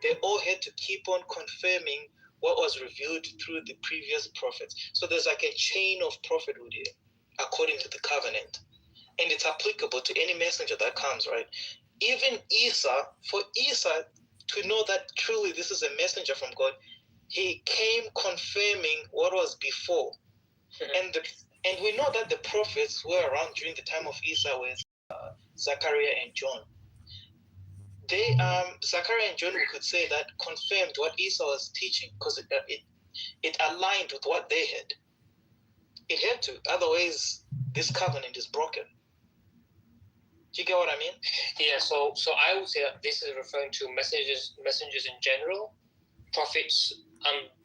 they all had to keep on confirming what was revealed through the previous prophets. So there's like a chain of prophethood here, according to the covenant. And it's applicable to any messenger that comes, right? Even Isa, for Isa to know that truly this is a messenger from God, he came confirming what was before. And we know that the prophets were around during the time of Isa with Zachariah and John. They Zachariah and John, we could say, that confirmed what Isa was teaching, because it aligned with what they had. It had to, otherwise this covenant is broken. Do you get what I mean? Yeah, so I would say that this is referring to messengers in general, prophets.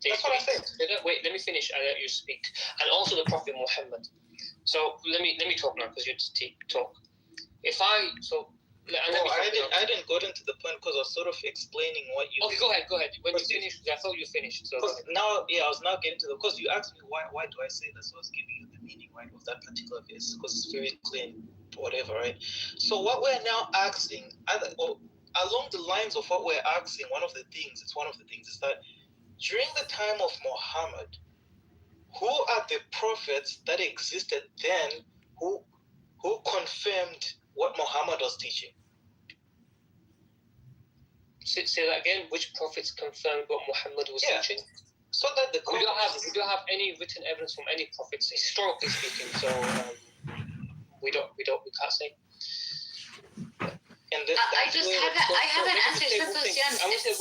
That's what I said. Wait, let me finish. I let you speak, and also the Prophet Muhammad. So let me talk now, because you talk. I didn't go into the point because I was sort of explaining what you. Okay, go ahead. When you finished, I thought you finished. So now, I was now getting to the, because you asked me why do I say this? So I was giving you the meaning, right, of that particular verse, because it's very clear, whatever, right? So what we're now asking, along the lines of what we're asking, one of the things is that during the time of Muhammad, who are the prophets that existed then who confirmed what Muhammad was teaching? Say that again. Which prophets confirmed what Muhammad was teaching? So that we don't have any written evidence from any prophets, historically speaking. So we can't say. And I have an answer. I will say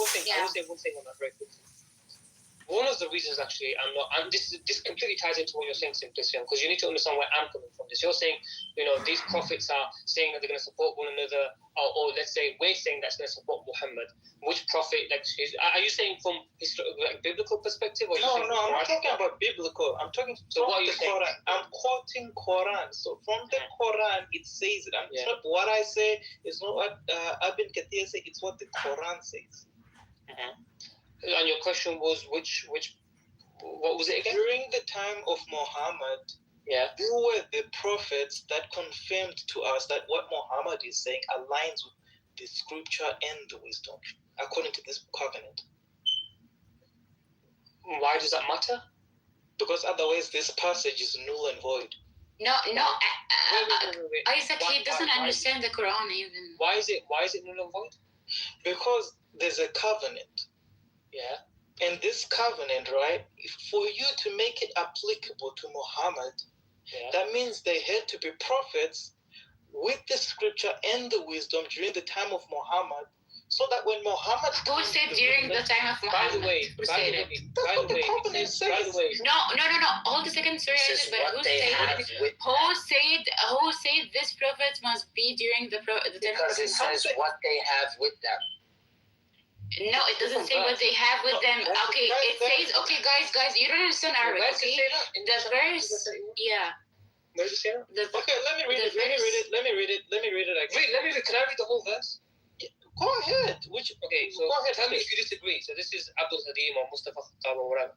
one thing on that very quickly. One of the reasons, actually, this completely ties into what you're saying, Simplicity, because you need to understand where I'm coming from. You're saying, these prophets are saying that they're going to support one another, or let's say we're saying that's going to support Muhammad. Which prophet? Are you saying from biblical perspective? Or no, I'm not talking about biblical. I'm talking. So what are you saying? Quran. I'm quoting Quran. So from the Quran, it says it. It's not what I say. It's not what Ibn Kathir says. It's what the Quran says. And your question was what was it again? During the time of Muhammad, who were the prophets that confirmed to us that what Muhammad is saying aligns with the scripture and the wisdom, according to this covenant? Why does that matter? Because otherwise this passage is null and void. No. Isaac, he doesn't understand the Quran even. Why is it null and void? Because there's a covenant. Yeah. And this covenant, right, for you to make it applicable to Muhammad, that means they had to be prophets with the scripture and the wisdom during the time of Muhammad, so that when Muhammad... Who said during the time of Muhammad? By the way, No. Hold a second, sorry, but who said this prophet must be during the time of Muhammad? Because it says what they have with them. No, it doesn't say what they have with them. Okay, it says, okay, guys, you don't understand Arabic, okay? The verse, Where does it say that? Okay, let me read it again. Wait, can I read the whole verse? Go ahead. Go ahead, tell me if you disagree. So this is Abdul Hadim or Mustafa Khattab or whatever.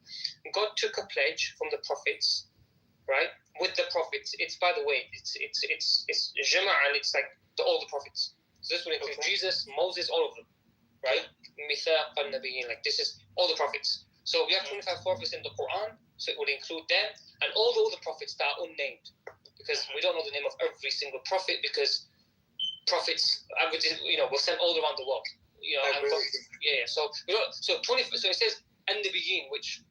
God took a pledge from the prophets, right? With the prophets, it's, by the way, it's Jama', and it's like all the prophets. So this will include Jesus, Moses, all of them, right? Mithaq al-Nabiyyin, like this is all the prophets. So we have 25 prophets in the Quran, so it would include them and all the other prophets that are unnamed, because we don't know the name of every single prophet, because prophets, were sent all around the world. So it says an-Nabiyyin, which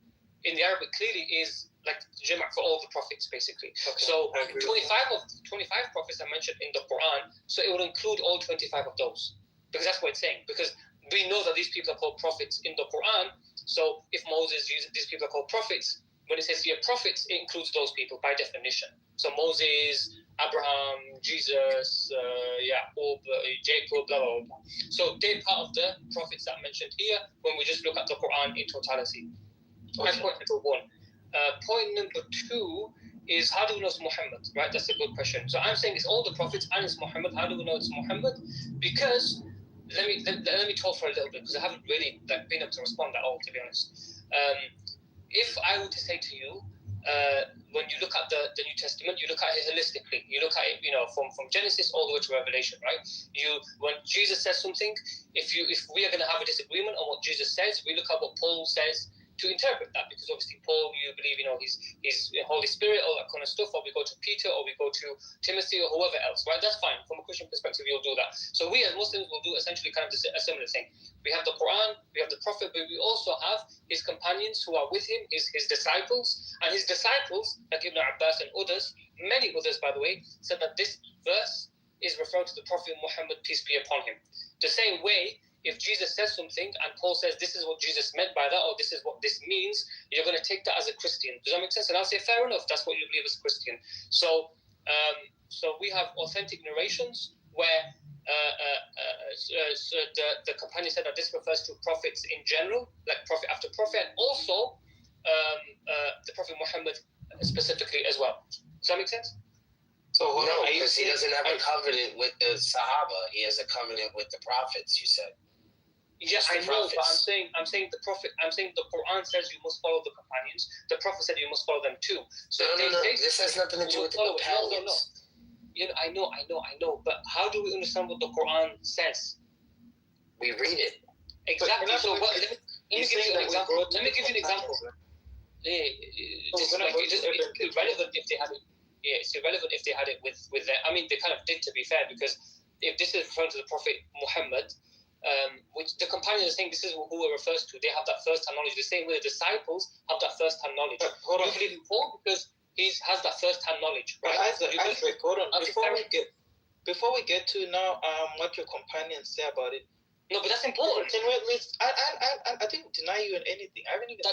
in the Arabic clearly is like jama' for all the prophets, basically. Okay. So 25 prophets are mentioned in the Quran, so it would include all 25 of those, because that's what it's saying. Because we know that these people are called prophets in the Quran. So if Moses uses these people are called prophets, when it says here prophets, it includes those people by definition. So Moses, Abraham, Jesus, Yaqub, Jacob, blah, blah, blah. So they're part of the prophets that are mentioned here when we just look at the Quran in totality. That's point number one. Point number two is, how do we know it's Muhammad, right? That's a good question. So I'm saying it's all the prophets and it's Muhammad. How do we know it's Muhammad? Because let me talk for a little bit, because I haven't really been able to respond at all, to be honest. If I were to say to you, when you look at the New Testament, you look at it holistically. You look at it, from Genesis all the way to Revelation, right? When Jesus says something, if we are going to have a disagreement on what Jesus says, we look at what Paul says to interpret that, because obviously Paul, you believe, he's Holy Spirit, all that kind of stuff, or we go to Peter, or we go to Timothy, or whoever else, right? That's fine. From a Christian perspective, you'll do that. So we as Muslims will do essentially kind of a similar thing. We have the Quran, we have the Prophet, but we also have his companions who are with him, his disciples, and his disciples, like Ibn Abbas and others, many others, by the way, said that this verse is referring to the Prophet Muhammad, peace be upon him. The same way, if Jesus says something and Paul says this is what Jesus meant by that, or this is what this means, you're going to take that as a Christian. Does that make sense? And I'll say, fair enough, that's what you believe as a Christian. So we have authentic narrations where the companion said that this refers to prophets in general, like prophet after prophet, and also the Prophet Muhammad specifically as well. Does that make sense? So no, because he doesn't have a covenant with the Sahaba. He has a covenant with the prophets. You said. Yes, I know, but I'm saying the Prophet. I'm saying the Quran says you must follow the companions. The Prophet said you must follow them too. So no. This has nothing to do with the companions. No. I know. But how do we understand what the Quran says? We read it. Exactly. So what? Let me give you an example. It's irrelevant if they had it. Yeah, it's irrelevant if they had it with their. I mean, they kind of did, to be fair, because if this is referring to the Prophet Muhammad, which the companions are saying this is who it refers to, they have that first-hand knowledge. The same way the disciples have that first-hand knowledge. You believe in Paul because he has that first-hand knowledge, right? Isaac, hold on. Before we get to now, what your companions say about it. No, but that's important. Can we at least? I didn't deny you in anything. I haven't even.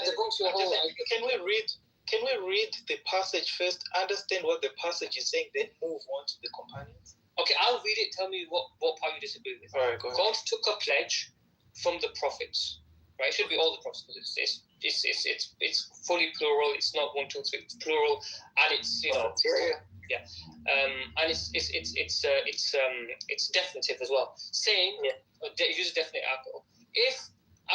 Can we read the passage first, understand what the passage is saying, then move on to the companions? Okay, I'll read it. Tell me what part you disagree with. All right, go ahead. God took a pledge from the prophets, right? It should be all the prophets because it's fully plural. It's not 1, 2, 3. It's plural, and it's and it's definitive as well. Saying use definite article. If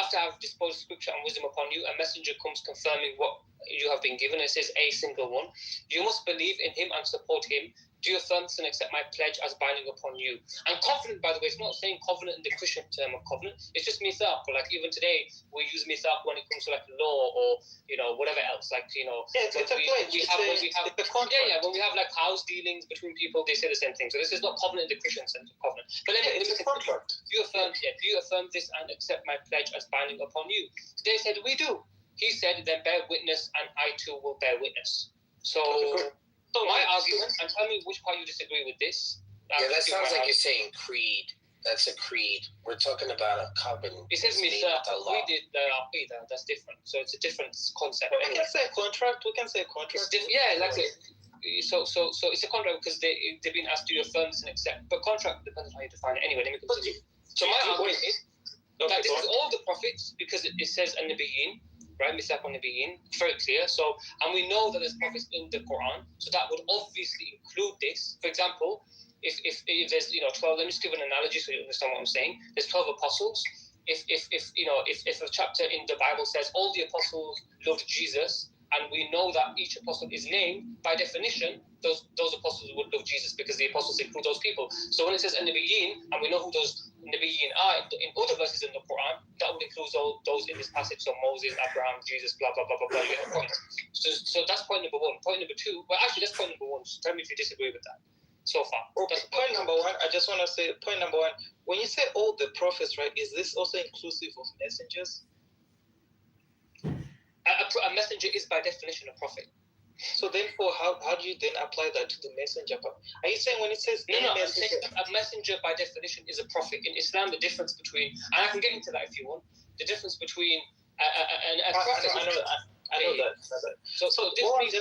after I've disposed scripture and wisdom upon you, a messenger comes confirming what you have been given, it says a single one, you must believe in him and support him. Do you affirm this and accept my pledge as binding upon you? And covenant, by the way, it's not saying covenant in the Christian term of covenant. It's just mithaq. Like even today, we use mithaq when it comes to like law or whatever else. Like it's a pledge. It's a contract. When we have like house dealings between people, they say the same thing. So this is not covenant in the Christian sense of covenant. But it's a contract. Do you affirm this and accept my pledge as binding upon you? They said we do. He said, then bear witness, and I too will bear witness. So my argument, and tell me which part you disagree with this. That sounds like you're saying creed. That's a creed. We're talking about a covenant. It says mithaq. We did the aqidah. That's different. So it's a different concept. We can say contract. So it's a contract because they've been asked to affirm this and accept. But contract depends on how you define it. Anyway, let me continue. So my argument is that this is all the prophets because it says an-nabiyyin. Right, Mithaq al-Nabiyyin, very clear. So, and we know that there's prophets in the Quran, so that would obviously include this. For example, if there's 12, let me just give an analogy so you understand what I'm saying. There's 12 apostles. If a chapter in the Bible says all the apostles loved Jesus, and we know that each apostle is named, by definition, those apostles would love Jesus because the apostles include those people. So when it says an-Nabiyyin, and we know who those Nabiyyin are in other verses in the Quran, that would include all those in this passage. So Moses, Abraham, Jesus, blah blah blah blah blah. You get the point. So that's point number one. Point number two. Well, actually, that's point number one. So tell me if you disagree with that. So far. Okay. Point number one. I just want to say point number one. When you say all the prophets, right? Is this also inclusive of messengers? A messenger is by definition a prophet. So therefore, how do you then apply that to the messenger part? Are you saying when it says no, I'm saying a messenger by definition is a prophet. In Islam, the difference between, and I can get into that if you want, the difference between a prophet. I know that. So this what means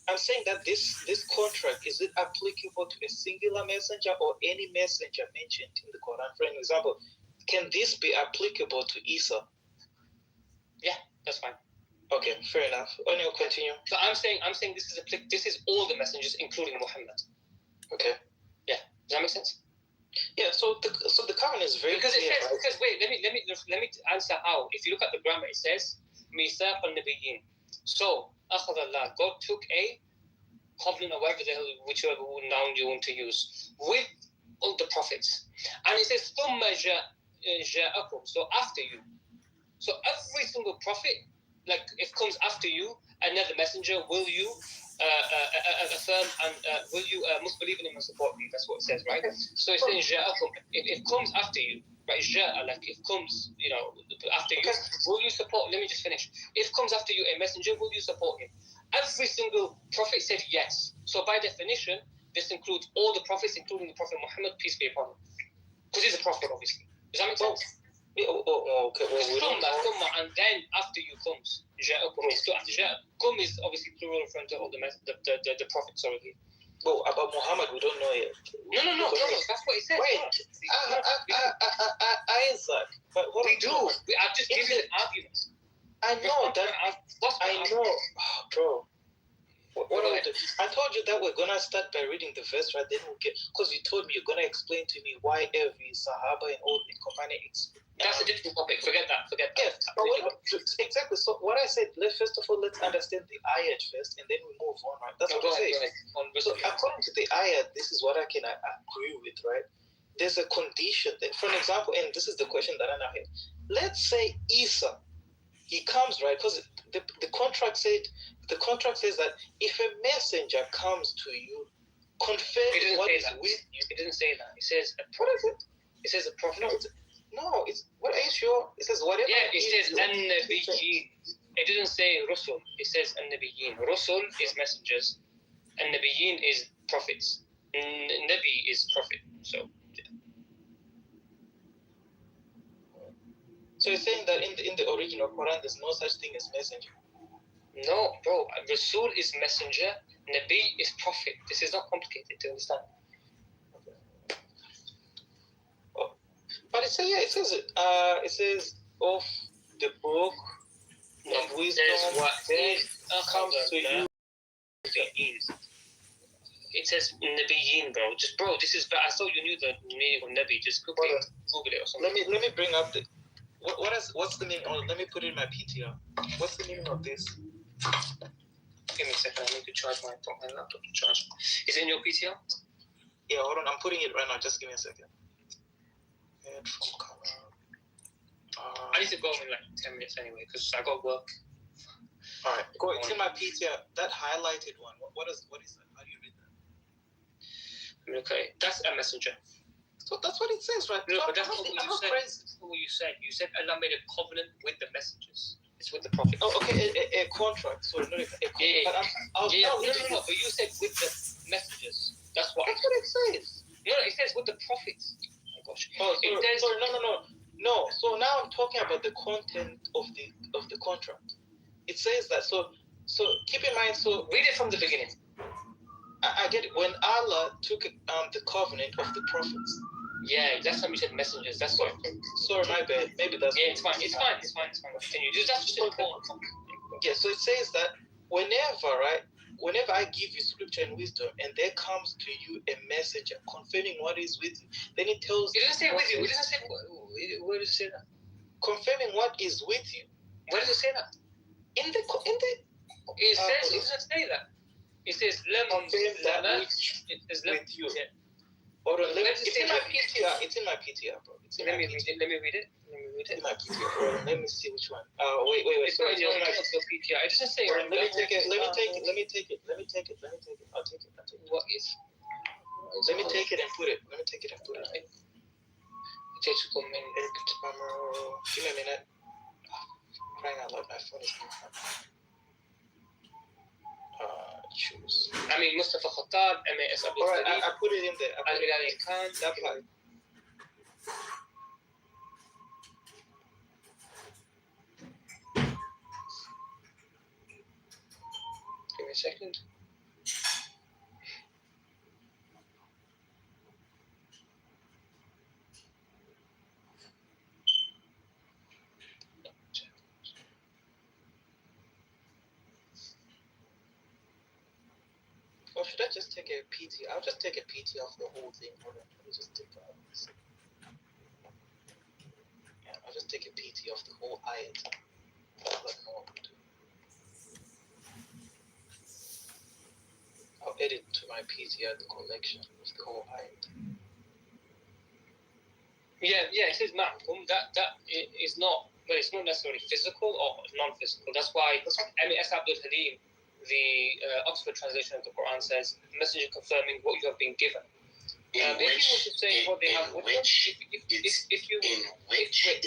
I'm saying that this contract, is it applicable to a singular messenger or any messenger mentioned in the Quran? For example, can this be applicable to Isa? Yeah, that's fine. Okay, fair enough. Only continue. So I'm saying this is all the messengers, including Muhammad. Okay. Yeah. Does that make sense? Yeah. So the covenant is very because clear, it says right? because wait, let me answer how. If you look at the grammar, it says Mithaq al-Nabiyyin. So Allah, God took a covenant or whichever noun you want to use with all the prophets, and it says ثُمَّ جاءكم, so after you. So every single prophet, like if comes after you, another messenger, will you affirm and will you must believe in him and support me? That's what it says, right? So it's saying جاءكم. If comes after you, right? جاء, like if comes, after you, will you support? Let me just finish. If comes after you a messenger, will you support him? Every single prophet said yes. So by definition, this includes all the prophets, including the Prophet Muhammad, peace be upon him, because he's a prophet, obviously. Does that make sense? Okay. ثم and then after you comes جاءكم. So after جاءكم is obviously plural referring to all the prophets already. Well, about Muhammad, we don't know yet. No. That's what it says. Wait, Isaac, but what we do. I've just given you an argument. I know that. I know, bro. What are we doing? I told you that we're gonna start by reading the verse, right? Then we'll get, because you told me you're gonna explain to me why every Sahaba and all the companion. That's a different topic. Forget that. Yes, but exactly. So what I said, first of all, let's understand the ayat first, and then we move on, right? That's what I'm saying. So according to the ayat, this is what I can agree with, right? There's a condition there. For an example, and this is the question that I now have. Let's say Isa, he comes, right? Because the contract says that if a messenger comes to you, confirm what is with you. It didn't say that. It says a prophet. What is it? It says a prophet. No, it's what are you sure? It says whatever. Yeah, it says an-nabiyyin. It didn't say rusul. It says an-nabiyyin. Rusul is messengers. An-nabiyyin is prophets. Nabi is prophet. So you're saying that in the original Quran, there's no such thing as messenger? No, bro. Rasul is messenger. Nabi is prophet. This is not complicated to understand. Oh. But it says of the book of wisdom what comes to you. It says Nabiyyin, bro. This is. I thought you knew the meaning of Nabi. Just quickly Google it or something. Let me bring up the. What's the meaning? Let me put it in my PTR. What's the meaning of this? Give me a second. I need to charge my laptop to charge. Is it in your PTR? Yeah, hold on. I'm putting it right now. Just give me a second. Head from color. I need to go in like 10 minutes anyway because I got work. All right. Go. It's in my PTR. That highlighted one. What is that? How do you read that? Okay, that's a messenger. So that's what it says, right? No, but that's not what you said. That's not what you said. You said Allah made a covenant with the messengers. It's with the prophet. Oh, okay, a contract. Sorry, not a contract. Yeah. No. But you said with the messengers. That's what it says. No, it says with the prophets. Oh my gosh. Oh, sorry. No. So now I'm talking about the content of the contract. It says that. So keep in mind. So read it from the beginning. I get it. When Allah took the covenant of the prophets. Yeah, last time you said messengers. That's what. Sorry, my bad. Maybe that's. Yeah, it's fine. Continue. That's just important. Yeah. So it says that whenever I give you scripture and wisdom, and there comes to you a messenger confirming what is with you, then it tells. It doesn't say with you. It doesn't say. Where does it say that? Confirming what is with you. Where does it say that? In the. It says. It doesn't say that. It says confirm that with you. Yeah. Hold on, it's in my PTR. It's in my PTR, bro. Let me read it. In my PTR, bro. Let me see which one. Wait. It's not in your PTR. It doesn't say. Let me take it. I'll take it. What is? Let me take it and put it. It takes a minute. Give me a minute. Crying out loud, my phone is going on. Choose. I mean, Mustafa Khattab, M.A.S. Abdul Alright, I put it in there. Al-Hilali Khan, that part. Give me a second. Or should I just take a PT? I'll just take a PT of the whole thing. Hold on. Let me just take that. Yeah, I'll just take a PT of the whole ayat. I'll edit to my PTR the collection of the whole ayat. Yeah, it says ma'akum. That is not, well, it's not necessarily physical or non-physical. That's why M.S. Abdul Halim, the Oxford translation of the Quran, says, messenger confirming what you have been given. If you were to say what they have with them, it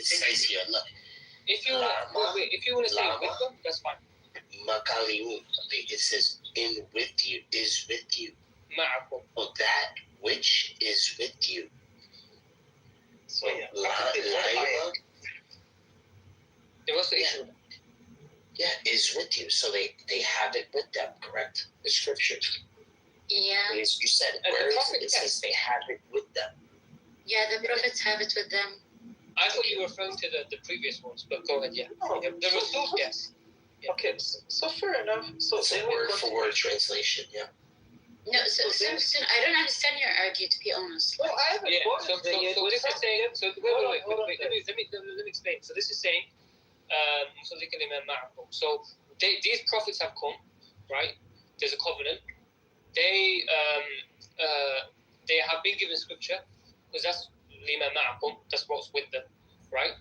says here, look. If you want to say with them, that's fine. It says in with you, is with you. Ma'akum. Oh, that which is with you. So yeah. What's the issue? Yeah, is with you. So they have it with them, correct? The scriptures. Yeah. You said where it says they have it with them. Yeah, the prophets have it with them. I thought you were referring to the previous ones, but go ahead, yeah. The Rasul, yes. Yeah. Okay, so fair enough. So it's a word for word translation, yeah. No, so Simpson, I don't understand your argument, to be honest. Well, I haven't so this is saying, so wait, let me explain. So this is saying, so these prophets have come, right? There's a covenant. They have been given scripture, because that's lima ma'akum, that's what's with them, right?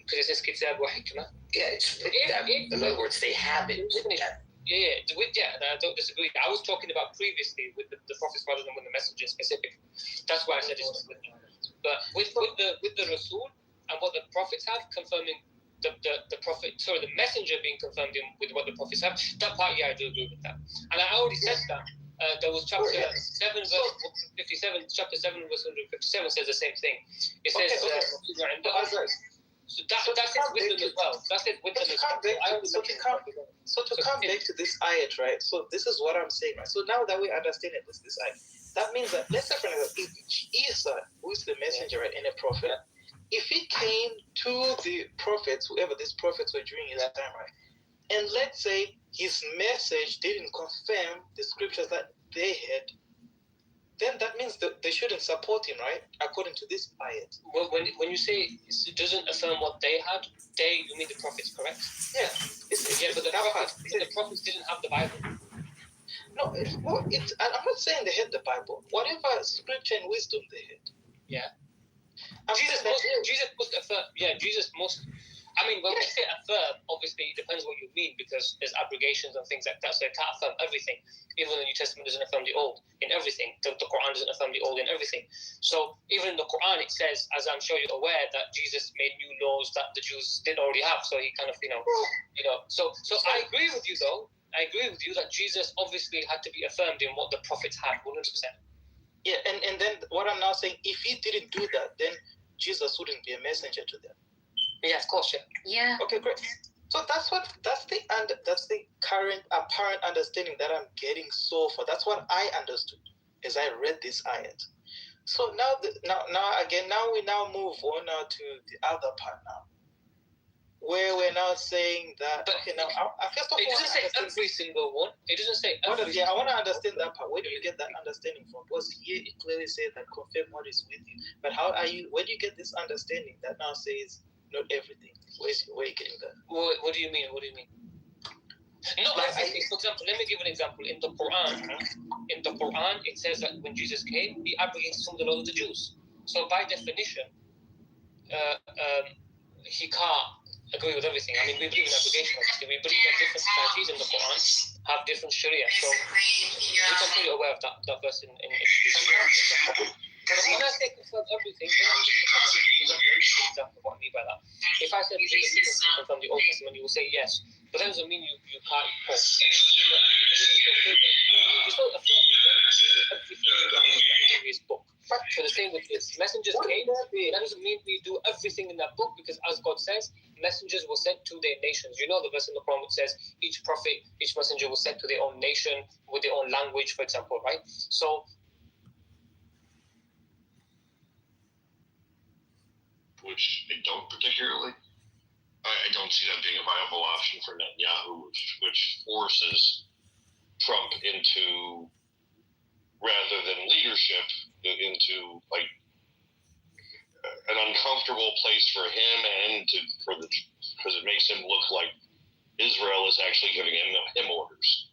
Because it says kitab wa hikmah. Yeah, it's with them. In other words, they have it with them. Yeah, I don't disagree. I was talking about previously with the prophets rather than with the messenger specific. That's why I said it's with them. But with the Rasul and what the prophets have, confirming the messenger being confirmed with what the prophets have, that part, yeah, I do agree with that. And I already said that. There was chapter 7, verse 57. Chapter 7, verse 157 says the same thing. It says, so that is with them as well. That's it with them as well. So to come back to this ayat, right? So this is what I'm saying, right? So now that we understand it, this ayat, that means that, let's say for example, if Isa, who is the messenger, right, and a prophet, if he came to the prophets, whoever these prophets were during that time, right, and let's say his message didn't confirm the scriptures that they had, then that means that they shouldn't support him, right? According to this ayat. Well, when you say it doesn't affirm what they had, you mean the prophets, correct? Yeah. But the prophets didn't have the Bible. No, I'm not saying they had the Bible. Whatever scripture and wisdom they had. Yeah. Jesus must. I mean, when we say affirm, obviously it depends what you mean, because there's abrogations and things like that, so it can't affirm everything. Even the New Testament doesn't affirm the Old in everything. The Quran doesn't affirm the Old in everything. So even in the Quran, it says, as I'm sure you're aware, that Jesus made new laws that the Jews didn't already have. So he kind of, So I agree with you, though. I agree with you that Jesus obviously had to be affirmed in what the prophets had, 100%. Yeah, and then what I'm now saying, if he didn't do that, then Jesus wouldn't be a messenger to them. Yeah, of course, yeah. Okay, great. So that's the current apparent understanding that I'm getting so far. That's what I understood as I read this ayat. So now we move on now to the other part now, where we're now saying that. But okay, now first of all, it doesn't say every single one. It doesn't say every. Yeah, I want to understand that part. Where do you get that understanding from? Because here it clearly says that confirm what is with you. But where do you get this understanding that now says not everything? Where are you getting that? What do you mean? No, for example, let me give an example. In the Quran, it says that when Jesus came, he abrogated some of the laws of the Jews. So by definition, he can't agree with everything. I mean, we believe in abrogation, obviously. We believe that different societies in the Quran have different sharia. So I'm completely aware of that verse in the Quran. When I say confirm everything, then I'm just example what I mean by that. If I said from the Old Testament, you will say yes, but that doesn't mean you can't quote. You still affirm everything in the previous book. So the same with this. Messengers came, that doesn't mean we do everything in that book, because as God says, messengers were sent to their nations. You know the verse in the Quran which says each prophet, each messenger was sent to their own nation with their own language, for example, right? So which I don't particularly. I don't see that being a viable option for Netanyahu, which forces Trump into, rather than leadership, into like an uncomfortable place for him and because it makes him look like Israel is actually giving him orders.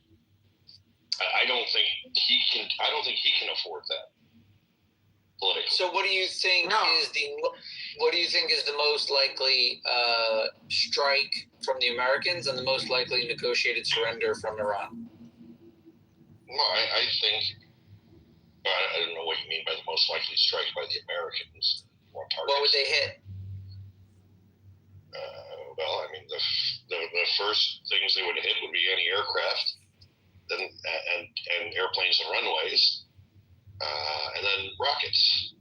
I don't think he can afford that. politically. So, what do you think is the most likely strike from the Americans and the most likely negotiated surrender from Iran? Well, I think I don't know what you mean by the most likely strike by the Americans. What would they hit? Well, I mean, the first things they would hit would be any aircraft, then and airplanes and runways, and then rockets.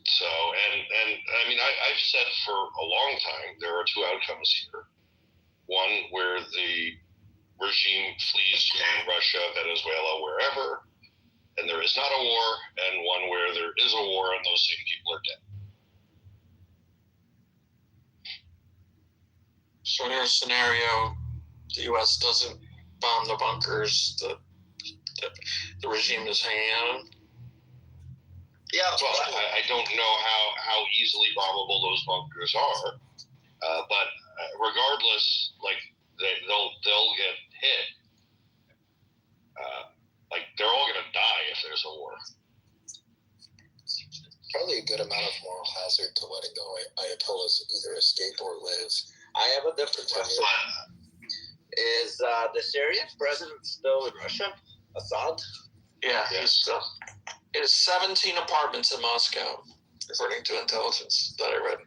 So, and I mean, I've said for a long time there are two outcomes here. One where the regime flees to Russia, Venezuela, wherever, and there is not a war, and one where there is a war and those same people are dead. So in your scenario, the U.S. doesn't bomb the bunkers the regime is hanging out in? Yeah. Well, I don't know how easily bombable those bunkers are, but regardless, like they'll get hit. Like they're all going to die if there's a war. Probably a good amount of moral hazard to letting go Ayatollahs either escape or live. I have a different question. Is the Syrian president still in Russia? Assad? Yeah, he's still. It is 17 apartments in Moscow, according to intelligence that I read.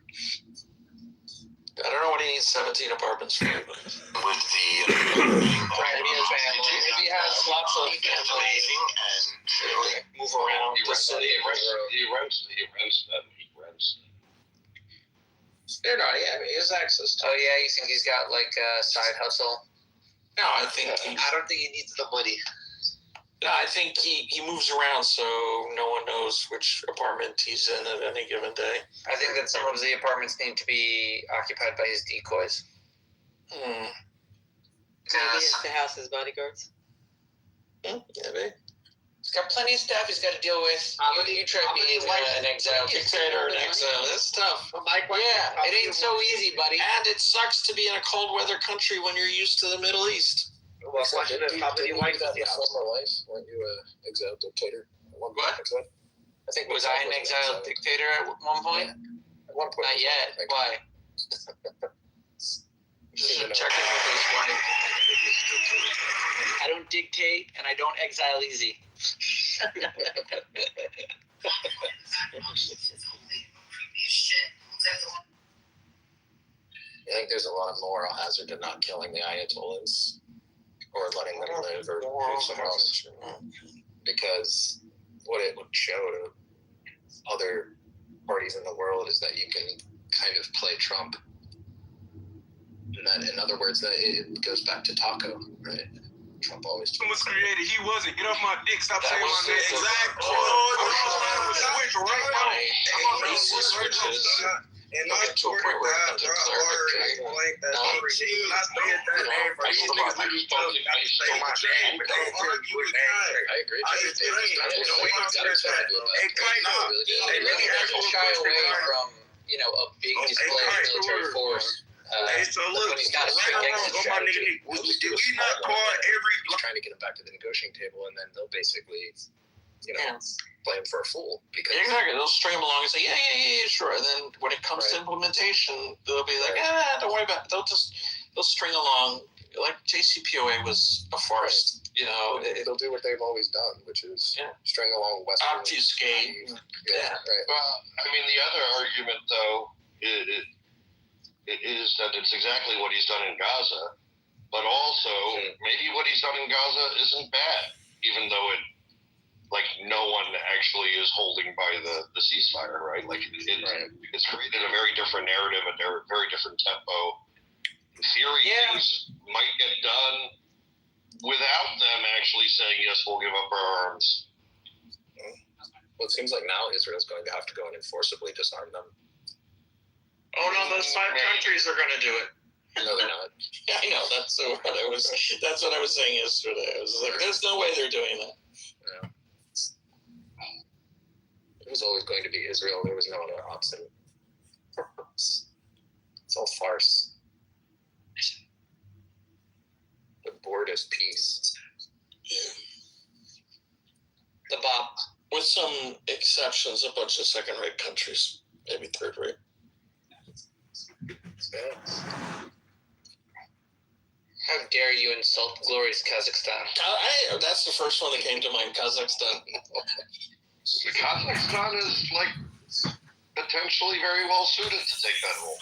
I don't know what he needs 17 apartments for. With the Maybe his family. Maybe he has lots of family and Move around the city. He rents them. They're not. Yeah, he has access to. Oh yeah, you think he's got like a side hustle? No, I think I don't think he needs the money. No, I think he moves around, so no one knows which apartment he's in at any given day. I think that some of the apartments need to be occupied by his decoys. Hmm. Maybe he has to house his bodyguards. Maybe. He's got plenty of stuff he's got to deal with. You tried being an exile. Dictator in exile. That's tough. Yeah, it ain't so easy, buddy. And it sucks to be in a cold weather country when you're used to the Middle East. Well, question is, how many wives does he have? Former life? Weren't you an exiled dictator? What? I think Was I an exiled dictator at one point? At one point. Not yet. Why? Just checking with his wife. I don't dictate and I don't exile easy. I think there's a lot of moral hazard to not killing the Ayatollahs or letting them live or move somewhere else. Because what it would show to other parties in the world is that you can kind of play Trump. And that, in other words, that it goes back to Taco, right? Trump always was created. He wasn't. Get off my dick. Stop saying my name. Exactly. And not to a point where it becomes a clerical I agree. They really have to shy away from, a big display of military force. So look, he's got a strict exit strategy. Did we not call every trying to get him back to the negotiating table, and then they'll basically, play him for a fool. Because Exactly. They'll string him along and say, yeah, sure. And then when it comes to implementation, they'll be like, don't worry about it. They'll string along. Like JCPOA was a farce, They'll do what they've always done, which is string along Western. Obfuscate. Right. Well, I mean, the other argument, though, is that it's exactly what he's done in Gaza, but also maybe what he's done in Gaza isn't bad, even though no one actually is holding by the ceasefire, right? It's created a very different narrative, a very different tempo. In theory, things might get done without them actually saying, yes, we'll give up our arms. Well, it seems like now Israel's going to have to go and enforceably disarm them. Oh no, those 5 countries are going to do it. No, they're not. Yeah, I know. That's what I was saying yesterday. I was like, there's no way they're doing that. Yeah. It was always going to be Israel. There was no other option. It's all farce. The board is peace. The BOP. With some exceptions, a bunch of second-rate countries, maybe third-rate. How dare you insult glorious Kazakhstan? That's the first one that came to mind, Kazakhstan. Kazakhstan is like potentially very well suited to take that role.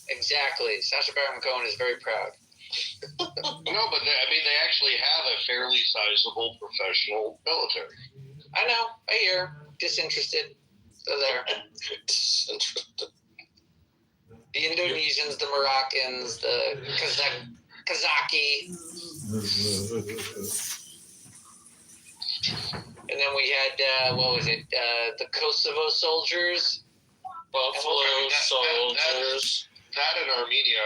Exactly. Sacha Baron Cohen is very proud. No, but they actually have a fairly sizable professional military. I know. I hear. Disinterested. They're there. Disinterested. The Indonesians, the Moroccans, the Kazaki. And then we had, the Kosovo soldiers. Buffalo soldiers. That and Armenia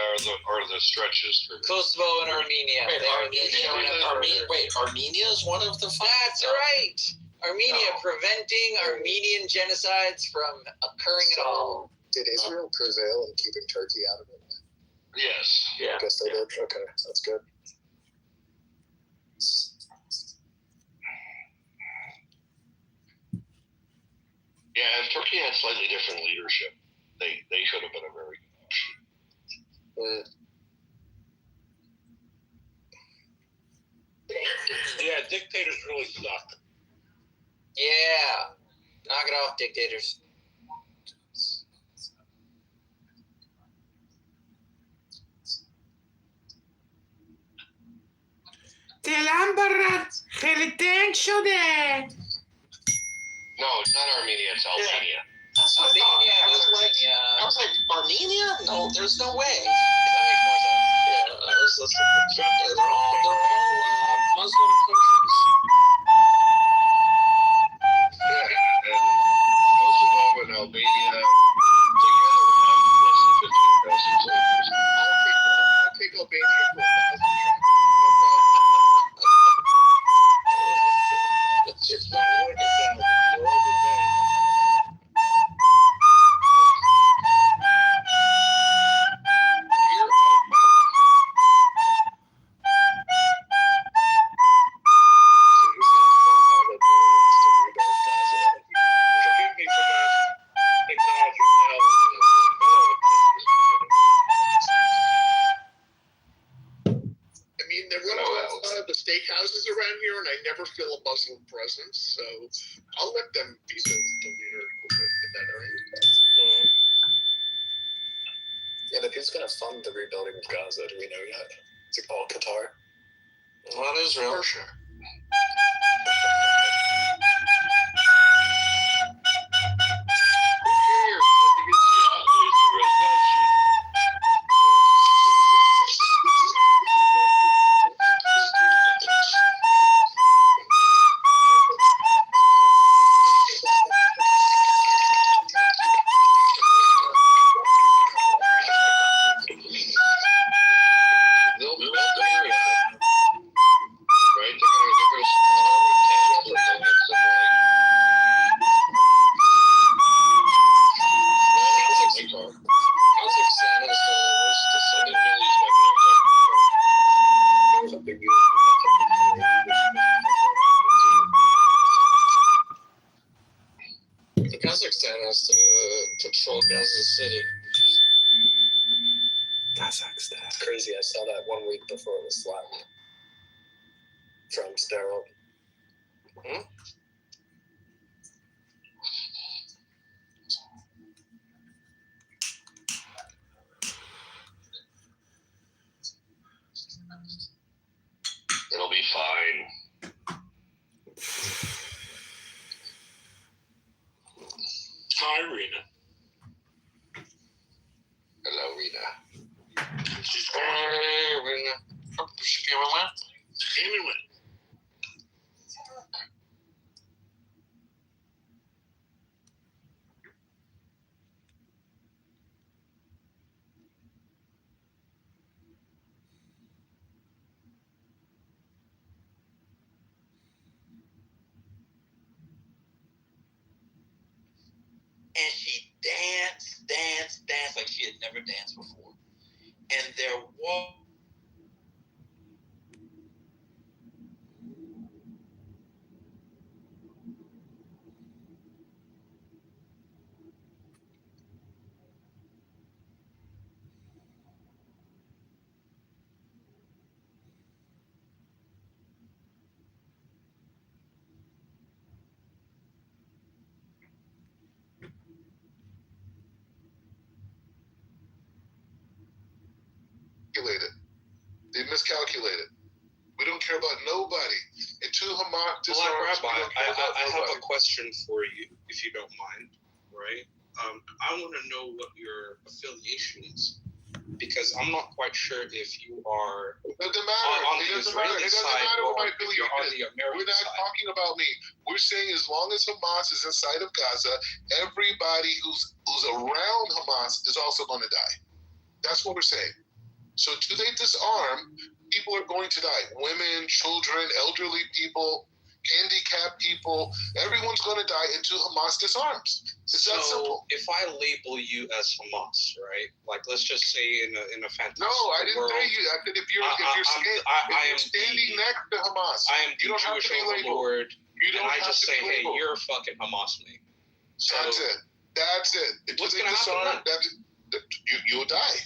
are the stretches for Kosovo and Armenia. Armenia is one of the five? That's right. Armenia preventing Armenian genocides from occurring at all. Did Israel prevail in keeping Turkey out of it? Yes. Yeah. I guess they did. Okay, that's good. Yeah, if Turkey had slightly different leadership, they should have been a very good option. Yeah, dictators really suck. Yeah. Knock it off, dictators. دلم برات خیلی تنگ شده. No, it's not Armenia, it's Albania. That's what I thought. I was like, Armenia? No, there's no way. That makes more sense. Yeah, I was listening. They're all Muslim countries. Yeah, and Kosovo and Albania together have less than 15,000 soldiers. I'll take Albania for 1,000 troops. It's not like a thousand. You're overpaying. Forgive me for not acknowledging I mean, there are a lot of the steakhouses around here, and I never feel a Muslim presence, so I'll let them be the leader in that area. Yeah, but who's going to fund the rebuilding of Gaza? Do we know yet? Is it all Qatar? Not Israel. For sure. They'll build the area, right? They're going to start with camps, and they'll get some Kazakhstan is the worst descendant. Kazakhstan has to patrol Gaza City. Kazakhstan. It's crazy. I saw that 1 week before it was flattened. Trump's sterile. It'll be fine. Hi, Rena. Hello, Rita. She's Hey, Rena. She came and went. came and went. And she danced like she had never danced before. And there was miscalculated. We don't care about nobody. Until Hamas disarms, Rabbi, I have a question for you, if you don't mind, right? I want to know what your affiliation is, because I'm not quite sure if you are it doesn't matter. on the Israeli side or if you're on the American We're not side. talking about me. We're saying as long as Hamas is inside of Gaza, everybody who's around Hamas is also going to die. That's what we're saying. So until they disarm, people are going to die. Women, children, elderly people, handicapped people, everyone's going to die until Hamas disarms. It's that simple. If I label you as Hamas, right? Like, let's just say in a fantastic No, I didn't world, say you. I said if you're standing next to Hamas, I am the you don't have Jewish to be labeled. overlord, You don't and I have just to say, be hey, labeled. you're a fucking Hamas mate. So That's it. That's it. Until what's they gonna disarm, happen you'll die.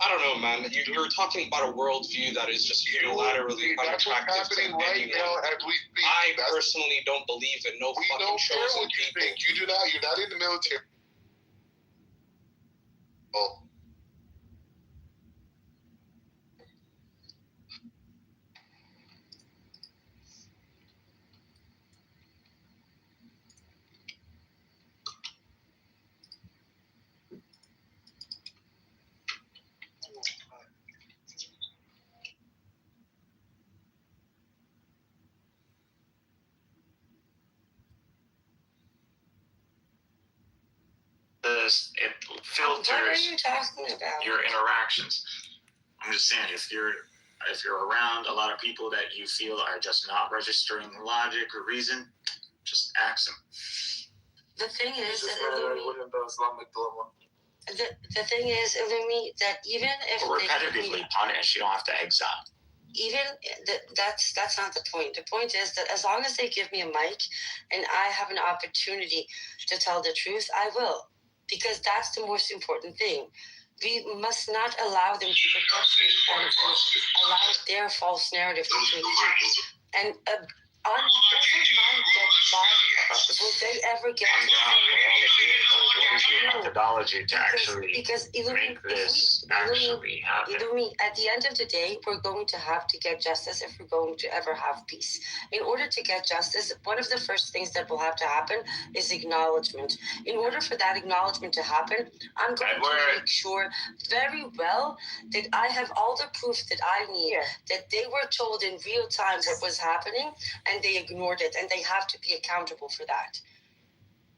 I don't know, man. You're talking about a worldview that is just unilaterally That's what's unattractive to happening right anyone. now as we speak. I personally don't believe in no We fucking don't care chosen what you people. think. You do not. You're not in the military. Oh. It filters What are you talking about? your interactions. I'm just saying, if you're around a lot of people that you feel are just not registering logic or reason, just ask them. The thing is, the thing is, Illumi, that even if repetitively punish, you don't have to exile. Even that's not the point. The point is that as long as they give me a mic and I have an opportunity to tell the truth, I will, because that's the most important thing. We must not allow them to perpetuate and allow their false narrative to exist. And on my dead body, will they ever get methodology to actually because make this actually happen. At the end of the day, we're going to have to get justice if we're going to ever have peace. In order to get justice, one of the first things that will have to happen is acknowledgement. In order for that acknowledgement to happen, I'm going to make sure very well that I have all the proof that I need, that they were told in real time what was happening, and they ignored it, and they have to be accountable for that.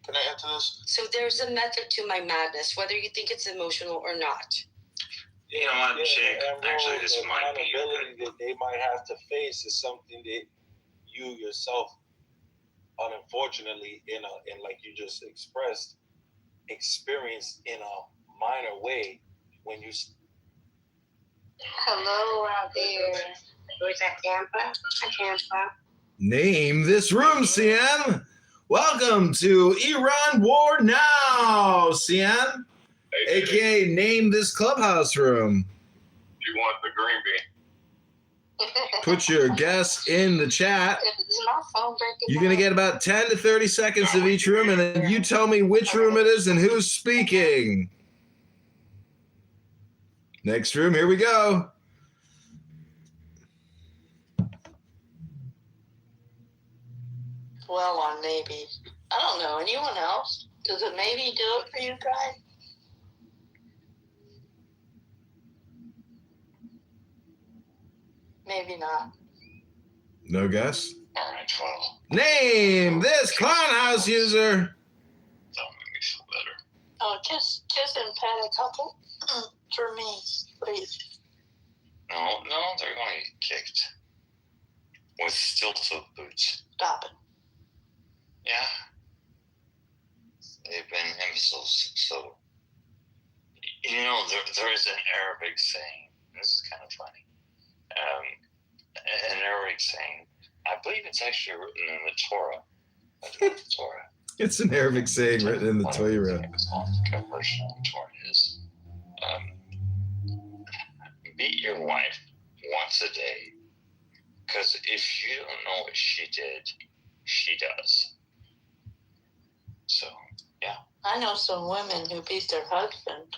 Can I answer this? So there's a method to my madness, whether you think it's emotional or not. You know what, Jake? Actually, this might be accountability that they might have to face is something that you yourself, unfortunately, in like you just expressed, experienced in a minor way when you. Hello out there. Who's that, Tampa? Tampa. Name this room, CM. Welcome to Iran War Now, CM. Hey, AKA name this clubhouse room. You want the green bean? Put your guess in the chat. You're going to get about 10 to 30 seconds of each room, and then you tell me which room it is and who's speaking. Next room, here we go. Well, on maybe. I don't know. Anyone else? Does it maybe do it for you guys? Maybe not. No guess? All right, 12. Name this clown house user. Don't make me feel better. Oh, just and pat a couple for me, please. No, they're going to get kicked with steel-toe boots. Stop it. Yeah. They've been imbeciles. So, you know, there is an Arabic saying, this is kind of funny, an Arabic saying, I believe it's actually written in the Torah. It's an Arabic saying written in the Torah. Torah is, beat your wife once a day, because if you don't know what she did, she does. So, yeah. I know some women who beat their husband.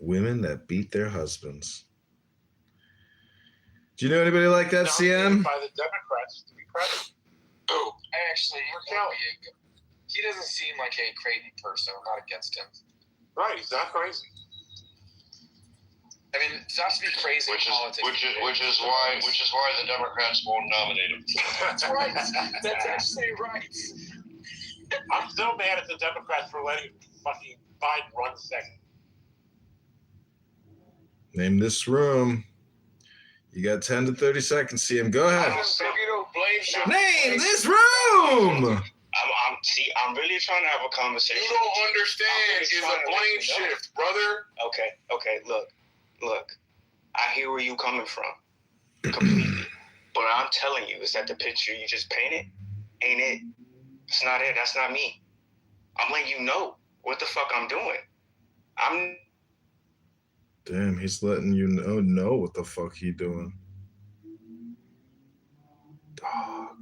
women that beat their husbands. Do you know anybody like that, CM? By the Democrats to be president. Oh, Actually, he doesn't seem like a crazy person. I'm not against him. Right, he's not crazy. I mean, it's not to be crazy in politics. Which is why the Democrats won't nominate him. That's right. That's actually right. I'm still mad at the Democrats for letting fucking Biden run second. Name this room. You got 10 to 30 seconds, CM. Go ahead. Name this room. I'm really trying to have a conversation. You don't understand. It's a blame shift, brother. Okay. Look. I hear where you coming from, completely. But I'm telling you, is that the picture you just painted? Ain't it? It's not it. That's not me. I'm letting you know what the fuck I'm doing. Damn, he's letting you know what the fuck he doing. Dog.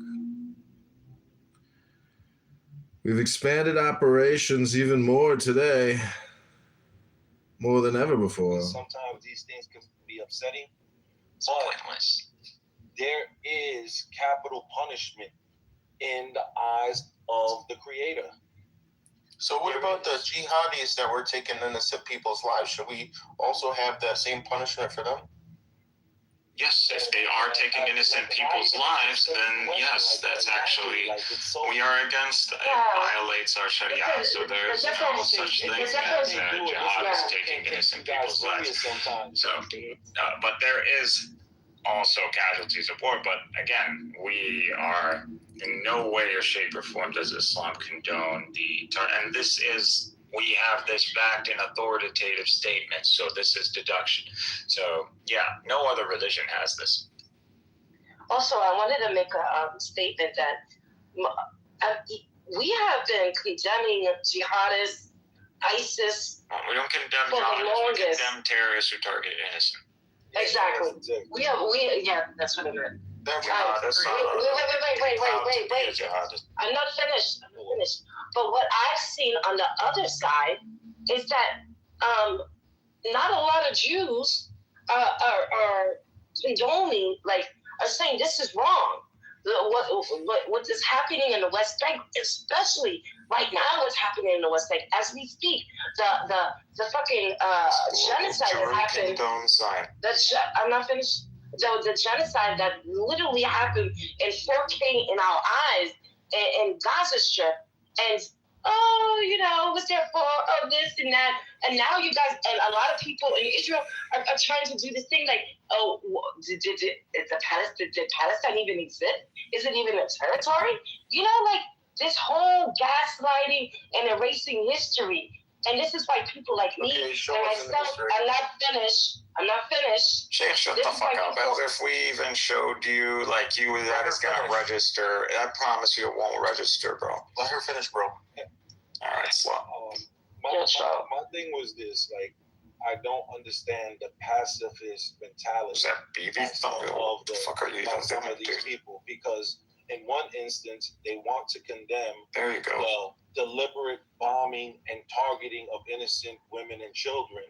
We've expanded operations even more today. More than ever before. Sometimes these things can be upsetting. But there is capital punishment in the eyes of the Creator. So what about the jihadis that were taking innocent people's lives? Should we also have that same punishment for them? Yes, if they are taking innocent people's lives, then yes, that's actually, we are against, it violates our Sharia, so there's no such thing as jihadists taking innocent people's lives. So, but there is also casualties of war, but again, we are in no way or shape or form does Islam condone and this is, we have this backed in authoritative statements, so this is deduction. So, yeah, no other religion has this. Also, I wanted to make a statement that we have been condemning jihadists, ISIS. We don't condemn jihadists, we condemn terrorists who target innocent. Exactly. Yeah, that's what I meant. Wait. I'm not finished. But what I've seen on the other side is that not a lot of Jews are condoning, are saying this is wrong. What is happening in the West Bank, especially right now, what's happening in the West Bank as we speak, the fucking genocide that happened. I'm not finished. The genocide that literally happened in 4K in our eyes in Gaza Strip, and was there for this and that, and now you guys and a lot of people in Israel are trying to do this thing like, did Palestine even exist? Is it even a territory? This whole gaslighting and erasing history. And this is why people like me and myself, I'm not finished. Sheikh, shut the fuck up. As if we even showed you, that is going to register. I promise you it won't register, bro. Let her finish, bro. All right, slow. My thing was this, I don't understand the pacifist mentality of some of these people, because in one instance, they want to condemn the deliberate bombing and targeting of innocent women and children,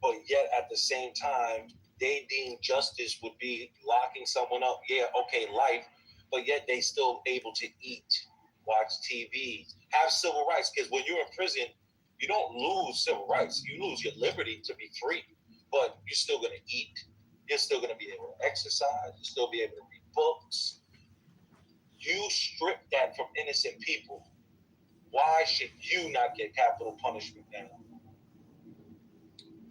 but yet at the same time, they deem justice would be locking someone up. Yeah, okay, life, but yet they still able to eat, watch TV, have civil rights. Because when you're in prison, you don't lose civil rights. You lose your liberty to be free, but you're still going to eat. You're still going to be able to exercise. You'll still be able to read books. You strip that from innocent people. Why should you not get capital punishment now?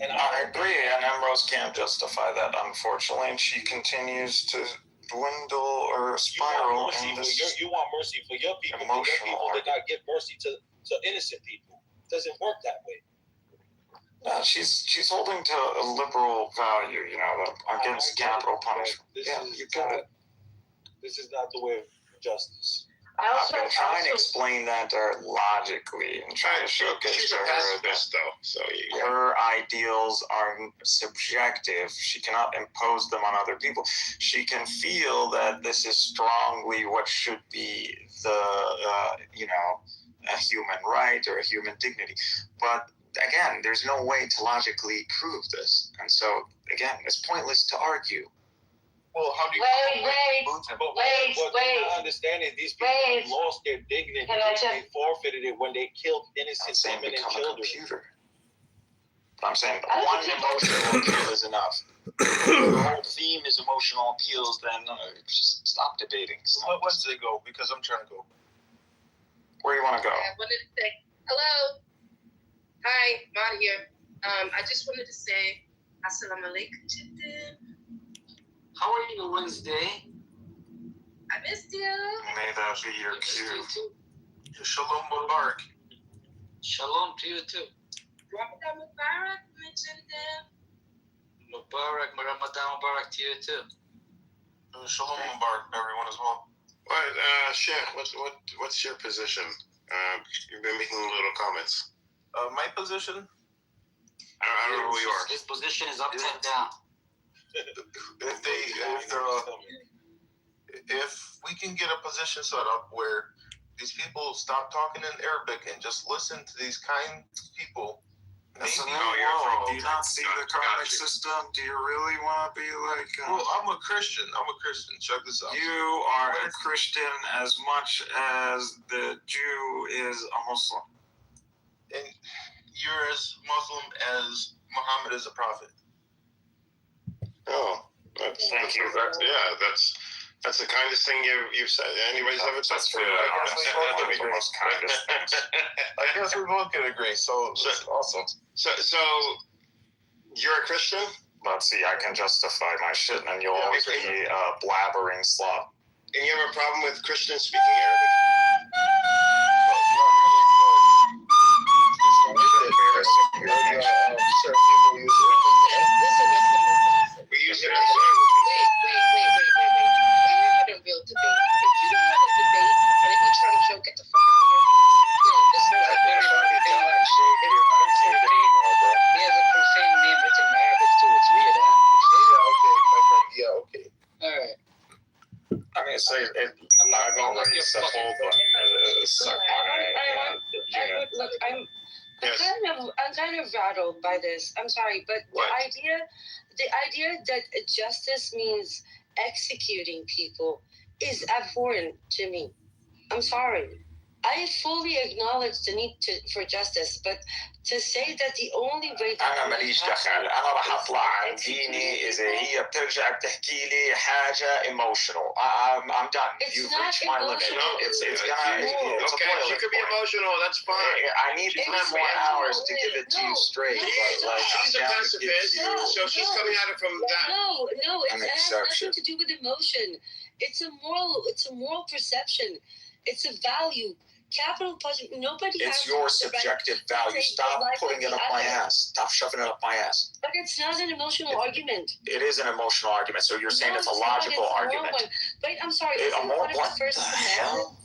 And I agree, and Emrose can't justify that, unfortunately, and she continues to dwindle or spiral. You want mercy for your people. For your people, they got to give mercy to innocent people. It doesn't work that way. No, she's holding to a liberal value, against capital punishment. You got it. This is not the way of justice. I've been trying to explain that to her logically and trying to showcase to her that her ideals are subjective. She cannot impose them on other people. She can feel that this is strongly what should be a human right or a human dignity. But again, there's no way to logically prove this. And so, again, it's pointless to argue. Well, how do you wait. What you're not understanding, these people lost their dignity. They forfeited it when they killed innocent women and children. Computer. But I'm saying one emotional appeal is enough. If the whole theme is emotional appeals, then just stop debating. Where does it go? Because I'm trying to go. Where do you want to go? I wanted to say hello. Hi, Maud here. I just wanted to say assalamu alaikum. How are you Wednesday? I missed you. May that be your cue. Shalom Mubarak. Shalom to you too. Ramadan Mubarak, Mubarak, Ramadan Mubarak to you too. Shalom Mubarak, everyone as well. Sheikh, what's your position? You've been making little comments. My position? I don't know who you are. His position is up and down. If we can get a position set up where these people stop talking in Arabic and just listen to these kind people. That's a new world. Do you not see the karmic system? Do you really want to be like... well, I'm a Christian. Check this out. You are a Christian as much as the Jew is a Muslim. And you're as Muslim as Muhammad is a prophet. Oh, thank you. That's the kindest thing you've said. Anybody's ever said. That's really the most kindest things. I guess we both can agree. So awesome. So you're a Christian? Let's see. I can justify my shit, and then you'll always be a blabbering slob. And you have a problem with Christians speaking Arabic? We use it as We're in a real debate. If you don't want to debate, and if you're trying to joke, get the fuck out of here. This is a very hard to tell. He has a profane name written in Arabic too. It's weird, huh? Yeah, okay, my friend. Yeah, okay. All right. I mean, I've already said whole thing. Suck my Look, I'm kind of rattled by this. I'm sorry, but the idea that justice means executing people is abhorrent to me. I'm sorry. I fully acknowledge the need for justice, but to say that the only way أنا ماليش دخل. أنا راح أطلع عن ديني إذا هي بترجع بتحكي لي حاجة emotional. I'm done. You've reached my limit. It's okay. She could be emotional. That's fine. I need 3 more hours to give it to you straight. She's a pacifist, so she's coming at it from that. No, it has nothing to do with emotion. It's a moral perception. It's a value. Capital punishment. Nobody. It's your subjective value. Stop putting it up my ass. Stop shoving it up my ass. But it's not an emotional argument. It is an emotional argument. So you're saying it's a logical argument. Wait, I'm sorry. Isn't one of the first commandments?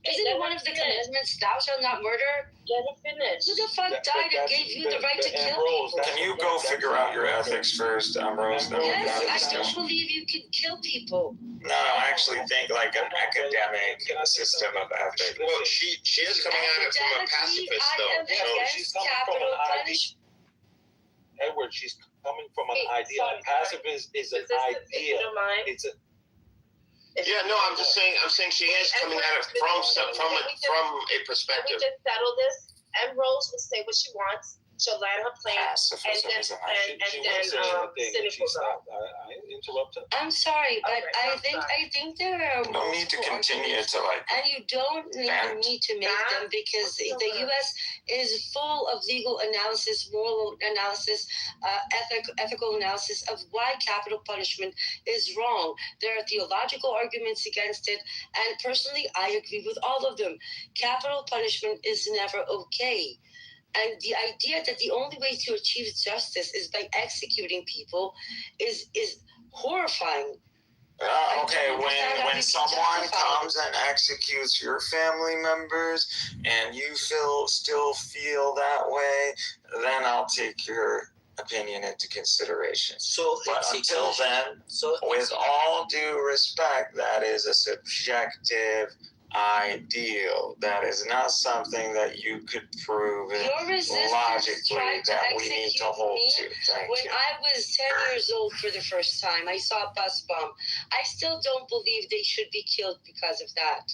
Isn't it one of the commandments? Thou shalt not murder. Let it finish. Who the fuck died and gave you the right to kill people? Can you go figure out your ethics first, Ambrose? Yes, I don't believe you can kill people. No, I actually think like an academic system of ethics. Well, she is coming at it from a pacifist, though. She's coming from an idea. Edward, she's coming from an idea. A pacifist is an idea. It's a. Yeah, no, I'm saying she is coming at it from a perspective. Can we just settle this? And Rose will say what she wants. She'll land her plane, and then cynical. I interrupted. I'm sorry, but I think there are. No need to continue to and you don't even need to make them because the U.S. is full of legal analysis, moral analysis, ethical analysis of why capital punishment is wrong. There are theological arguments against it, and personally, I agree with all of them. Capital punishment is never okay. And the idea that the only way to achieve justice is by executing people is horrifying. Okay, when someone comes and executes your family members and you still feel that way, then I'll take your opinion into consideration. But until then, with all due respect, that is a subjective ideal. That is not something that you could prove logically that we need to hold to. When I was 10 years old for the first time, I saw a bus bomb. I still don't believe they should be killed because of that.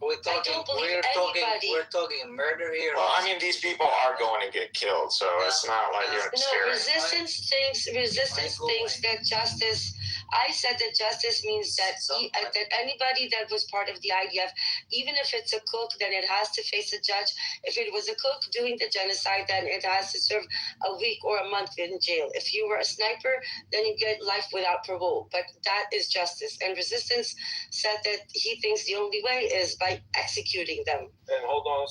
We're talking murder here. Well, I mean, these people are going to get killed, so it's not like you're scared. Resistance thinks that justice. I said that justice means that that anybody that was part of the IDF, even if it's a cook, then it has to face a judge. If it was a cook doing the genocide, then it has to serve a week or a month in jail. If you were a sniper, then you get life without parole. But that is justice. And resistance said that he thinks the only way is by executing them. And hold on,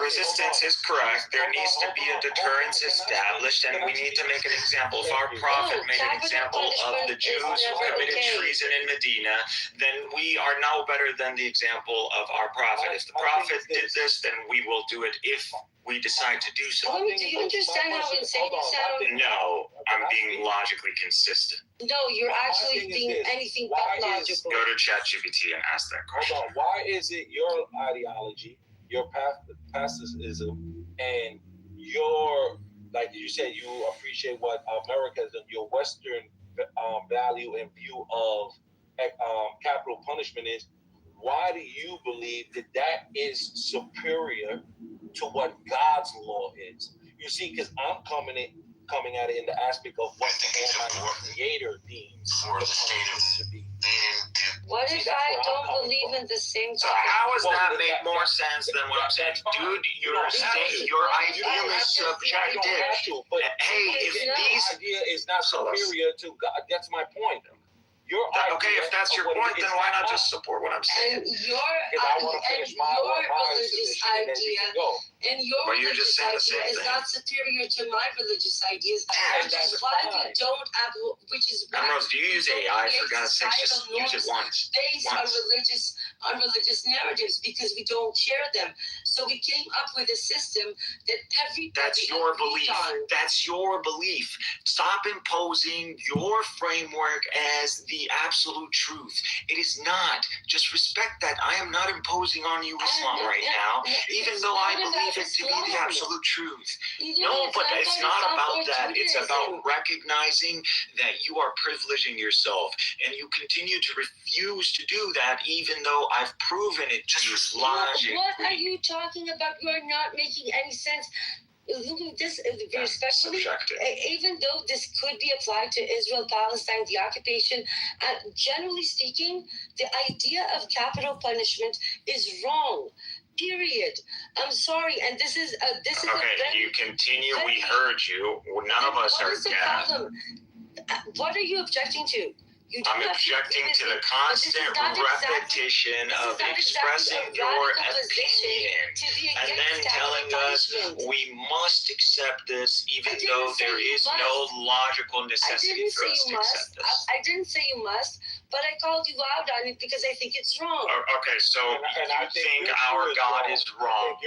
resistance is correct. There needs to be a deterrence established, and we need to make an example. If our prophet made an example of the Jews who committed treason in Medina, then we are no better than the example of our prophet. If the prophet did this, then we will do it if we decide to do so. Do you understand how insane you sound? No, I'm being logically consistent. No, you're actually being anything but logical. Go to ChatGPT and ask that question. Hold on. Why is it your ideology, your pacifism, and your, like you said, you appreciate what America's and your Western value and view of capital punishment is? Why do you believe that is superior to what God's law is? You see, because I'm coming at it in the aspect of what the Creator deems for the state to be. What if I don't believe in the same? So how does that make more sense than what I'm saying? Dude, your idea is subjective. Hey, if these idea is not superior to God, that's my point. Okay, if that's your point, then why not just support what I'm saying? And your religious idea But you're just saying the same is thing. not superior to my religious ideas, which is why we don't have. Which is why. Ambrose, do you use AI? For God's sake, just use it once. Based on religious narratives, because we don't share them. So we came up with a system that everybody. That's your belief. That's your belief. Stop imposing your framework as the absolute truth. It is not. Just respect that. I am not imposing on you Islam right now, even though I believe it to be the absolute truth. No, but it's not about that. It's about recognizing that you are privileging yourself, and you continue to refuse to do that, even though I've proven it to you logically. What are you talking about? You're not making any sense. This, especially, even though this could be applied to Israel, Palestine, the occupation, generally speaking, the idea of capital punishment is wrong. Period. I'm sorry, and this is okay. You continue. We heard you. None of us are deaf. What are you objecting to? I'm objecting to the constant repetition of expressing your opinion and then telling us we must accept this, even though there is no logical necessity for us to accept this. I didn't say you must, but I called you out on it because I think it's wrong. Okay, so you think our God is wrong,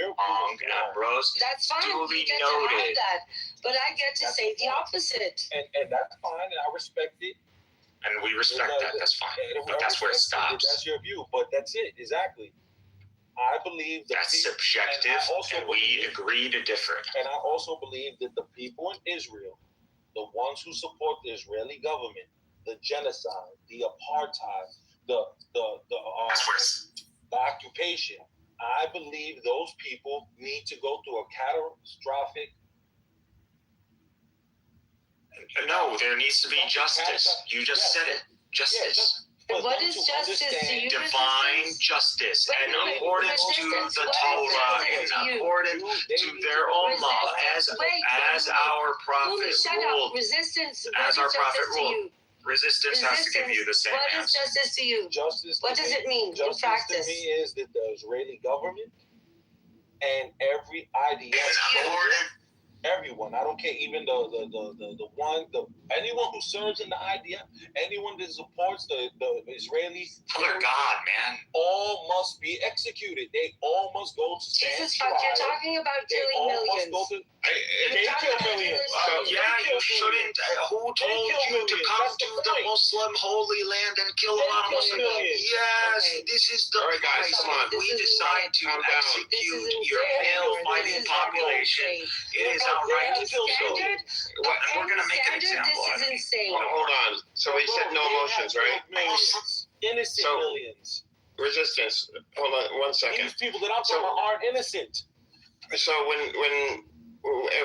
Ambrose? That's fine. Duly you get noted. to have that, but I get to say the opposite. And that's fine, and I respect it. And we respect that. That's fine. But that's where it stops. That's your view, but that's it. Exactly. I believe that's subjective, and we agree to differ. And I also believe that the people in Israel, the ones who support the Israeli government, the genocide, the apartheid, the occupation, I believe those people need to go through a catastrophic. No, there needs to be justice. You just said it. Justice. What is justice to you? Divine justice, in accordance to the Torah, in accordance to their own law, as our prophet ruled. As our prophet ruled. Resistance has to give you the same answer. What is justice to you? What does it mean in practice? Justice to me is that the Israeli government and every IDF Everyone. I don't care. Even anyone who serves in the IDF, anyone that supports the Israeli. Father God, man. All must be executed. They all must go to stand Jesus fuck, you're talking about killing millions. They kill millions. You shouldn't. Who told you to come to the Muslim Holy Land and kill a lot of Muslims? Yes, this is the price. Come on. We decide to execute your male fighting population. It is outrageous. We're going to make an example. This is insane. Hold on. So we said no emotions, right? Innocent millions. Resistance. Hold on 1 second. These people that I'm talking about aren't innocent. So when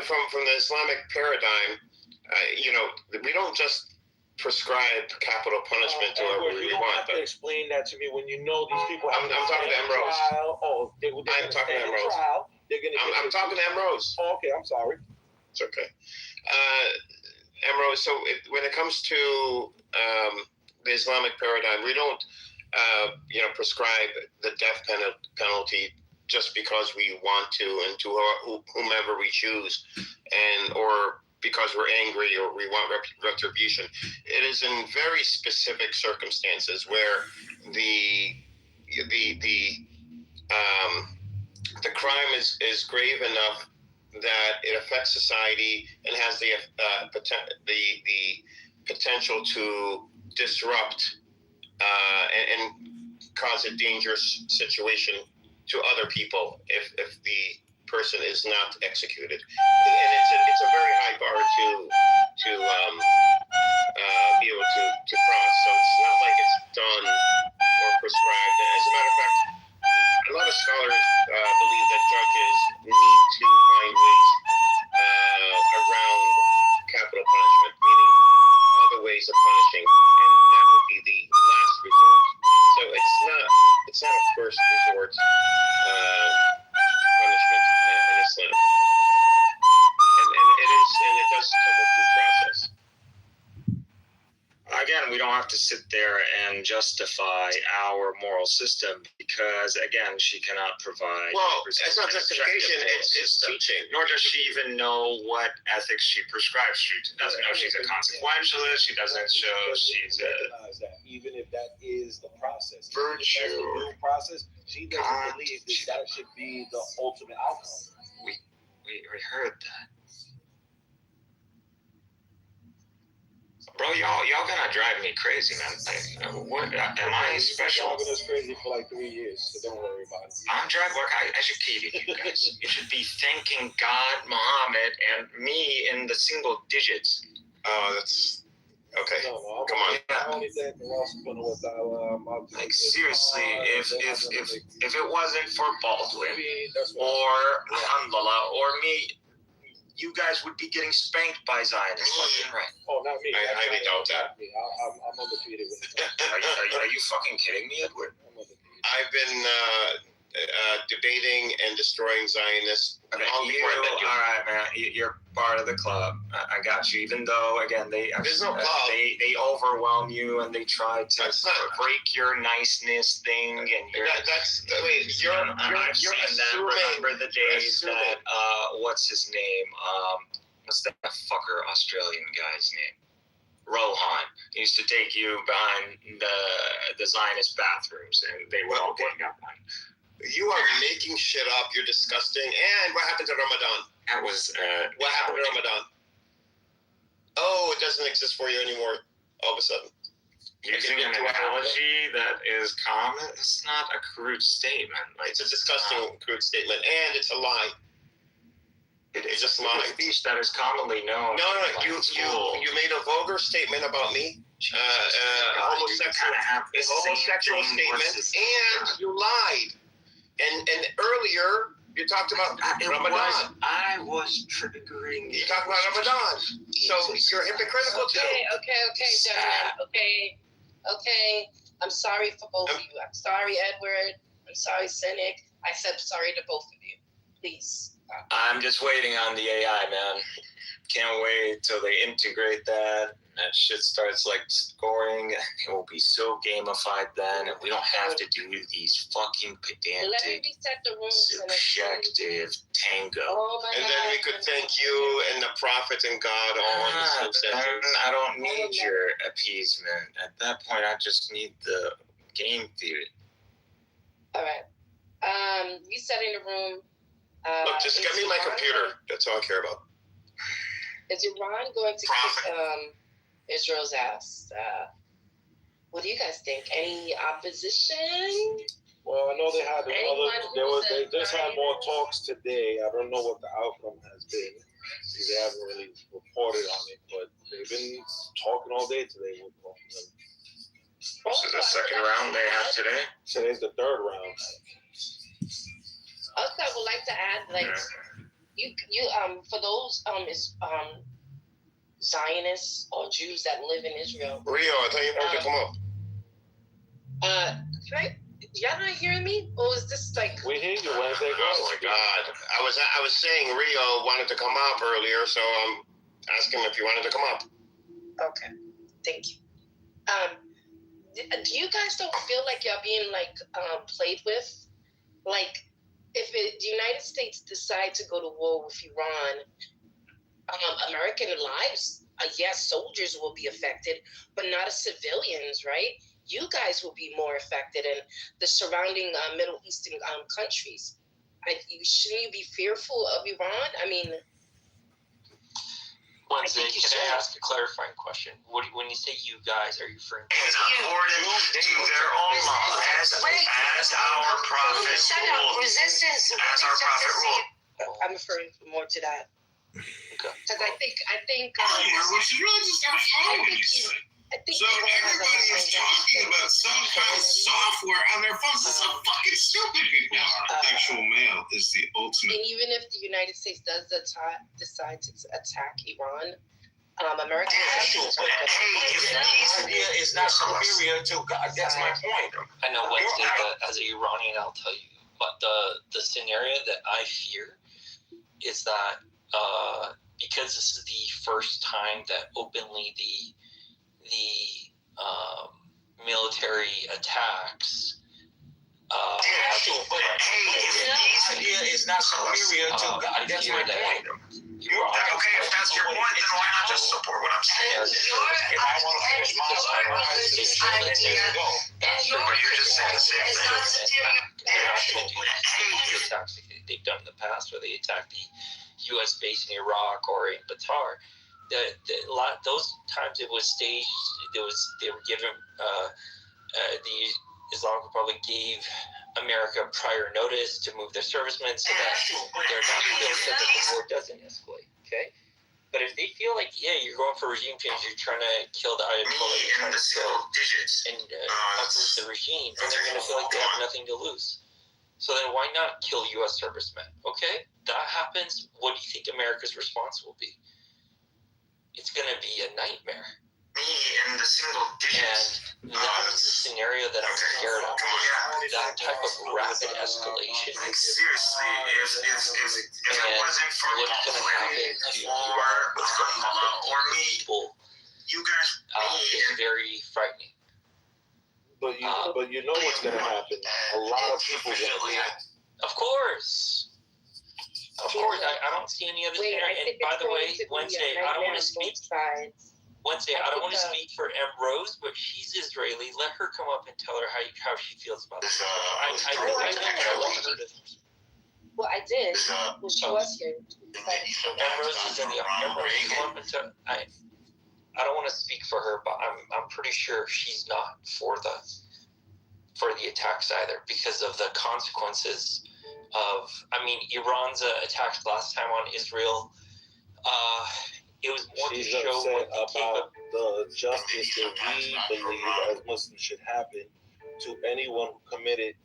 from the Islamic paradigm, we don't just prescribe capital punishment to whoever we want. You have to explain that to me when you know these people have I'm talking to Ambrose. I'm talking to Ambrose. I'm talking to Ambrose. Oh, okay, I'm sorry. It's okay. Ambrose, so when it comes to the Islamic paradigm, we don't prescribe the death penalty just because we want to and to whomever we choose, or because we're angry or we want retribution. It is in very specific circumstances where the crime is grave enough that it affects society and has the potential to disrupt and cause a dangerous situation to other people if the person is not executed. And it's a very high bar to be able to cross. So it's not like it's done or prescribed. As a matter of fact, a lot of scholars believe that judges need to find ways around capital punishment, meaning other ways of punishing, and that would be the last resort. So it's not a first resort punishment in Islam, and it does come with due process. Again, we don't have to sit there and justify our moral system because, again, she cannot provide. Well, it's not justification; it's teaching. Nor does she even know what ethics she prescribes. She doesn't know she's a consequentialist. She doesn't show she's a. Even if that is the process, virtue process, she doesn't believe that should be the ultimate outcome. We heard that. Bro, y'all gonna drive me crazy, man. What am I special? I've been this crazy for like 3 years, so don't worry about it. I'm driving. Look, I educated you guys. You should be thanking God, Muhammad, and me in the single digits. Oh, that's okay. No, come on. Like seriously, if it wasn't for Baldwin or Alhamdulillah or me, you guys would be getting spanked by Zionists. Fucking right. Oh, not me. I highly doubt that. I'm undefeated with it. Are you fucking kidding me, Edward? I've been debating and destroying Zionists. All right, man. You're part of the club. I got you. Even though, again, there's no club. They overwhelm you and they try to break your niceness thing. And I've seen that. Remember the days that what's his name? What's that fucker Australian guy's name? Rohan. He used to take you behind the Zionist bathrooms, and they were all getting up on. You are making shit up. You're disgusting. And what happened to Ramadan? That was what happened to Ramadan? Oh, it doesn't exist for you anymore. All of a sudden, using an analogy that is common. It's not a crude statement. Like, it's a disgusting, crude statement, and it's a lie. It's just a lie. Speech that is commonly known. No. You made a vulgar statement about me. Homosexual statement, and you lied. And earlier you talked about Ramadan. I was triggering. You talked about Ramadan. So you're hypocritical too. Okay, gentlemen. Okay. I'm sorry for both of you. I'm sorry, Edward. I'm sorry, Cynic. I said sorry to both of you. Please. I'm just waiting on the AI, man. Can't wait till they integrate that. that shit starts like scoring, it will be so gamified then, and we don't have to do these fucking pedantic, subjective tango. And then we could thank you and the prophet and God all in the same sentence. I don't need your appeasement. At that point, I just need the game theory. All right. Resetting the room. Look, just get me my computer. That's all I care about. Is Iran going to kick Israel's ass? What do you guys think? Any opposition? Well, I know they had they just had more talks today. I don't know what the outcome has been. They haven't really reported on it, but they've been talking all day today with both of them. This is the second round they have today? Today's the third round. Also, I would like to add, like, you for those Zionists or Jews that live in Israel. Rio, I thought you wanted to come up. Y'all not hearing me? Or is this like? We hear you, Wednesday. Oh my God! I was saying Rio wanted to come up earlier, so I'm asking him if he wanted to come up. Okay, thank you. Do you guys don't feel like y'all being like played with? Like, if the United States decide to go to war with Iran, American lives, yes, soldiers will be affected, but not as civilians, right? You guys will be more affected, and the surrounding Middle Eastern countries. Shouldn't you be fearful of Iran? I mean, Wednesday, can I ask a clarifying question? When you say you guys, are you referring to? According to their own law, as our prophet ruled. As our prophet ruled. I'm referring more to that. Because I think. Well, she really just got followed. So everybody is talking about some kind of software on their phones. It's so fucking stupid. People are. Actual mail is the ultimate. And even if the United States does decide to attack Iran, America. Idea is not superior to God. That's my point. I know Wednesday, but as an Iranian, I'll tell you. But the scenario that I fear is that because this is the first time that openly the military attacks. Idea is not superior to God. That's my point. Okay, if that's your point, then why not just support what I'm saying? If I want to finish my side, but you're just saying the same thing. They've done in the past where they attacked the U.S. base in Iraq or in Qatar. Those times it was staged. They were given. The Islamic Republic gave America prior notice to move their servicemen so that they're not killed so that the war doesn't escalate. Okay, but if they feel like you're going for regime change, you're trying to kill the Ayatollah, you're trying to kill and uproot the regime, then they're going to feel like they have nothing to lose. So then why not kill U.S. servicemen? Okay, that happens. What do you think America's response will be? It's going to be a nightmare. In the single digits. And that's the scenario that I'm scared of. That type of rapid escalation. Like, seriously, if it wasn't for or me, people, you guys, it's very frightening. But you know what's going to happen. A lot of people are going to react. Of course. I don't see any other scenario. And by the way, Wednesday, I don't want to speak. Wednesday, I don't want to speak for M. Rose, but she's Israeli. Let her come up and tell her how she feels about this. Well, I did. Well, she was here. M. Rose is in the M. Rose, come up and tell. I don't want to speak for her, but I'm pretty sure she's not for the attacks either because of the consequences of. I mean, Iran's attacks last time on Israel. It was more She's to show upset about the justice that we believe as Muslims should happen to anyone who committed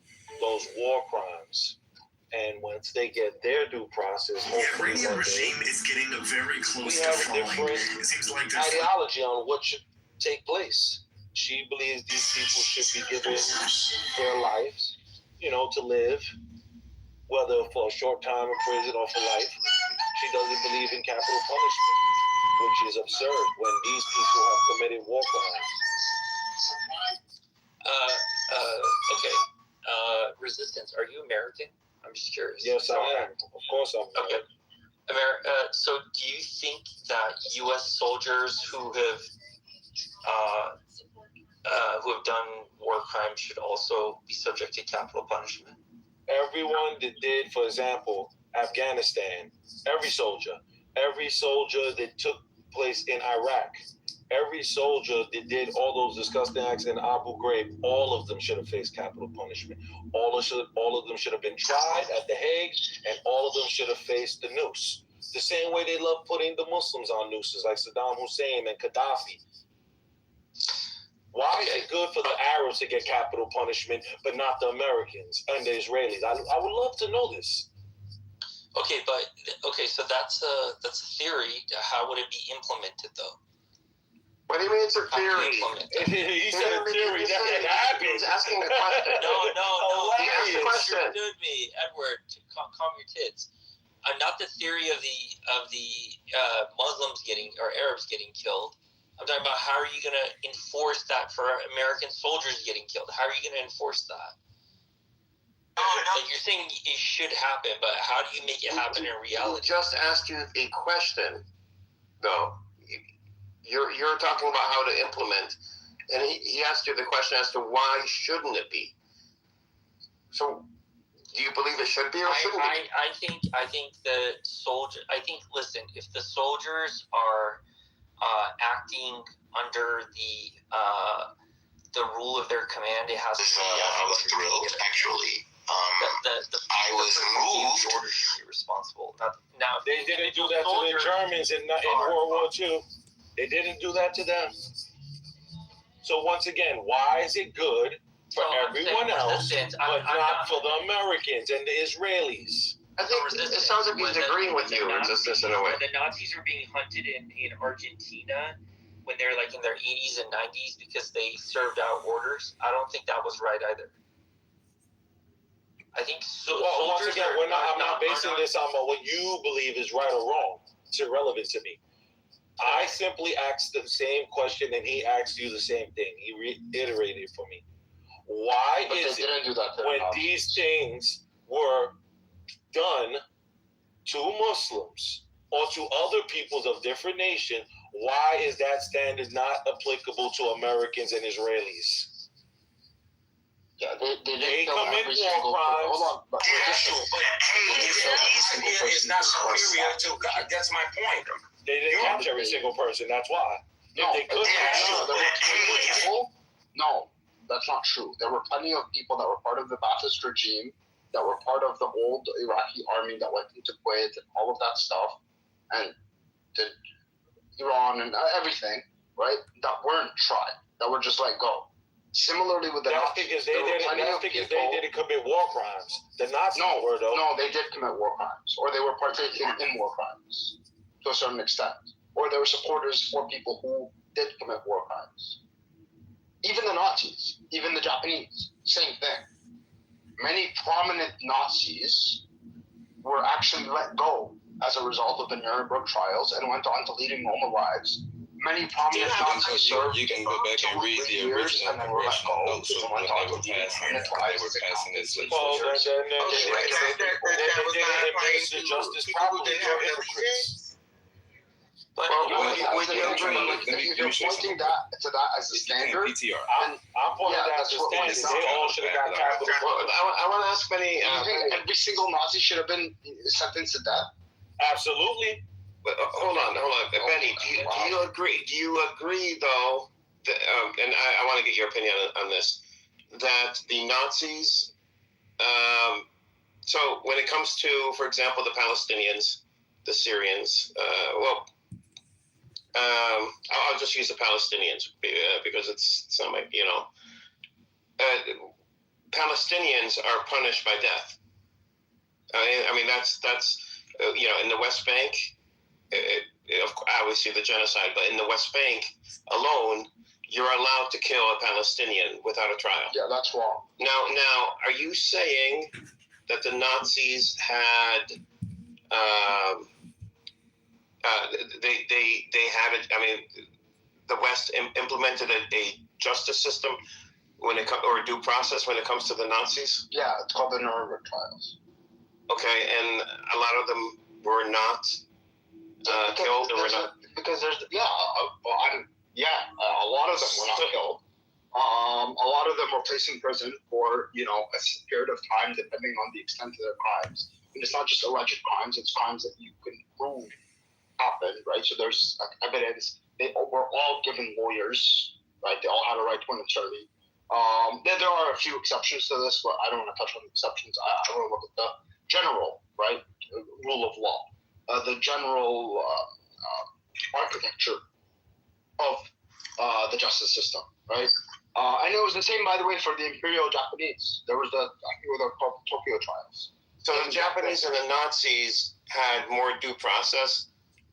those war crimes. And once they get their due process, hopefully the Iranian regime is getting very close we to have a falling. different It seems like ideology on what should take place. She believes these people should be given their lives, to live, whether for a short time in prison or for life. She doesn't believe in capital punishment. which is absurd when these people have committed war crimes. Okay. Resistance. Are you American? I'm just curious. Yes, I am. Of course I'm American. Okay. So do you think that U.S. soldiers who have done war crimes should also be subject to capital punishment? Everyone that did, for example, Afghanistan, every soldier that took place in Iraq, every soldier that did all those disgusting acts in Abu Ghraib, all of them should have faced capital punishment. All of them should have been tried at The Hague, and all of them should have faced the noose. The same way they love putting the Muslims on nooses, like Saddam Hussein and Gaddafi. Why is it good for the Arabs to get capital punishment, but not the Americans and the Israelis? I would love to know this. So that's a theory. How would it be implemented, though? What do you mean it's a theory? He said a theory. That happens. Asking the question. No. He asked the question. You understood me, Edward. Calm your tits. Not the theory of the Muslims or Arabs getting killed. I'm talking about how are you going to enforce that for American soldiers getting killed? How are you going to enforce that? Like you're saying it should happen, but how do you make it happen in reality? He just asked you a question, though. You're talking about how to implement, and he asked you the question as to why shouldn't it be. So, do you believe it should be or shouldn't it be? I think the soldier. Listen, if the soldiers are acting under the rule of their command, it has to be. I was thrilled, actually. I was moved. The order should be responsible. Now, they didn't do that to the Germans in World War II. They didn't do that to them. So once again, why is it good for everyone else, but not for the Americans and the Israelis? I think it sounds like he's agreeing with you in a way. When the Nazis were being hunted in Argentina, when they're like in their 80s and 90s because they served out orders, I don't think that was right either. I think once again, I'm not basing this on what you believe is right or wrong. It's irrelevant to me. I simply asked the same question, and he asked you the same thing. He reiterated it for me. Why is it when these things were done to Muslims or to other peoples of different nations, why is that standard not applicable to Americans and Israelis? Yeah, they commit war crimes. Hold on. It's not superior to. That's my point. They didn't catch every single person. That's why. No, they could No, that's not true. There were plenty of people that were part of the Ba'athist regime, that were part of the old Iraqi army that went into Kuwait and all of that stuff, and did Iran and everything, right? That weren't tried. That were just let go. Similarly with the Nazis, they didn't commit war crimes. The Nazis were, though. No, they did commit war crimes, or they were partaking in war crimes to a certain extent, or they were supporters for people who did commit war crimes. Even the Nazis, even the Japanese, same thing. Many prominent Nazis were actually let go as a result of the Nuremberg trials and went on to leading normal lives. Many prominent Nazis served. You can go back and read the original congressional notes of when they were passing this legislation. Administer justice properly. You're hypocrites. If you're pointing to that as a standard, I'm pointing that as a standard. They all should have got capital. I want to ask Benny. You think every single Nazi should have been sentenced to death? Absolutely. But hold on, Benny. Do you agree? Do you agree though? That, and I want to get your opinion on this. That the Nazis. So when it comes to, for example, the Palestinians, the Syrians. I'll just use the Palestinians because it's not like, Palestinians are punished by death. I mean that's in the West Bank. Obviously the genocide, but in the West Bank alone, you're allowed to kill a Palestinian without a trial. Yeah, that's wrong. Now, are you saying that the Nazis had they have it. I mean, the West implemented a justice system when it comes, or a due process when it comes to the Nazis. Yeah, it's called the Nuremberg trials. Okay, and a lot of them were not killed, or were not. Because there's a lot of them were not killed. A lot of them were placed in prison for, you know, a period of time, depending on the extent of their crimes. And it's not just alleged crimes; it's crimes that you can prove happened, right? So there's evidence. They were all given lawyers, right? They all had a right to an attorney. There are a few exceptions to this, but I don't want to touch on the exceptions. I want to look at the general, right, rule of law, the general architecture of the justice system, right? And it was the same, by the way, for the Imperial Japanese. There was I think they were called Tokyo trials. So the Japanese and the Nazis had more due process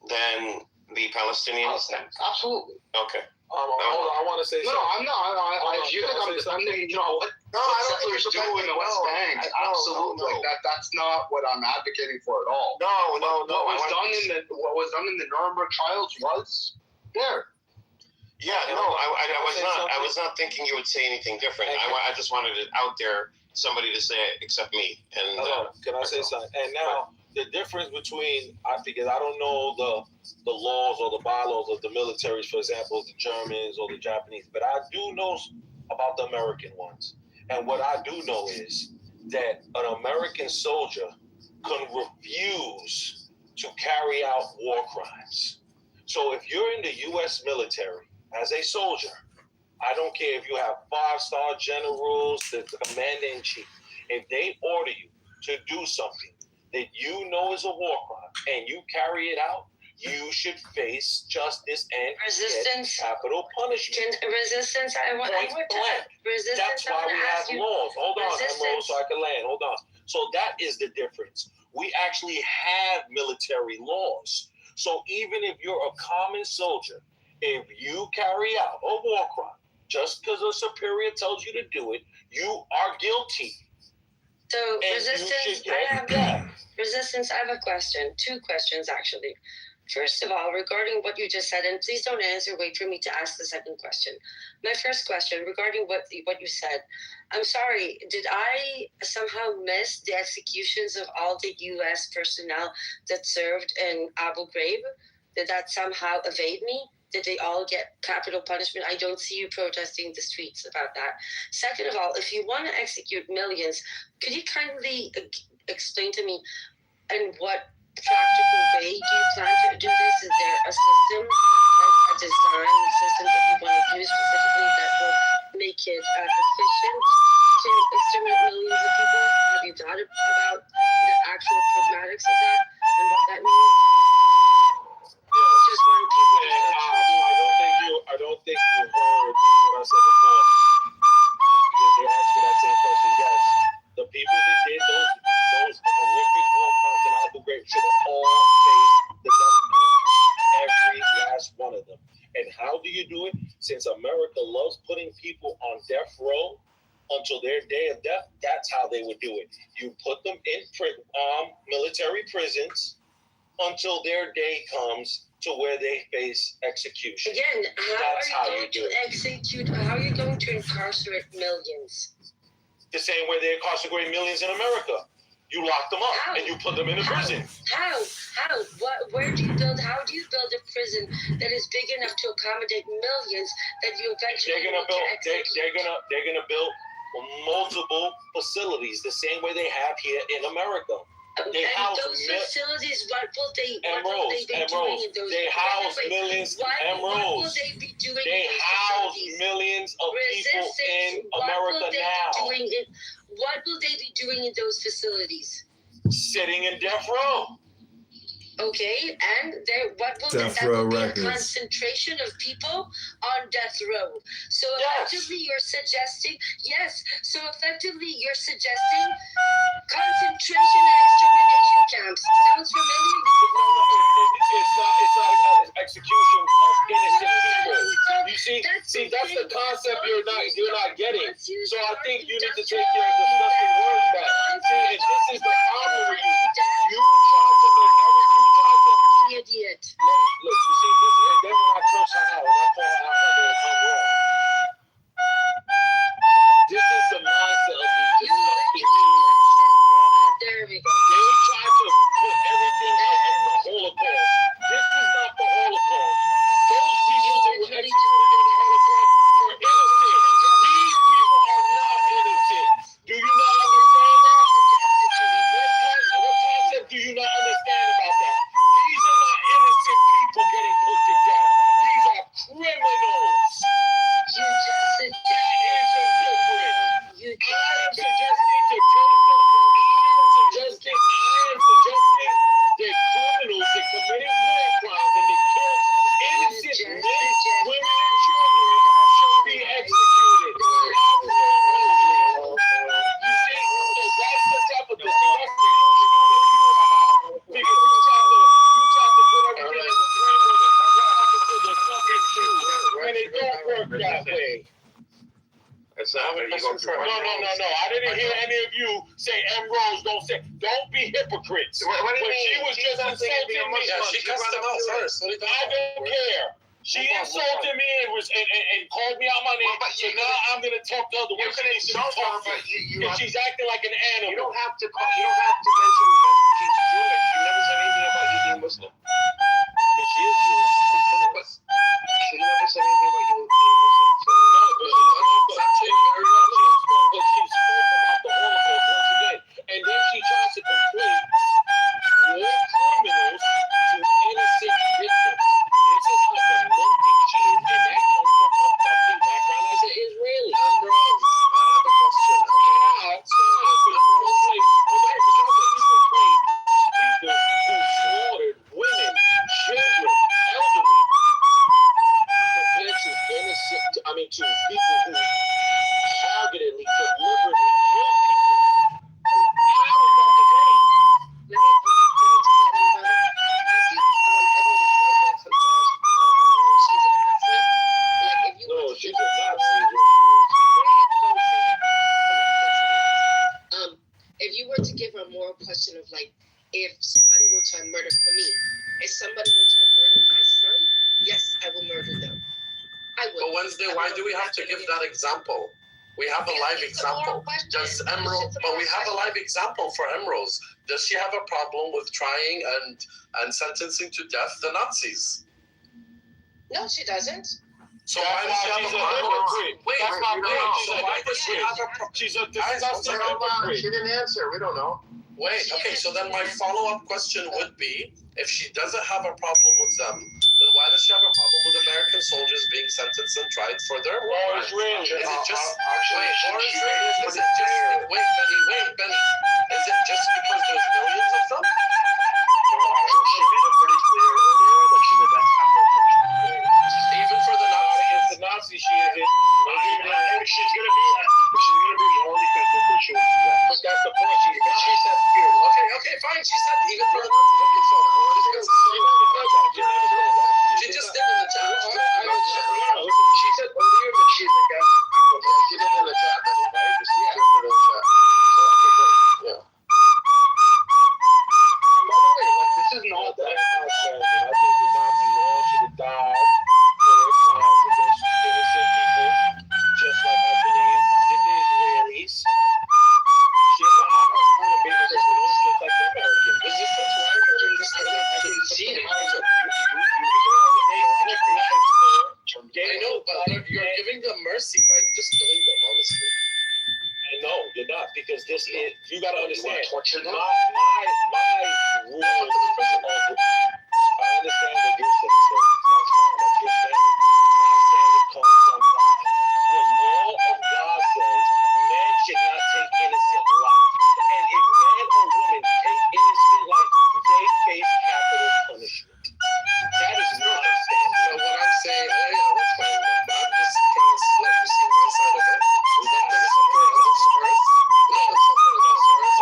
than the Palestinians? Absolutely. Okay. Hold on, I want to say something. No, I'm not. If you think I'm defending, you know, what settlers do in the West Bank, absolutely. No. That's not what I'm advocating for at all. No. What was done in the Nuremberg trials was there. Yeah, no, I was not thinking you would say anything different. I just wanted it out there, somebody to say it except me. And can I say something? And now the difference between, because I don't know the laws or the bylaws of the militaries, for example, the Germans or the Japanese, but I do know about the American ones. And what I do know is that an American soldier can refuse to carry out war crimes. So if you're in the U.S. military as a soldier, I don't care if you have 5-star generals, the commander-in-chief, if they order you to do something that you know is a war crime and you carry it out, you should face justice and resistance, get capital punishment. Resistance. Resistance. That's why we have laws. Hold on, Emerald, so I can land. Hold on. So that is the difference. We actually have military laws. So even if you're a common soldier, if you carry out a war crime, just because a superior tells you to do it, you are guilty. So resistance, resistance, I have a question. 2 questions, actually. First of all, regarding what you just said, and please don't answer, wait for me to ask the second question. My first question, regarding what you said, I'm sorry, did I somehow miss the executions of all the U.S. personnel that served in Abu Ghraib? Did that somehow evade me? Did they all get capital punishment? I don't see you protesting the streets about that. Second of all, if you want to execute millions, could you kindly explain to me in what practical way do you plan to do this? Is there a system, like a design system that you want to use specifically that will make it efficient to exterminate millions of people? Have you thought about the actual pragmatics of that and what that means? Just want people to I don't think you heard what I said before. Because they asked me that same question. Yes, the people that did those horrific war crimes in Abu Ghraib should have all faced the death penalty. Every last one of them. And how do you do it? Since America loves putting people on death row until their day of death, that's how they would do it. You put them in military prisons until their day comes to where they face execution. Again, how are you going to incarcerate millions? The same way they incarcerate millions in America. You lock them up and you put them in a prison. How? How do you build a prison that is big enough to accommodate millions that you eventually They're gonna build multiple facilities the same way they have here in America. They house facilities. What will they be doing in those? They house millions. What will they be doing? They house millions of people in America now. What will they be doing in those facilities? Sitting in death row. Okay, and what will death that row be records. a concentration of people on death row. So effectively you're suggesting concentration and extermination camps. Sounds familiar? It's not execution of innocent people. You see, that's the concept you're not getting. So I think you need to take your disgusting words back. See, and this is the problem with you. You try to make idiot. No. I didn't hear any of you say M. Rose. Don't be hypocrites. What do you mean? She was just insulting me. Yeah, she cussed him out first. I don't care. She insulted me and called me out my name. So now I'm gonna talk the other way. You can insult her, but she's acting like an animal. You don't have to mention that she's Jewish. You never said anything about you being Muslim. But she is Jewish. But she never said anything about you being Muslim. So no, but she's actually very Muslim. But she spoke about the Holocaust once again, and then she tries to conflate war criminals to innocent victims. This is like a multitude, and that comes from a fucking background as an Israeli. I'm wrong. I have a question. People who slaughtered women, children, elderly, compared to innocent, to people who targetedly, deliberately killed people. How is that the same? Let me take that in, brother. I see Edward is right when it comes to she's a Catholic. Like, if you No, were to she's give a Nazi. If you were to give her a moral question of like, if somebody were to murder for me, if somebody were to murder my son, yes, I will murder them. I would. But Wednesday, why do we have to give that example? We have a live example. Does Emerald? But we have a live example for Emerald. Does she have a problem with trying and sentencing to death the Nazis? No, she doesn't. So why does she have a problem? Wait, that's not right. So why does she have a problem? She's a disgusting hypocrite. She didn't answer. We don't know. Wait, okay, so then my follow-up question would be, if she doesn't have a problem with them, then why does she have a problem with American soldiers being sentenced and tried for their war? Or Israelis. Is it just, is it just, Benny, is it just because there's millions of them? No, actually, she made it pretty clear earlier that she's against capital punishment. Even for the Nazis? Against the Nazis, she is it. If she's gonna be morally consistent, she would do that. But that's the point. She said, period. Okay, fine. She said even for the Nazis. Okay, so what is this? She just did in the chat. She said earlier that she's against capital punishment. She did in the chat, Benny, right? Just Yeah. put it in the chat. So, okay, great. Yeah. And by the way, like, this is not that. I think the Nazis all should have died for their crimes against innocent people, just like I believe that the Israelis. Just like the Americans. Is this what's right? I can see it. I know, but you're giving them mercy by just killing them, honestly. No, you're not, because this is, you gotta understand, torture them? my rules of, I understand what you're saying, so that's fine, that's your standard. My standard comes from God. The law of God says man should not take innocent life. And if man or woman take innocent life, they face capital punishment. That is not a standard. So what I'm saying, yeah, that's fine. But I'm just trying to let you see my side of it. Is that the support of this earth? No, the support of this earth.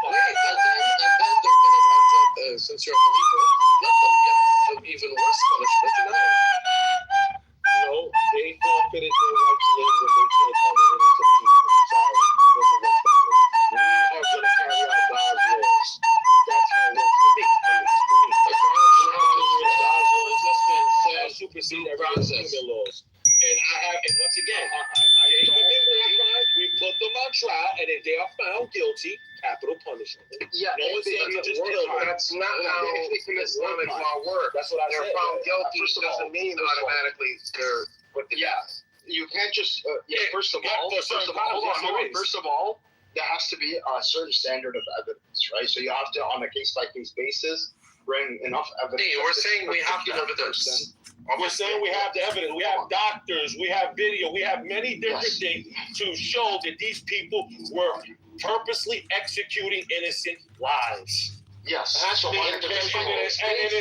Wait, and then they're gonna end up, since you're a believer, let them get the even worse punishment than that. No, they forfeited their right to live when they killed other innocent people. Sorry, doesn't work that way. We are going to carry out God's laws. That's how it works for me. God's laws supersede every human laws. And once again, they commit war crimes, we put them on trial, and if they are found guilty, capital punishment. Yeah, no one said you just killed them. That's not how Islamic law works. That's what I said. They're found guilty doesn't mean automatically they're put to death. You can't just first of all, there has to be a certain standard of evidence, right? So you have to, on a case-by-case basis, bring enough evidence. Hey, we're saying we have the evidence. We're saying we have the evidence. We have doctors. We have video. We have many different things to show that these people were purposely executing innocent lives. Yes. And in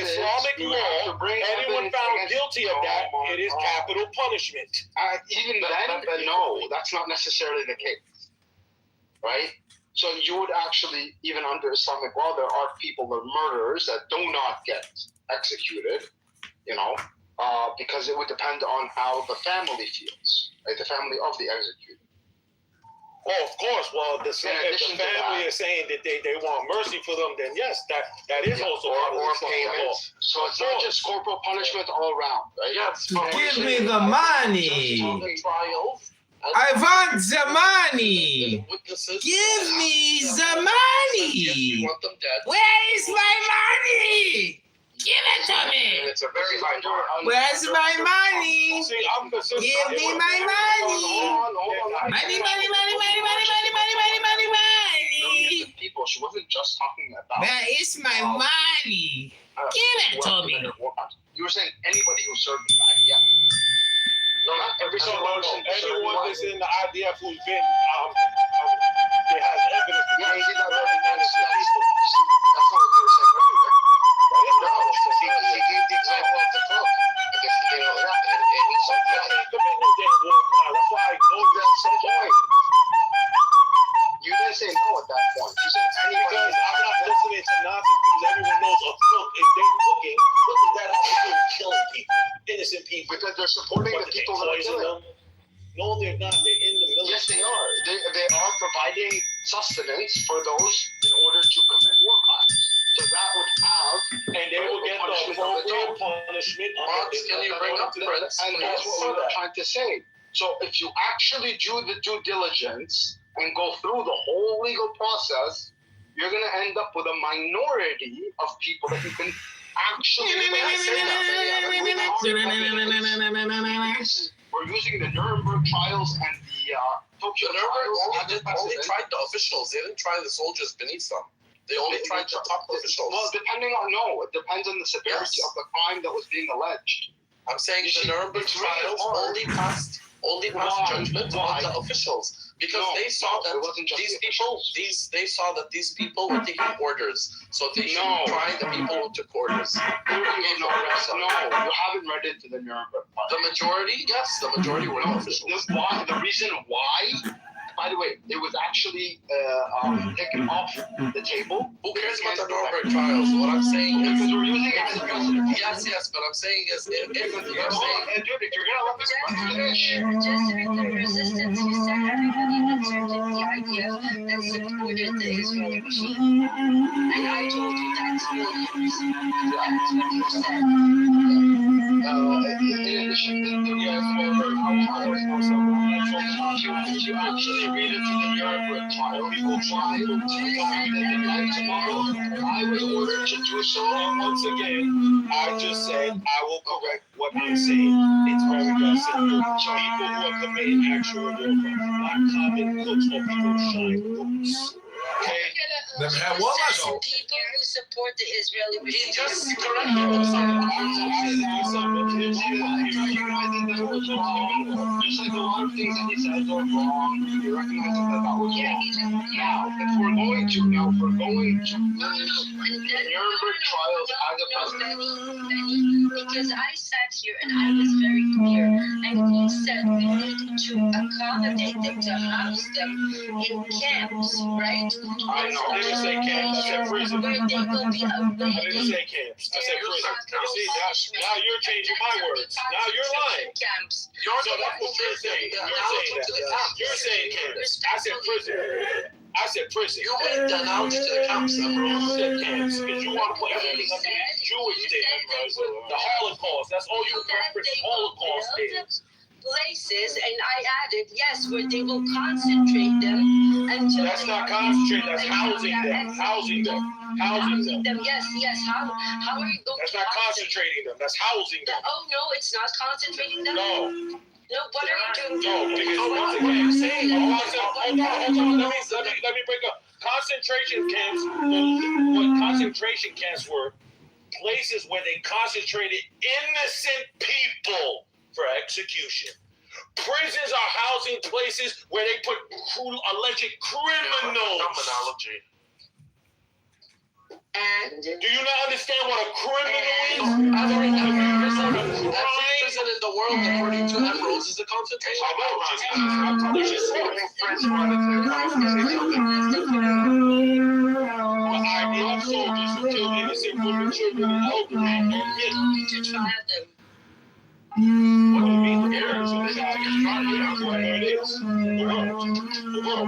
Islamic law, anyone found guilty of that, it is capital punishment. Even then, no, that's not necessarily the case, right? So you would actually, even under Islamic law, there are people, the murderers, that do not get executed, because it would depend on how the family feels, right? The family of the executed. Oh, of course. Well, if the family is saying that they want mercy for them, then yes, that is also part of the payment. So it's not just corporal punishment all around, right? Yes. Give me the money. Trials. I want the money. Give me the money. Where is my money? Give it to me. It's a very high bar. Where's my money? See, I'm concerned. Give me my money. Money. People, she wasn't just talking about. Where is my money? Give it to me. You were saying anybody who served in the IDF. No, not every single person. Anyone that's in the IDF who's been, they has evidence. That's not what you were saying earlier. No, he gave the example of the cook. And he said, commit no damn war crime. That's why I ignored that so hard. You didn't say no at that point. You said anybody. Because I'm not listening to nonsense because everyone knows a cook, if they're cooking, what does that have to do with killing people, innocent people? Because they're supporting the people that are killing them. No, they're not. They're in the military. Yes, they are. They are providing sustenance for those in order to commit war crimes. So that would have, and they will get the appropriate punishment. Can you bring up Prince? And that's what we're trying to say. So if you actually do the due diligence and go through the whole legal process, you're going to end up with a minority of people that you can actually. We're using the Nuremberg trials and the Tokyo Nuremberg only tried the officials. They didn't try the soldiers beneath them. They only tried the top officials. Well, it depends on the severity of the crime that was being alleged. I'm saying the Nuremberg trials only passed judgment on the officials because they saw that they saw that these people were taking orders, so they should try the people who took orders. No, you haven't read into the Nuremberg trials. The majority were not officials. The reason why. By the way, it was actually taken off the table. Who cares about the Nuremberg trials? What I'm saying is, because we're using it as a precedent. Yes, but I'm saying is, if you're saying, if you're gonna let this finish. The resistance, you said everybody that served in the IDF that supported the Israeli regime. And I told you that's millions. That's what you said. In addition to the if you actually read into the Nuremberg trial, people try to find that tomorrow I was ordered to do so. And once again, I just said I will correct what I'm saying. It's very simple. People who are committing actual war crimes, not common cooks or people who shine books. Okay? Then we have one last one. People who support the Israeli regime. Just correct Just like a lot of things that he says are wrong, you recognize that that was wrong. Now, if we're going to lose the Nuremberg trials as a precedent. Because I sat here and I was very clear, and he said we need to accommodate them, to house them in camps, right? I know. I didn't say camps. I said prison. Where they will be awaiting. I didn't say camps. I said prison. You see, now you're changing my words. Now you're lying. Camps. So that's what you're saying. You're saying camps. I said prison. I said prison. You made the analogy to the camps. You said camps because you want to put everything up in the Jewish thing. The Holocaust. That's all you reference Holocaust is. Places, and I added, yes, where they will concentrate them until. That's not concentrating, that's housing them. Housing them. Yes. How are you going That's to not house concentrating them, that's housing them. Oh, no, it's not concentrating them? No. No, what are you doing? No, because once again, hold on, let me break up. Concentration camps, what concentration camps were, places where they concentrated innocent people for execution. Prisons are housing places where they put alleged criminals. Terminology. And do you not understand what a criminal is? Every prison in the world, according to Ambrose, is a concentration IDF soldiers who kill innocent women, children, and elderly. to trial them. What do you mean? here, so this is how it gets started. That's what it is. We're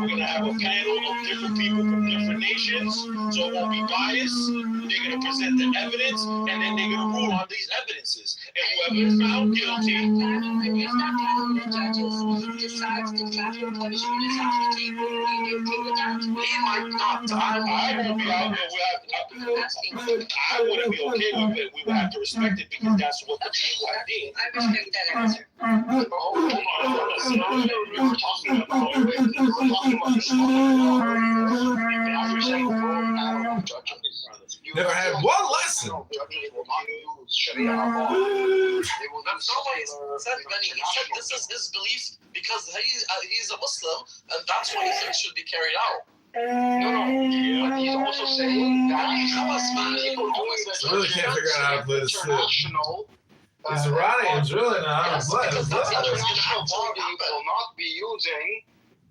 gonna have a panel of different people from different nations, so it won't be biased. They're gonna present the evidence, and then they're gonna rule on these evidences. And whoever is found guilty. If you stop having the judges decide the capital punishment is off the table, are you okay with that? They might not. I won't be out there. I wouldn't be okay with it. We would have to respect it because that's what the people have deemed. I respect that answer. Hold on. We were talking about Never had one lesson. That's not what he said, Benny. He said this is his belief because he's a Muslim, and that's what he thinks should be carried out. No, but he's also saying that he's a Muslim. I really can't figure out how to play this flute. These Iranians really know how to play this. International body will not be using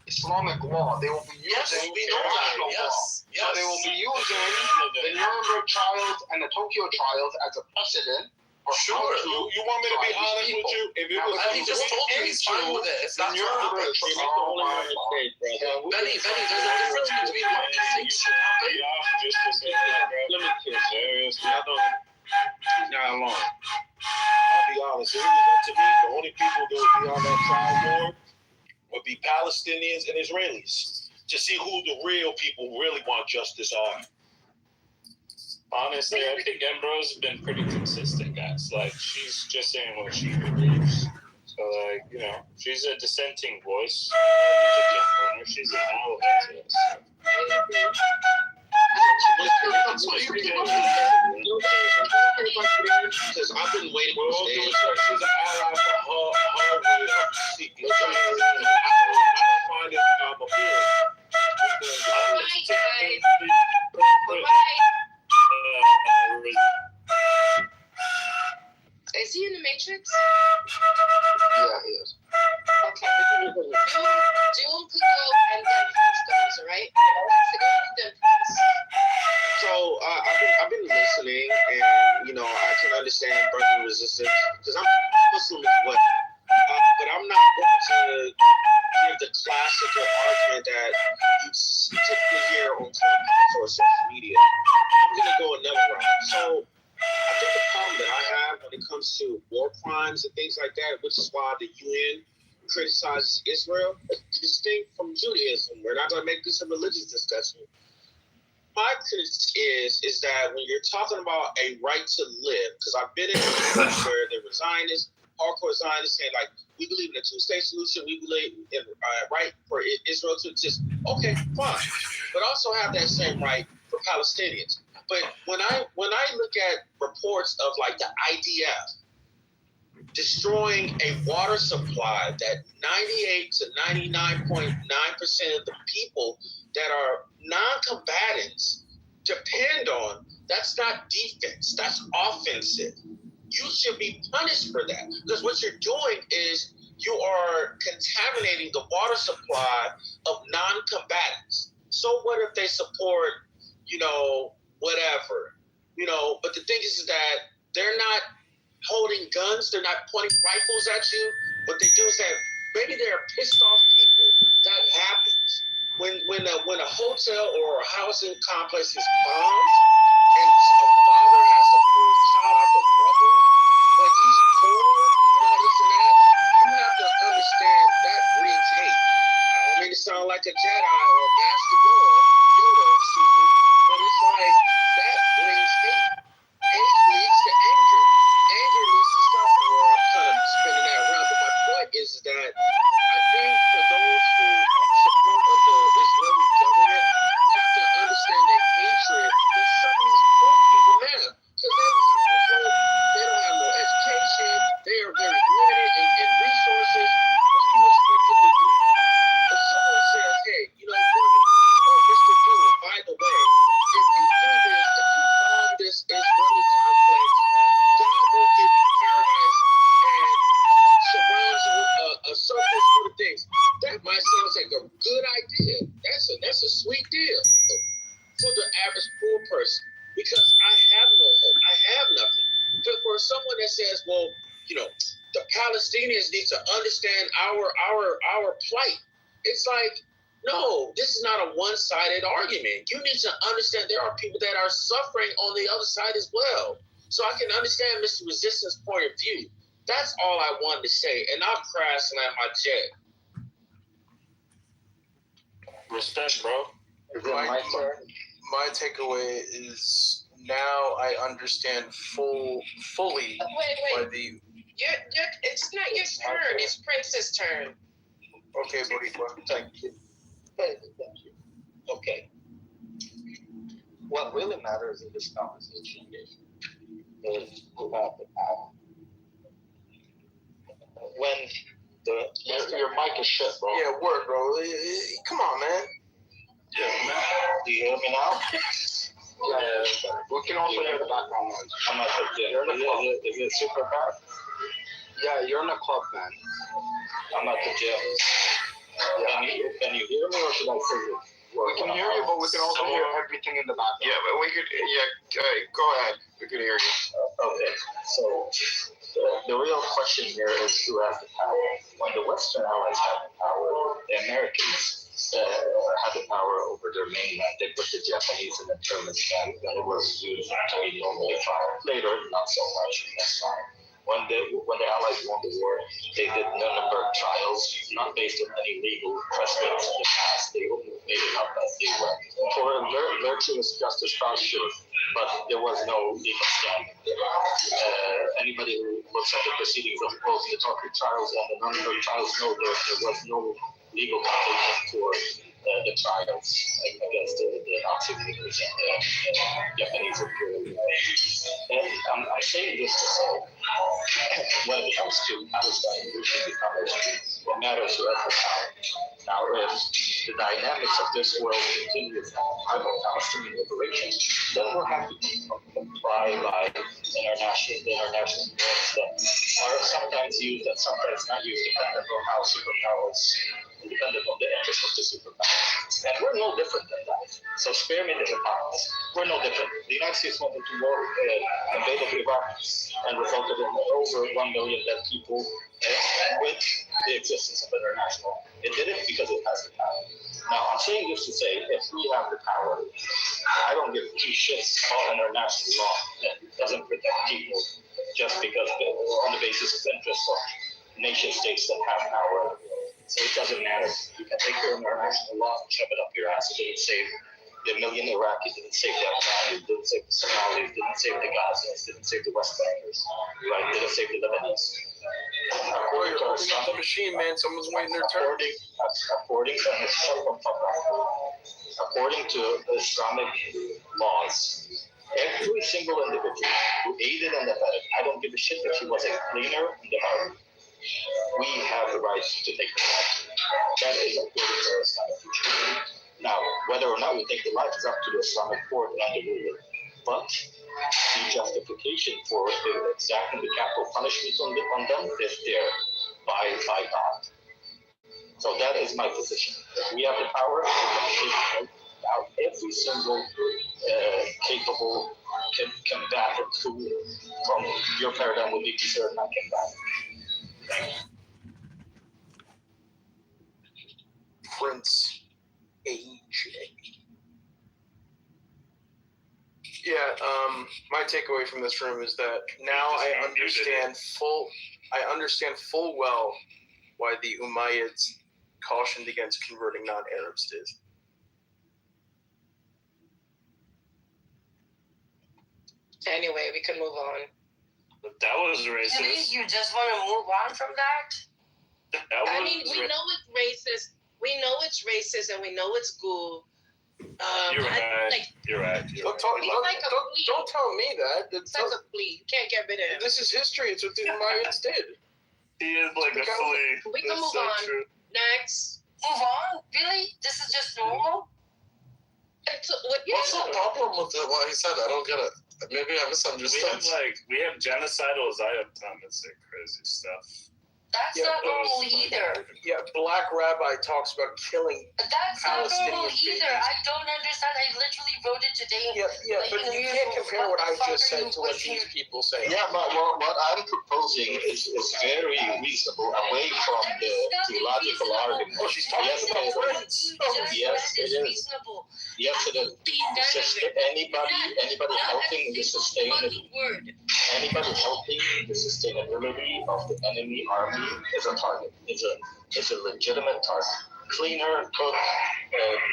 Islamic law. They will be using international law. So they will be using the Nuremberg trials and the Tokyo trials as a precedent. Sure. You want me to be honest with you? If it was, he just told you he's fine with it. If that's what happens. Benny, there's a difference between what he thinks should happen. Let me kiss seriously. I don't. He's not alone. I'll be honest. If it was up to me, the only people that would be on that trial board would be Palestinians and Israelis to see who the real people who really want justice are. Honestly, I think Ambrose has been pretty consistent, guys. Like, she's just saying what she believes. So, like, you know, she's a dissenting voice. She's an ally to us. Because I've been waiting for she's an ally for her way of seeking. I find it appealing. Is he in the Matrix? Yeah, he is. Okay. Doom could go and then Prince goes, right? Then Prince. So I've been listening, and you know I can understand birthing resistance because I'm Muslim as well. But I'm not going to give the classical argument that you typically hear on Clubhouse or social media. I'm going to go another route. So I think the problem that I have when it comes to war crimes and things like that, which is why the UN criticizes Israel, distinct from Judaism. We're not going to make this a religious discussion. My critique is that when you're talking about a right to live, because I've been in places where there were Zionists, hardcore Zionists saying, like, we believe in a two-state solution, we believe in right for Israel to exist. Okay, fine. But also have that same right for Palestinians. But when I look at reports of, like, the IDF destroying a water supply that 98 to 99.9% of the people that are non-combatants depend on, that's not defense, that's offensive. You should be punished for that because what you're doing is you are contaminating the water supply of non-combatants. So what if they support, whatever, but the thing is that they're not holding guns, they're not pointing rifles at you. What they do is that maybe they're pissed off people. That happens. When a hotel or a housing complex is bombed and a father has to pull his child out the rubble, but he's poor and all this and that, you have to understand that breeds hate. I don't mean to sound like a Jedi or a Master Yoda, but it's like that brings hate. Hate leads to anger. Anger leads to suffering. Or I'm kind of spinning that around, but my point is that I think for those who support of the Israeli government have to understand the hatred that some of these poor people have. Because they don't have no education. They are very limited in resources. What do you expect them to do? If someone says, hey, Bernie, or Mr. Doom, by the way, if you do this, if you bomb this Israeli complex, God will give you paradise and surround you with a surplus full of things. That might sound like a good idea. That's a sweet deal for the average poor person because I have no hope. I have nothing. But for someone that says, well, the Palestinians need to understand our plight. It's like, no, this is not a one-sided argument. You need to understand there are people that are suffering on the other side as well. So I can understand Mr. Resistant's point of view. That's all I wanted to say, and I'll crash slam my jet. Respect, bro. My takeaway is now I understand fully why the. It's not your turn. It's Prince's turn. Okay, Boricua. Thank you. Okay. What really matters in this conversation is who have the power. When your mic is shit, bro. Yeah, word, bro. Come on, man. Yeah, do you hear me now? Yeah. We can also hear the background noise. I'm not sure. You're in the club. Is it super bad? Yeah, you're in a club, man. I'm at the gym. Yeah. Can you hear me, or should I say it? We can hear you, but we can also hear everything in the background. Yeah, but we could. Yeah, go ahead. We could hear you. Okay. So the real question here is who has the power. When the Western Allies had the power, the Americans had the power over their mainland. They put the Japanese in the internment camp, and it was used to be normally fire. Later, not so much. That's fine. When the Allies won the war, they did Nuremberg trials, not based on any legal precedents in the past. They only made it up as they went. For virtuous justice procedure, but there was no legal standing. Anybody who looks at the proceedings of both the Turkey trials and the Nuremberg trials know there was no legal foundation for the trials against the Nazi leaders and the Japanese imperial. And I'm saying this to say, when it comes to Palestine, we should be punished. What matters to us is power. Now, if the dynamics of this world continue with Palestinian liberation, then we'll have to comply by international norms that are sometimes used and sometimes not used, depending on how superpowers, depending on the interest of the superpowers. And we're no different than that. So spare me the hypocrisy. We're no different. The United States went into war, invaded Iraq, and resulted in over 1 million dead people with the existence of international. It did it because it has the power. Now, I'm saying this to say, if we have the power, I don't give two shits about international law that doesn't protect people just because on the basis of interest of nation states that have power. So it doesn't matter. You can take your international law and shove it up your ass. It didn't save the million Iraqis, didn't save the Afghans, didn't save the Somalis, didn't save the Gazans, didn't save the West Bankers, right? Didn't save the Lebanese. According to the machine, man, someone's waiting their turn. According to Islamic laws, every single individual who aided and abetted, I don't give a shit if he was a cleaner in the army, we have the right to take the life. That is according to our Islamic teaching. Now, whether or not we take the life is up to the Islamic court and the ruler. But the justification for exacting the capital punishment on them is there by God. So that is my position. If we have the power, we can take out every single capable combatant who, from your paradigm, would be considered not combatant. Thank you. Prince AJ. Yeah, my takeaway from this room is that now I understand full well why the Umayyads cautioned against converting non-Arabs to Islam. Anyway, we can move on. That was racist. Really? You just want to move on from that? I mean, we know it's racist. We know it's racist, and we know it's cool. You're right. You're right. Don't tell me that. It's like a flea. You can't get rid of him. This is history. It's what the Umayyads did. He is like a flea. We can move on. True. Next. Move on? Really? This is just normal? What's the problem with what he said? I don't get it. Maybe I misunderstood. We have genocidal Zion comments and crazy stuff. That's not normal either. Yeah, Black Rabbi talks about killing That's not normal Palestinian either. I don't understand. I literally wrote it today. Yeah, but you can't compare what I just said to what these people say. Yeah, but what I'm proposing is very reasonable, away from the theological argument. Oh, she's talking about friends. Yes, it is. Yes, it is. Anybody helping the sustainability of the enemy army is a target. Is a legitimate target. Cleaner, cook,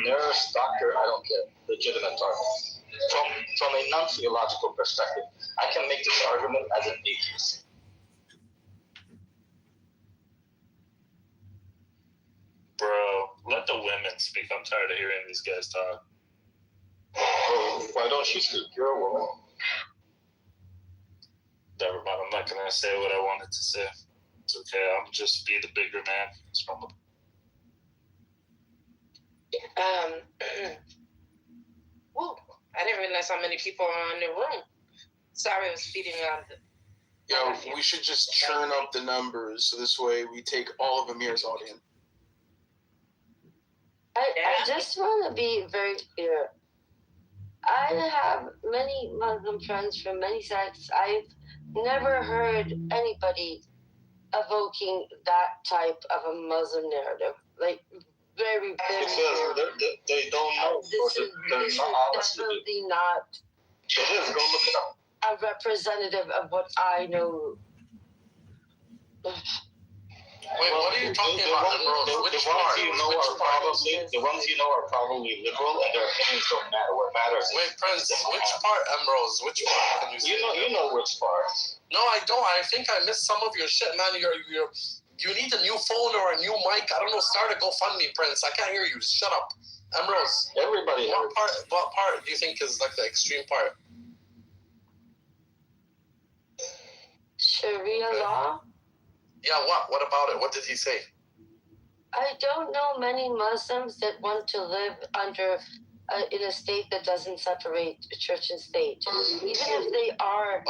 nurse, doctor, I don't care. Legitimate target. From a non-theological perspective, I can make this argument as an atheist. Bro, let the women speak. I'm tired of hearing these guys talk. Oh, why don't you speak? You're a woman. Never mind. I'm not gonna say what I wanted to say. It's okay. I'll just be the bigger man. It's normal. Whoa, I didn't realize how many people are in the room. Sorry, I was feeding on the. Yeah, we should just churn up the numbers so this way we take all of Amir's audience. I just want to be very clear. I have many Muslim friends from many sects. I've never heard anybody evoking that type of a Muslim narrative. Like, very, very because they don't know. This is definitely not It is. Go look it up. a representative of what I know. Wait, what are you talking about? The ones you know are probably liberal, and their opinions don't matter. What matters. Wait, Prince, which part, Emeralds? Which part can you say? You know which part. No, I don't. I think I missed some of your shit, man. You need a new phone or a new mic. I don't know. Start a GoFundMe, Prince. I can't hear you. Just shut up. Emeralds. Everybody. What part do you think is like the extreme part? Sharia law? Yeah, what? What about it? What did he say? I don't know many Muslims that want to live under in a state that doesn't separate church and state. Even if they are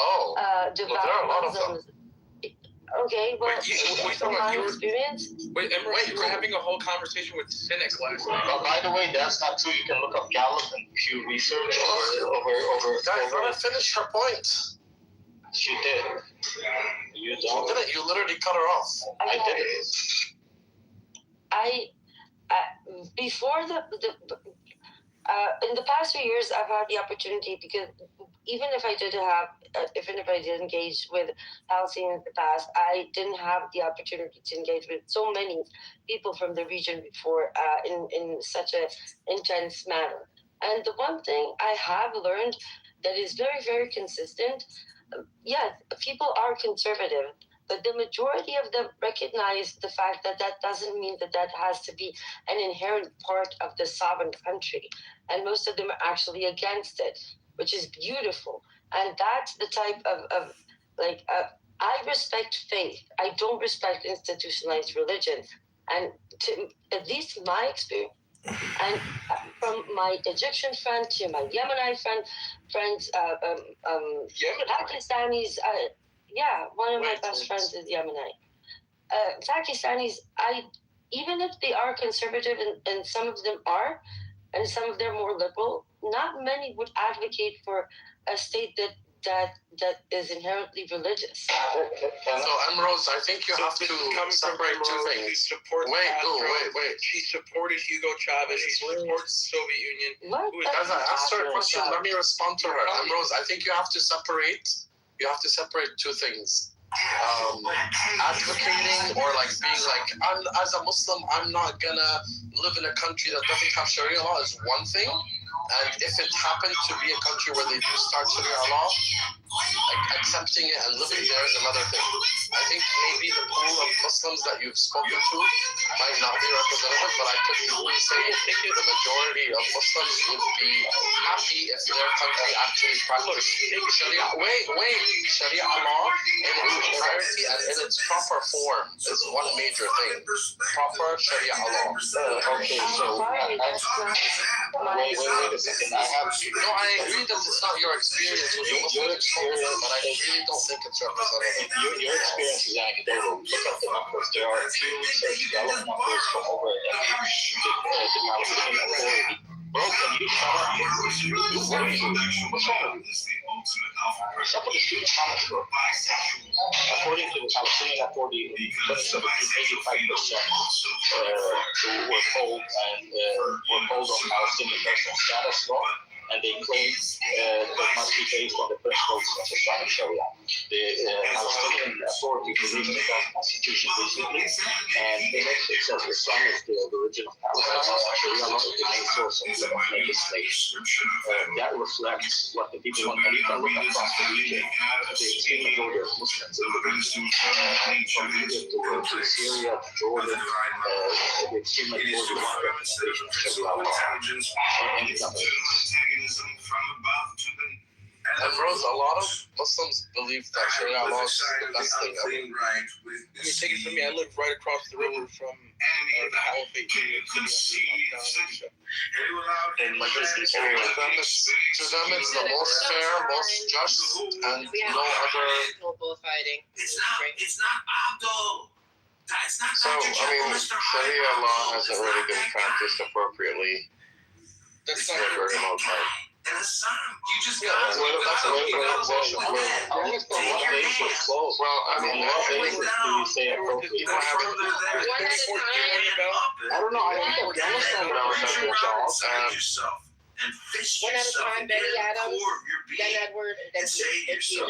devout there are a lot of Muslims. Okay, well, from my experience. Wait, Emerald, you were having a whole conversation with cynics last night. But by the way, that's not true. You can look up Gallup and Pew Research over. Guys, let her finish her point. She did. You don't. You didn't. You literally cut her off. I did. Before in the past few years, I've had the opportunity, because even if I did engage with Palestinians in the past, I didn't have the opportunity to engage with so many people from the region before in such an intense manner. And the one thing I have learned that is very, very consistent, yes, people are conservative, but the majority of them recognize the fact that that doesn't mean that that has to be an inherent part of the sovereign country. And most of them are actually against it, which is beautiful. And that's the type of I respect faith. I don't respect institutionalized religion. And to at least my experience, and from my Egyptian friend to my Yemeni friends, Pakistanis, one of my best friends is Yemeni. Pakistanis, even if they are conservative, and some of them are, and some of them more liberal, not many would advocate for a state that is inherently religious. So, Emeralds, I think you have to separate two things. Wait. She supported Hugo Chavez. She supports the Soviet Union. What? As I asked her a question, let me respond to her. Emeralds, I think you have to separate two things. Advocating or like being like, as a Muslim, I'm not gonna live in a country that doesn't have Sharia law is one thing. And if it happened to be a country where they do start Sharia law, like accepting it and living there is another thing. I think maybe the pool of Muslims that you've spoken to might not be representative, but I could easily say the majority of Muslims would be happy if their country actually practiced Sharia. Sharia law in its entirety and in its proper form is one major thing. Proper Sharia law. Okay, so wait. a second. I agree that it's not your experience with the Muslim exposure, but I really don't think it's representative. Your experience is anecdotal. Look at the numbers. There are few research developed numbers from over a decade. The Palestinian Authority. Bro, can you shut up? What's wrong with you? Somebody speak Spanish, bro. According to the Palestinian Authority, 2017, 85% were told on Palestinian personal status law, and they claim that must be based on the principles of Islamic Sharia. The Palestinian Authority released the Constitution recently, and in it says Islam is the origin of Palestine. Sharia law is the main source of legislation. That reflects what the people want. And you can look across the region. The extreme majority of Muslims in the region, from Egypt to Syria to Jordan, the extreme majority of Sharia law. And Rose, a lot of Muslims believe that Sharia law is the best thing ever. You take it from me, I live right across the river from the Caliphate. And like to them it's the most fair, most just, and no other. It's not Abdul. So, I mean, Sharia law hasn't really been practiced appropriately. That's not for a very long time. You just Well, I mean, people have I don't know. I think Afghanistan One at a time, Benny Adams, then Edward, and then you.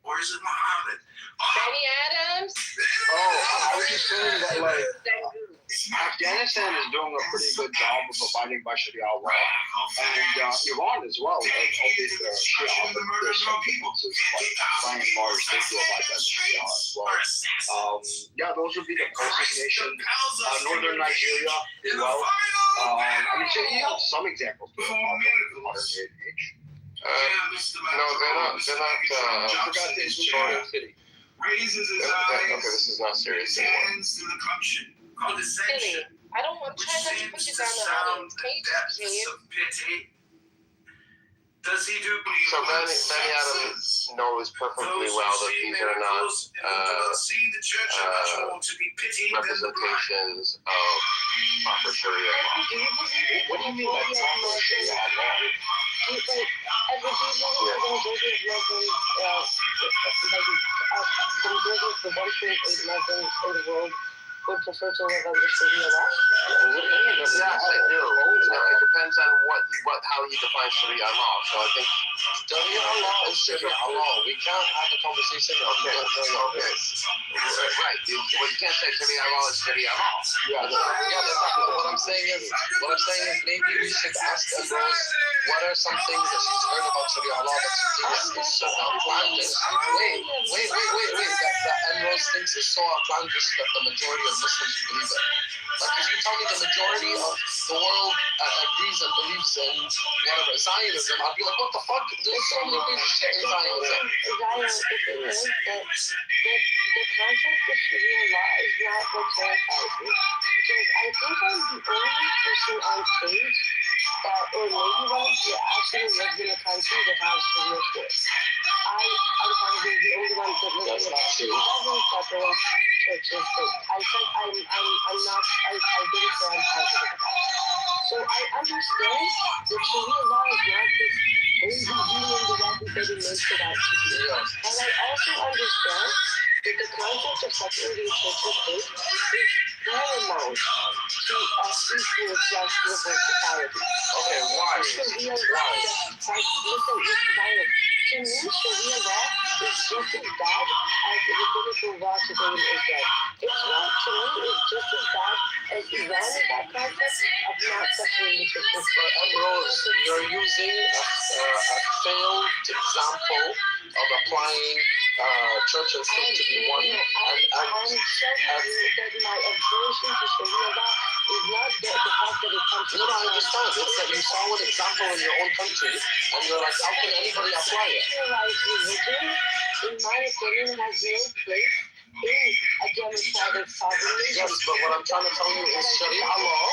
Or is it Muhammad? Benny Adams. I was just saying that, like, Afghanistan is doing a pretty good job of abiding by Sharia law, and Iran as well. Albeit Shia, but there's some differences. Like, by and large, they do abide by Sharia as well. Those would be the closest nations. Northern Nigeria as well. I mean, you have some examples. No, they're not. I forgot the City. Okay, this is not serious anymore. Silly. I don't want to try not to put you down the audience. Can you continue? Does he do? So Benny Adams knows perfectly well that these are not representations of proper Sharia law. What do you mean by proper Sharia law? Like, as a people, the majority of Muslims, the majority of the 1.8 Muslims in the world would prefer to live under Sharia law? Yeah, I do. It depends on how you define Sharia law. So I think Sharia law is Sharia law. We can't have a conversation of right. Well, you can't say Sharia law is Sharia law. What I'm saying is maybe we should ask Rose what are some things that she's heard about Sharia law that she thinks is so outlandish. Wait. That Rose thinks is so outlandish that the majority of Muslims believe it. Like, if you tell me the majority of the world agrees and believes in whatever Zionism, I'd be like, what the fuck? There's so many weird shit in Zionism. The thing is that the concept of Sharia law is not what terrifies me. Because I think I'm the only person on stage or maybe one of you actually lives in a country that has Sharia courts. I'm probably the only one that lives in a country that doesn't separate churches. I said I'm not, I didn't say I'm positive about it. So I understand that Sharia law is not this crazy union that everybody makes it out to be. And I also understand that the concept of separating church and state is paramount to equal just liberal society. Okay, why? Sharia law, to me, Sharia law is just as bad as the rabbinical law today in Israel. Islam, to me, is just as bad as Iran in that concept of not separating church and state. Rose, you're using a failed example of applying church and state to be one. I'm showing you that my aversion to Sharia law is not the fact that it comes from. No, I understand. It's that you saw an example in your own country, and you're like, how can anybody apply it? Religion, in my opinion, has no place in a democratic sovereignty. Yes, but what I'm trying to tell you is Sharia law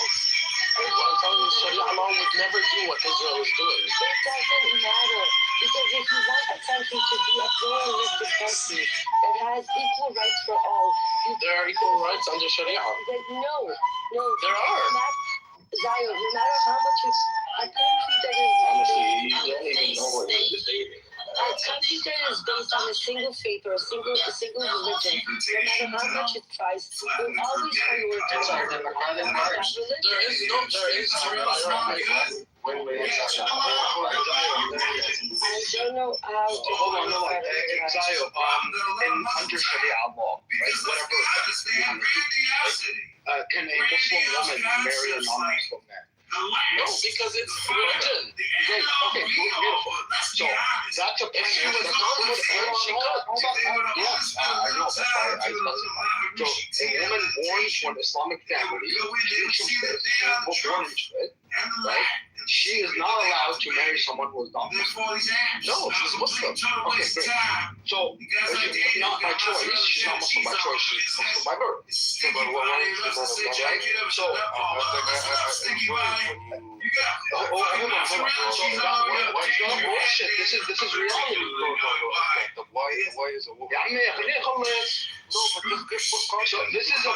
I'm telling you, Sharia law would never do what Israel is doing. It doesn't matter. Because if you want a country to be a pluralistic country that has equal rights for all, there are equal rights under Sharia. No. There are. Zion, no matter how much a country that is honestly, you don't even know what you're debating. a country that is based on a single faith or a single religion, no matter how much it tries, will always prioritize that religion. There is Sharia. I don't know how to hold on. Exile, under Sharia law, right? Whatever. Can a Muslim woman marry a non-Muslim man? No, because it's religion. Great. Okay, beautiful. So that's a if she was non-Muslim, she could. Yes, I know. That's why I specified. So a woman born to an Islamic family, was born into it, right? She is not allowed to marry someone who is not Muslim. No, she's Muslim. Okay, great. So she's not by choice. She's not Muslim by choice. She's Muslim by birth. So hold on. So that's bullshit. This is reality. Why is a woman? No, but this is a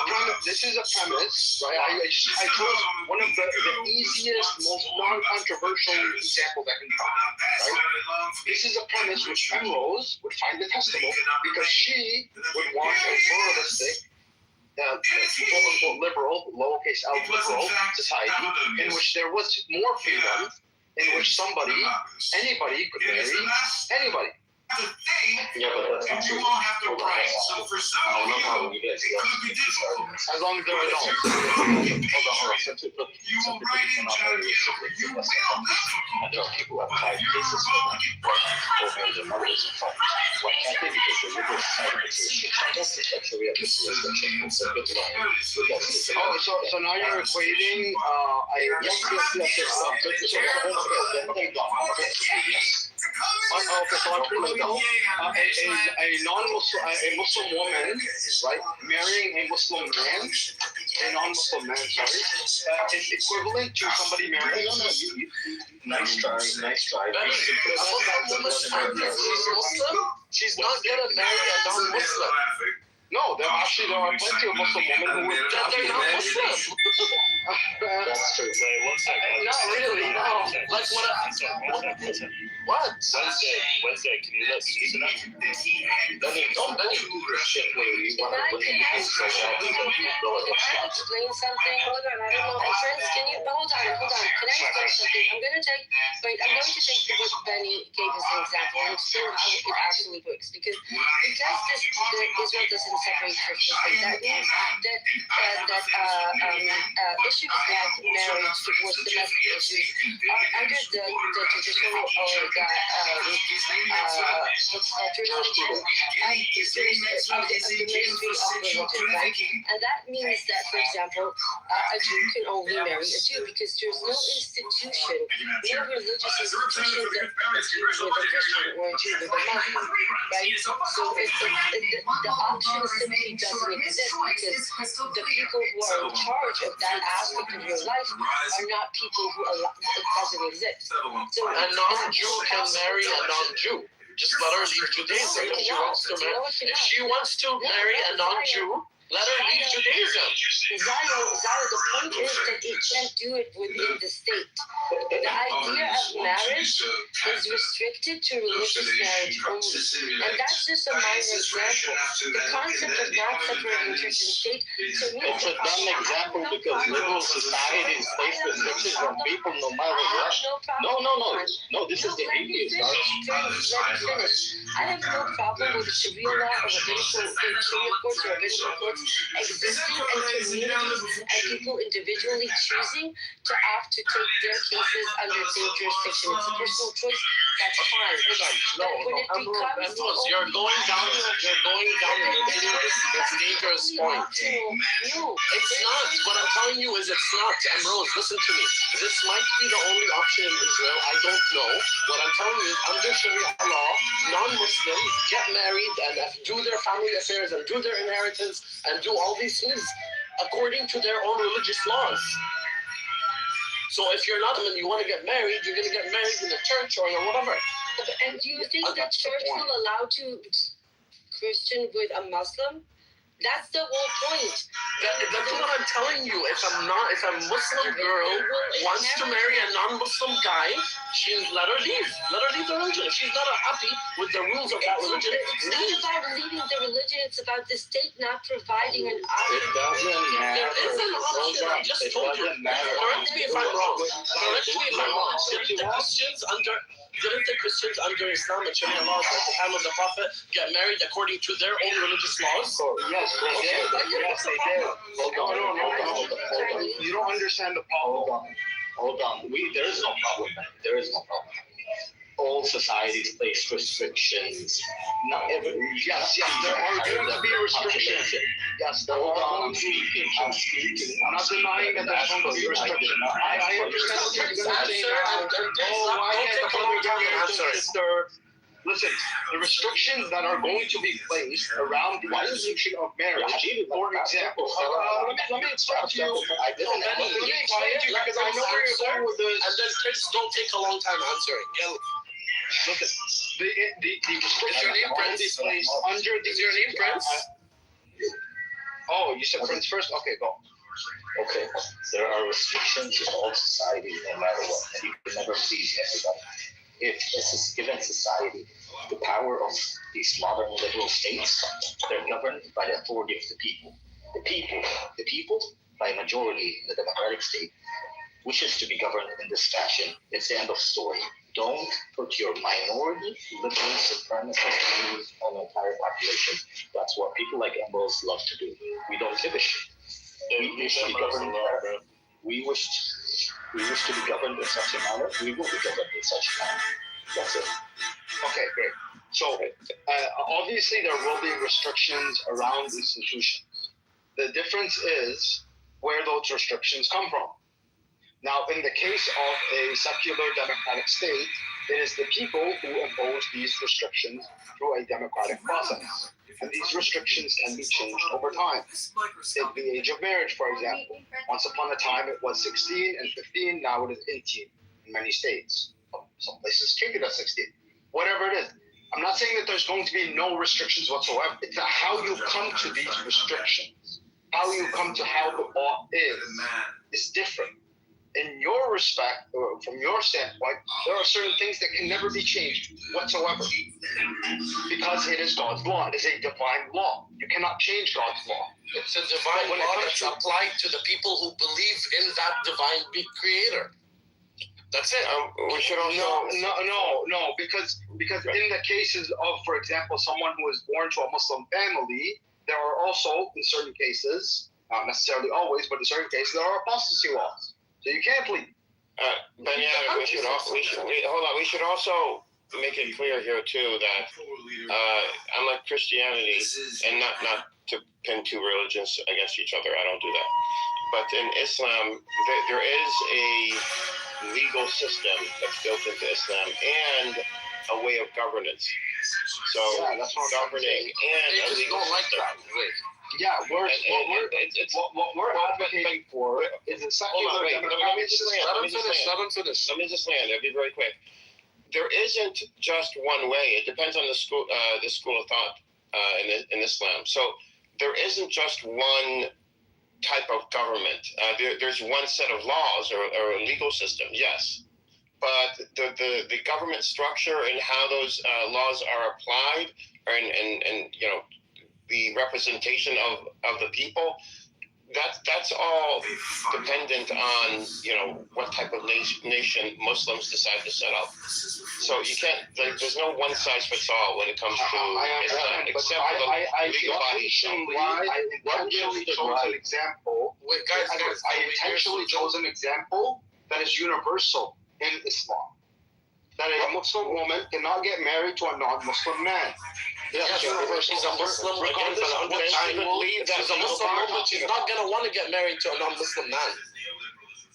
premise, right? I chose one of the easiest, most non-controversial examples I can find, right? This is a premise which Penrose would find detestable because she would want a pluralistic, quote-unquote liberal, lowercase l liberal society in which there was more freedom, in which anybody could marry anybody. Yeah, but that's not true. As long as there are adults. There are people who have 5 cases over their mothers and fathers. Why can't they? Because the liberal society is so now you're equating okay, so I'm pretty much a Muslim woman, right, marrying a Muslim man, a non-Muslim man, is equivalent to somebody marrying. Nice try. She's not gonna marry a non-Muslim. No, there are plenty of Muslim women who would they're not Muslim. That's true. Wait, one second. Not really, no. Like what? Wednesday, can you let Susan up? Explain something? Hold on, I don't know. Friends, can you hold on? Can I explain something? I'm going to take the book Benny gave us an example and explain how it actually works. Because Israel doesn't separate churches. That means that issues like marriage, divorce, domestic issues are under the traditional or jurisdiction of the Ministry of Religion, right? And that means that, for example, a Jew can only marry a Jew because there's no institution, no religious institution that is with a Christian or a Jew with a Muslim, right? So the option simply doesn't exist because the people who are in charge of that aspect of your life are not people who it doesn't exist. So a non-Jew can marry a non-Jew. Just let her leave Judaism if she wants to marry a non-Jew. Let her leave Judaism. Zion, the point is that you can't do it within the state. The idea of marriage is restricted to religious marriage only. And that's just a minor example. The concept of not separating church and state, to me, it's a dumb example because liberal societies place restrictions on people no matter what. No, this is the atheist argument. I have no problem with Sharia law or Sharia courts or rabbinical courts existing and communities and people individually choosing to opt to take their cases under their jurisdiction. It's a personal choice. That's fine. You're going down this dangerous point. It's not. What I'm telling you is it's not. Rose, listen to me. This might be the only option in Israel. I don't know. What I'm telling you is under Sharia law, non-Muslims get married and do their family affairs and do their inheritance and do all these things according to their own religious laws. So if you're not and you want to get married, you're going to get married in the church or whatever. And do you think the church will allow to Christian with a Muslim? That's the whole point. That's what I'm telling you. If a Muslim girl wants to marry a non-Muslim guy, let her leave. Let her leave the religion. If she's not happy with the rules of that religion, it's not about leaving the religion. It's about the state not providing an option. It doesn't matter. There is an option. I just told you. Correct me if I'm wrong. Didn't the Christians under Islam and Sharia laws at the time of the Prophet get married according to their own religious laws? Yes, they did. Yes, they did. No. You don't understand the problem. Hold on. There is no problem. There is no problem. All societies place restrictions. Not every. Yes, there are going to be restrictions. Yes, there are. I'm speaking. I'm not denying that there's going to be restrictions. I understand what you're going to say now. Why can't the congregation sister? Listen, the restrictions that are going to be placed around the institution of marriage, for example, let me explain to you. Let me explain to you because I know where you're going with this. And then kids don't take a long time answering. Listen, the restrictions Is your name Prince? placed under the. Is your name Prince? Oh, you said Prince first? Okay, go. Okay, there are restrictions in all societies, no matter what, and you can never please everybody. If this is given society the power of these modern liberal states, they're governed by the authority of the people. The people, by majority in the democratic state, wishes to be governed in this fashion. It's the end of story. Don't put your minority, liberal, supremacist views on the entire population. That's what people like Embos love to do. We don't give a shit. We wish to be governed. We wish to be governed in such a manner. We will be governed in such a manner. That's it. Okay, great. So obviously there will be restrictions around institutions. The difference is where those restrictions come from. Now, in the case of a secular democratic state, it is the people who impose these restrictions through a democratic process. And these restrictions can be changed over time. Take the age of marriage, for example. Once upon a time, it was 16 and 15. Now it is 18 in many states. Some places take it at 16. Whatever it is. I'm not saying that there's going to be no restrictions whatsoever. It's how you come to these restrictions. How you come to how the law is different. In your respect, or from your standpoint, there are certain things that can never be changed whatsoever because it is God's law. It is a divine law. You cannot change God's law. It's a divine law that's applied to the people who believe in that divine creator. That's it. We should also no, because in the cases of, for example, someone who is born to a Muslim family, there are also, in certain cases, not necessarily always, but in certain cases, there are apostasy laws. So you can't plead. But yeah, we should also make it clear here too that unlike Christianity, and not to pin two religions against each other, I don't do that. But in Islam, there is a legal system that's built into Islam and a way of governance. So that's governing and a legal system. Yeah, what we're advocating for is a secular. Let me just land. I'll be very quick. There isn't just one way. It depends on the school of thought in Islam. So there isn't just one type of government. There's one set of laws or a legal system. Yes, but the government structure and how those laws are applied, and you know, the representation of the people, that's all dependent on, you know, what type of nation Muslims decide to set up. So you can't, there's no one size fits all when it comes to Islam, except for the legal body. I intentionally chose an example. I intentionally chose an example that is universal in Islam. That a Muslim woman cannot get married to a non-Muslim man. Yes, he's a Muslim. Again, she's a Muslim woman. She's not going to want to get married to a non-Muslim man.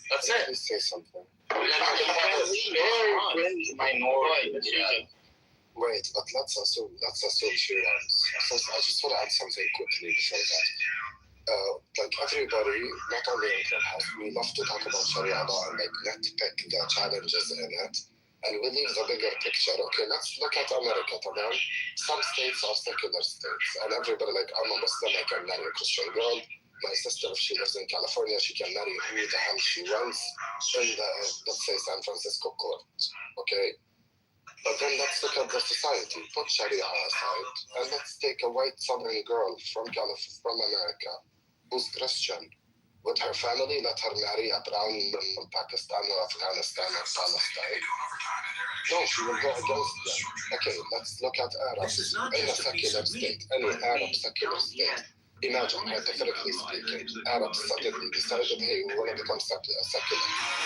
That's it. Let me say something. Very fringe minority. Wait, but let's assume here. I just want to add something quickly before that. like everybody, not only in Clubhouse, we love to talk about Sharia law and like nitpick the challenges in it. And we leave the bigger picture. Okay, let's look at America. Some states are secular states, and everybody like, I'm a Muslim, I can marry a Christian girl. My sister, if she lives in California, she can marry who the hell she wants in the, let's say, San Francisco court. Okay? But then let's look at the society. Put Sharia aside, and let's take a white Southern girl from America who's Christian. With her family, let her marry a brown from Pakistan or Afghanistan or Palestine. No, she will go against them. Okay, let's look at Arabs in a secular state, any Arab secular state. Imagine, hypothetically speaking, Arabs suddenly decided, hey, we want to become secular.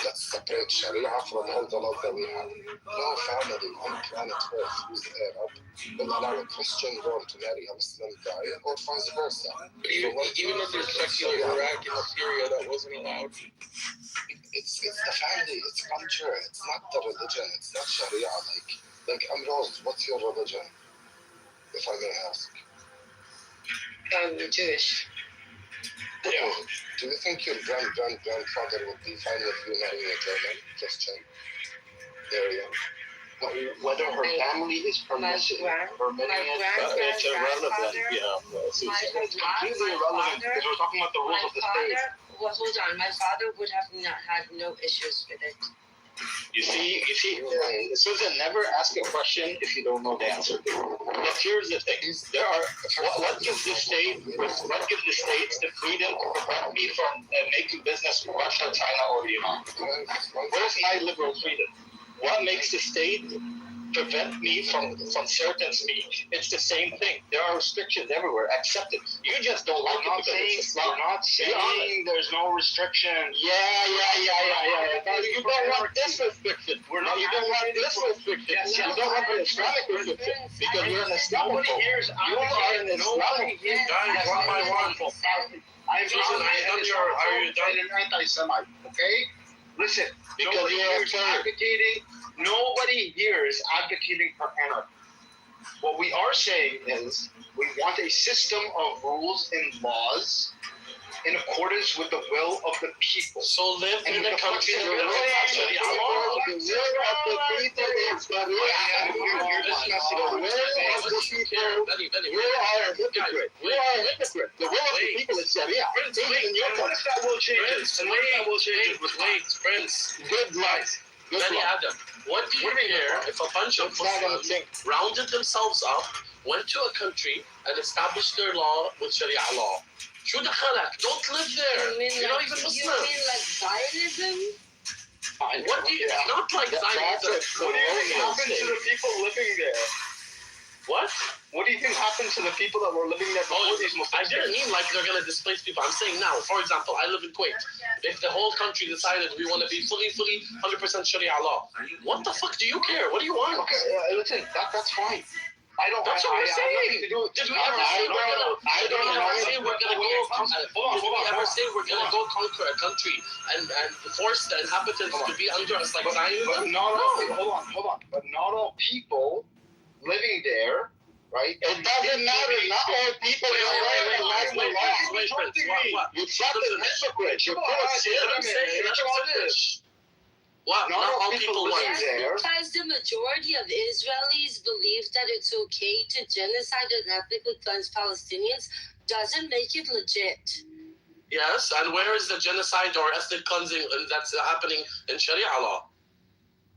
Let's separate Sharia from all the laws that we have. No family on planet Earth who's Arab will allow a Christian girl to marry a Muslim guy or vice versa. Even if there's secular Iraq and Syria, that wasn't allowed. It's the family, it's culture, it's not the religion, it's not Sharia. Like Amrose, what's your religion, if I may ask? I'm Jewish. Okay. Yeah. Do you think your grandfather would be fine with you marrying a German Christian? Whether her family is permissive, it's irrelevant. It's completely irrelevant because we're talking about the rules of the state. Well, hold on. My father would have not had no issues with it. You see, Susan, never ask a question if you don't know the answer. But here's the thing: there are what gives the states the freedom to prevent me from making business with Russia, China, or Iran? Where's my liberal freedom? What makes the state prevent me from certain speech? It's the same thing. There are restrictions everywhere. Accept it. You just don't like it because it's Islam. We're not saying there's no restriction. Yeah. You don't want this restriction. You don't want this restriction. You don't want the Islamic restriction because you're an Islamic. You are an Islamic. Guys, one by one. Are you done? An anti-Semite? Okay. Listen, because you're advocating. Nobody here is advocating for anarchy. What we are saying is we want a system of rules and laws in accordance with the will of the people. So live in a country where the will of the people is We are a hypocrite. The will of the people is Sharia. What if that will change? Prince. Good life. Benny Adam, what do you care if a bunch of Muslims rounded themselves up, went to a country, and established their law with Sharia law? شو دخلك? Don't live there. You're not even Muslim. You mean like Zionism? What do you? Not like Zionism. What do you think happened to the people living there? What? What do you think happened to the people that were living there before these Muslims? I didn't mean like they're going to displace people. I'm saying now, for example, I live in Kuwait. If the whole country decided we want to be fully, 100% Sharia law, what the fuck do you care? What do you want? Okay, listen, that's fine. That's what I'm saying. Did we ever say we're gonna go conquer a country and force the inhabitants to be under us like Zionism? Hold on. But not all people living there, right? It doesn't matter. Not all people Wait, you shut the hypocrite. You're What? Not all people Yes, there. because the majority of Israelis believe that it's okay to genocide and ethnically cleanse Palestinians doesn't make it legit. Yes, and where is the genocide or ethnic cleansing that's happening in Sharia law?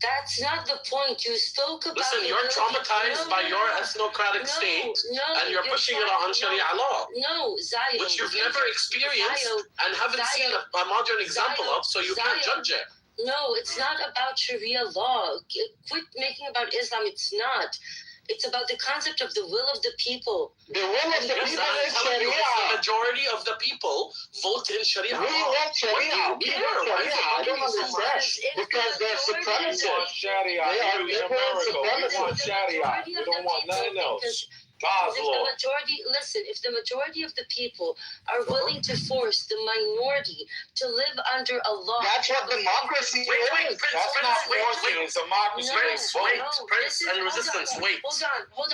That's not the point. You spoke about. Listen, you're traumatized by your ethnocratic state, and you're pushing it on Sharia law. No, Zion. Which you've never experienced and haven't seen a modern example of, so you can't judge it. No, it's not about Sharia law. Quit making about Islam. It's not. It's about the concept of the will of the people. The will of the people is Sharia. The majority of the people vote in Sharia. We want Sharia. We want Sharia. I don't understand. Because they're supremacists. Sharia. They are in America. We want supremacists. Sharia. We don't want nothing else. If the majority, listen, if the majority of the people are willing to force the minority to live under a law. That's what democracy is. Wait, That's not forcing. It's democracy. Prince and resistance. Hold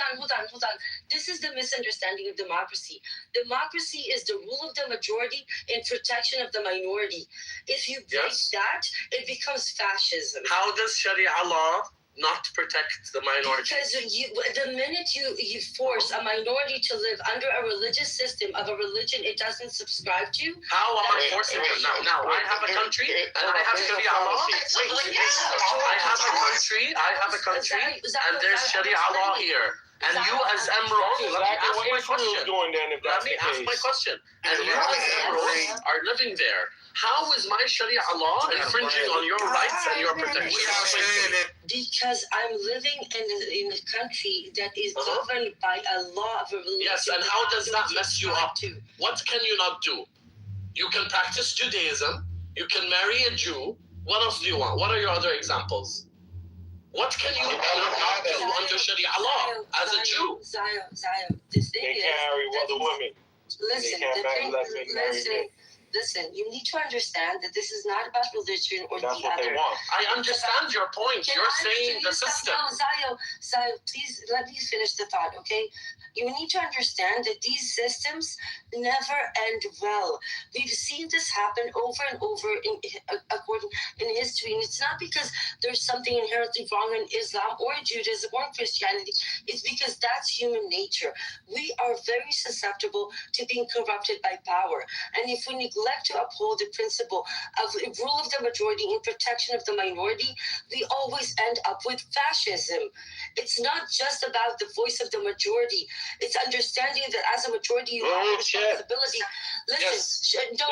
on. This is the misunderstanding of democracy. Democracy is the rule of the majority in protection of the minority. If you break that, it becomes fascism. How does Sharia law not protect the minority? Because the minute you force a minority to live under a religious system of a religion it doesn't subscribe to. How am I forcing it? Now I have a country and I have Sharia law. I have a country and there's Sharia law here. And you as Emerald, let me ask my question. And you as Emerald are living there. How is my Sharia law infringing on your rights and your protection? Because I'm living in a country that is governed by a law of a religion. Yes, and how does that mess you up? What can you not do? You can practice Judaism. You can marry a Jew. What else do you want? What are your other examples? What can you not do under Sharia law as a Jew? Zion, the thing they can't marry other women. Listen, you need to understand that this is not about religion or the other. I understand your point. You're saying the system. No, Zion, please let me finish the thought, okay? You need to understand that these systems never end well. We've seen this happen over and over in history, and it's not because there's something inherently wrong in Islam or Judaism or Christianity. It's because that's human nature. We are very susceptible to being corrupted by power, and if we neglect to uphold the principle of rule of the majority in protection of the minority, we always end up with fascism. It's not just about the voice of the majority. It's understanding that as a majority you have a responsibility. Listen, no.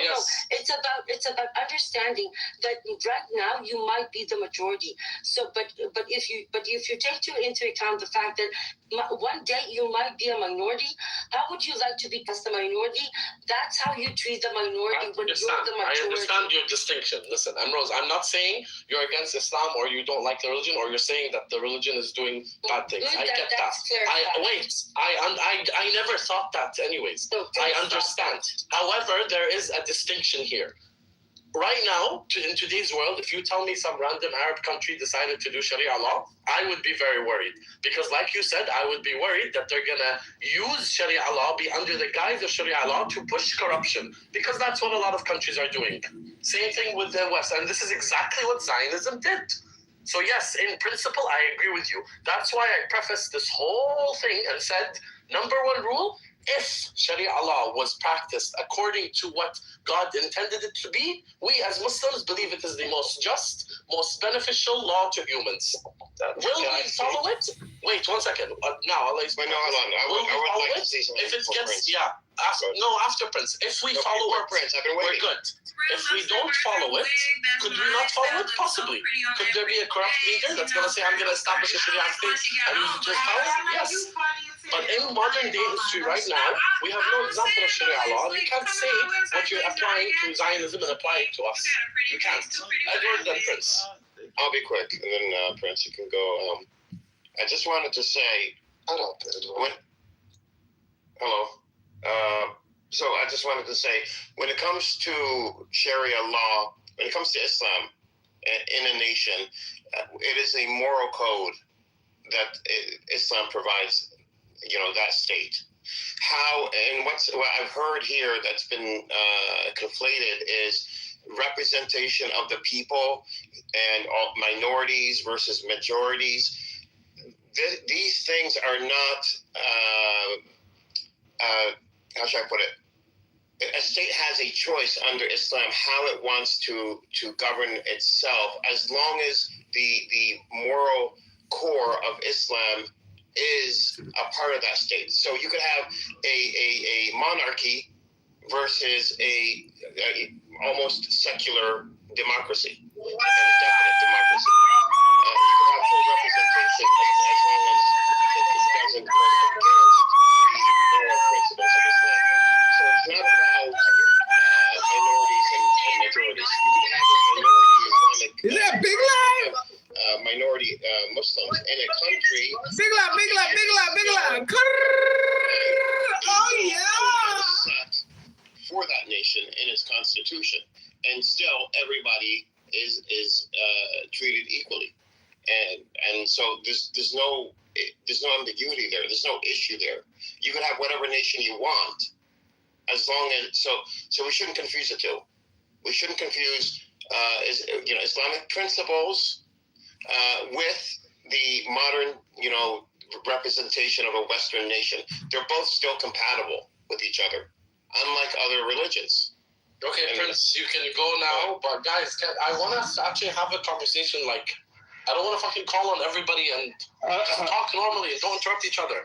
It's about understanding that right now you might be the majority. So, but if you take into account the fact that one day you might be a minority, how would you like to be as the minority? That's how you treat the minority when you're the majority. I understand your distinction. Listen, Rose, I'm not saying you're against Islam or you don't like the religion or you're saying that the religion is doing bad things. I get that. I never thought that anyways. I understand. However, there is a distinction here. Right now, in today's world, if you tell me some random Arab country decided to do Sharia law, I would be very worried. Because like you said, I would be worried that they're going to use Sharia law, be under the guise of Sharia law to push corruption. Because that's what a lot of countries are doing. Same thing with the West. And this is exactly what Zionism did. So yes, in principle, I agree with you. That's why I prefaced this whole thing and said, number one rule, if Sharia law was practiced according to what God intended it to be, we as Muslims believe it is the most just, most beneficial law to humans. Will we follow it? Wait 1 second. Now, I'll explain. Wait, no, hold on. I would like to say something. If it gets, after Prince. If we follow it, Prince, I've been waiting. we're good. If we don't follow it, could we not follow it? Possibly. Could there be a corrupt leader that's going to say, I'm going to establish a Sharia state and use it to his power? Yes. But in modern day history right now, we have no example of Sharia law. You can't say what you're applying to Zionism and apply it to us. You can't. Edward, then Prince. I'll be quick, and then Prince, you can go. I just wanted to say, hello. So I just wanted to say, when it comes to Sharia law, when it comes to Islam in a nation, it is a moral code that Islam provides. That state. How and what I've heard here that's been conflated is representation of the people and all minorities versus majorities. These things are not. How should I put it? A state has a choice under Islam how it wants to govern itself, as long as the moral core of Islam is a part of that state. So you could have a monarchy versus a almost secular democracy, an indefinite democracy. You could have full representation as long as it doesn't go against the moral principles of Islam. So it's not about minorities and majorities. You can have a minority Islamic. Is that big lie? Minority Muslim Muslims in a country. Big loud. Oh yeah. For that nation in its constitution, and still everybody is treated equally, and so there's no ambiguity there. There's no issue there. You can have whatever nation you want, as long as so we shouldn't confuse the two. We shouldn't confuse Islamic principles with the modern representation of a Western nation. They're both still compatible with each other, unlike other religions. Okay, Prince, you can go now, but guys, I want us to actually have a conversation. Like, I don't want to fucking call on everybody and just talk normally and don't interrupt each other.